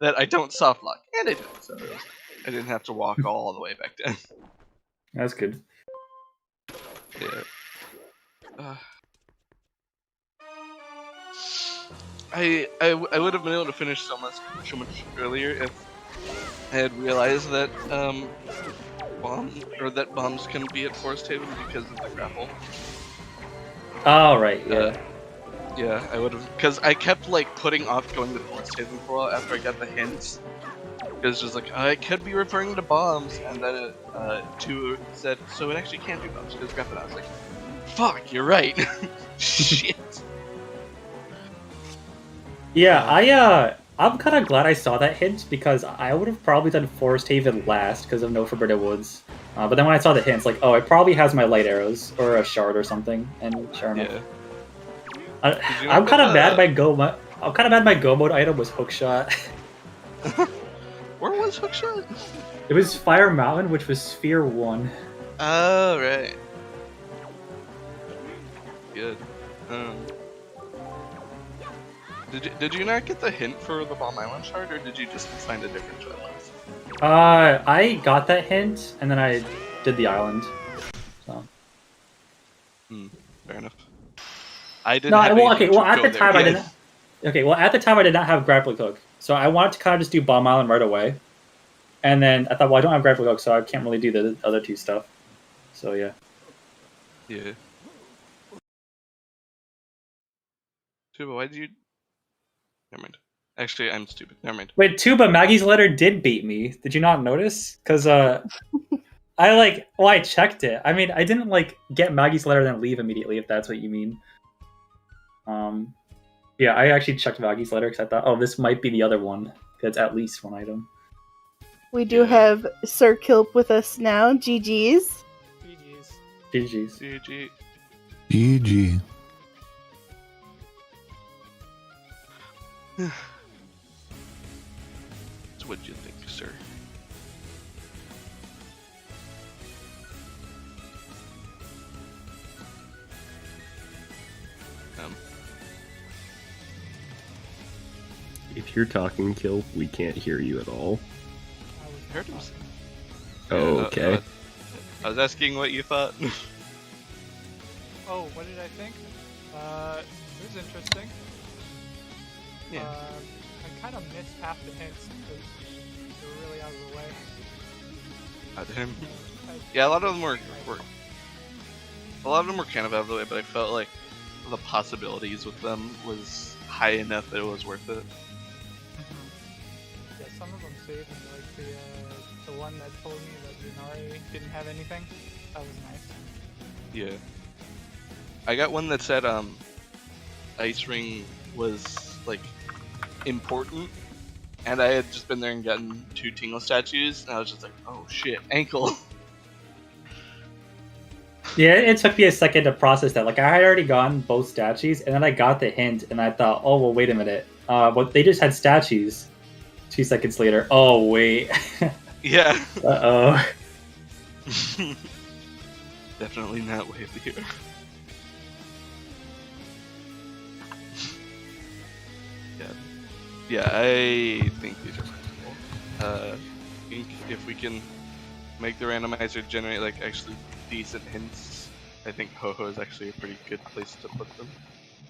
D: I don't soft lock. And I didn't, so I didn't have to walk all the way back down.
E: That's good.
D: Yeah. I would have been able to finish so much earlier if I had realized that bombs can be at Forest Haven because of the grapple.
E: Oh right, yeah.
D: Yeah, I would have, because I kept putting off going to Forest Haven for a while after I got the hints. It was just I could be referring to bombs, and then 2 said, so it actually can't do bombs because grapple. I was like, fuck, you're right. Shit.
E: Yeah, I'm kind of glad I saw that hint because I would have probably done Forest Haven last because of No Forbidden Woods. But then when I saw the hints, it probably has my light arrows or a shard or something, and sure enough.
D: Yeah.
E: I'm kind of mad my go mode item was Hookshot.
D: Where was Hookshot?
E: It was Fire Mountain, which was Sphere 1.
D: Oh right. Good. Did you not get the hint for the Bomb Island shard, or did you just find a different shard?
E: I got that hint, and then I did the island. So.
D: Fair enough. I didn't. At the time
E: I did not have Grappling Hook, so I wanted to kind of just do Bomb Island right away. And then I thought, well, I don't have Grappling Hook, so I can't really do the other 2 stuff. So yeah.
D: Yeah. Tuba, why did you? Never mind. Actually, I'm stupid. Never mind.
E: Wait, Tuba, Maggie's letter did beat me. Did you not notice? Because I checked it. I mean, I didn't like get Maggie's letter and then leave immediately, if that's what you mean. Yeah, I actually checked Maggie's letter because I thought, oh, this might be the other one. That's at least one item.
B: We do have Sir Kilp with us now. GG's.
E: GG's.
D: GG.
C: GG.
D: So what'd you think, sir?
A: If you're talking, Kill, we can't hear you at all.
D: I heard him.
A: Oh, okay.
D: I was asking what you thought.
F: Oh, what did I think? It was interesting.
D: Yeah.
F: I kind of missed half the hints because they were really out of the way.
D: Yeah, a lot of them were kind of out of the way, but I felt like the possibilities with them was high enough that it was worth it.
F: Yeah, some of them saved, and like the one that told me that Zunari didn't have anything. That was nice.
D: Yeah. I got one that said Ice Ring was like important, and I had just been there and gotten 2 Tingle statues, and I was just like, oh shit, ankle.
E: Yeah, it took me a second to process that. Like, I had already gotten both statues, and then I got the hint, and I thought, oh, well, wait a minute. But they just had statues. 2 seconds later, oh, wait.
D: Yeah.
E: Uh-oh.
D: Definitely not way here. Yeah, I think these are reasonable. I think if we can make the randomizer generate like actually decent hints, I think Ho-Ho is actually a pretty good place to put them.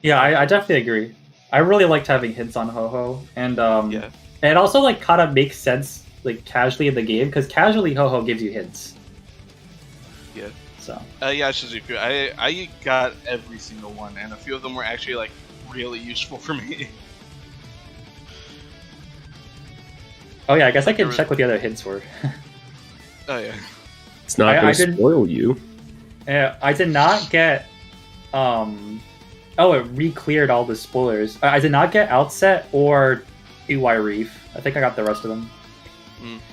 E: Yeah, I definitely agree. I really liked having hints on Ho-Ho, and
D: yeah.
E: and it also like kind of makes sense like casually in the game because casually Ho-Ho gives you hints.
D: Yeah.
E: So.
D: Yeah, Shizuku. I got every single one, and a few of them were actually like really useful for me.
E: Oh yeah, I guess I can check what the other hints were.
D: Oh yeah.
A: It's not going to spoil you.
E: Yeah, I did not get. Oh, it re-cleared all the spoilers. I did not get Outset or EY Reef. I think I got the rest of them.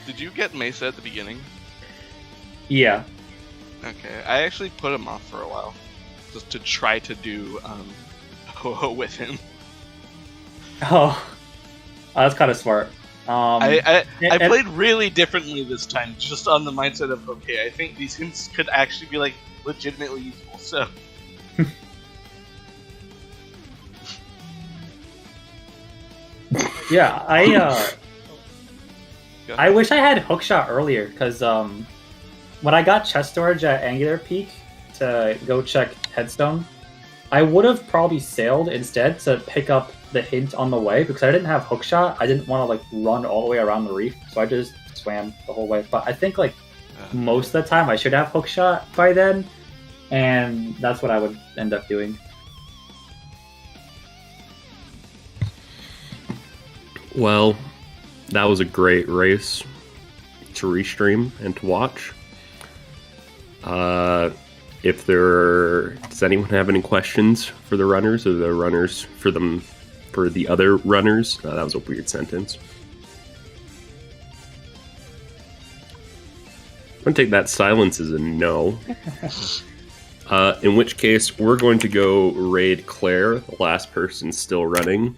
D: Did you get Mesa at the beginning?
E: Yeah.
D: Okay, I actually put him off for a while, just to try to do Ho-Ho with him.
E: Oh, that's kind of smart.
D: I played really differently this time, just on the mindset of, okay, I think these hints could actually be like legitimately useful, so.
E: Yeah, I wish I had Hookshot earlier, because when I got chest storage at Angular Peak to go check Headstone, I would have probably sailed instead to pick up the hint on the way, because I didn't have Hookshot. I didn't want to like run all the way around the reef, so I just swam the whole way. But I think like most of the time I should have Hookshot by then, and that's what I would end up doing.
A: Well, that was a great race to restream and to watch. Does anyone have any questions for the runners, or the runners for the other runners? That was a weird sentence. I'm going to take that silence as a no. In which case, we're going to go raid Claire, the last person still running.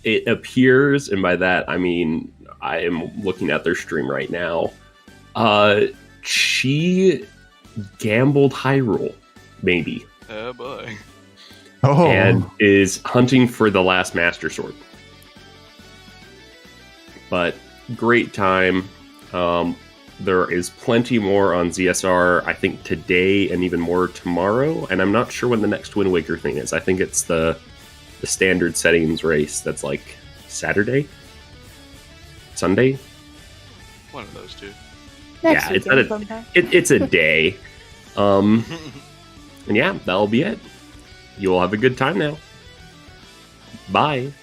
A: It appears, and by that I mean I am looking at their stream right now, she gambled Hyrule, maybe.
D: Oh boy.
C: Oh.
A: And is hunting for the last Master Sword. But great time. There is plenty more on ZSR, I think, today and even more tomorrow. And I'm not sure when the next Wind Waker thing is. I think it's the standard settings race that's like Saturday? Sunday?
D: One of those two.
B: Next
A: Yeah, it's
B: weekend
A: not a-
B: sometime.
A: It's a day. And yeah, that'll be it. You all have a good time now. Bye.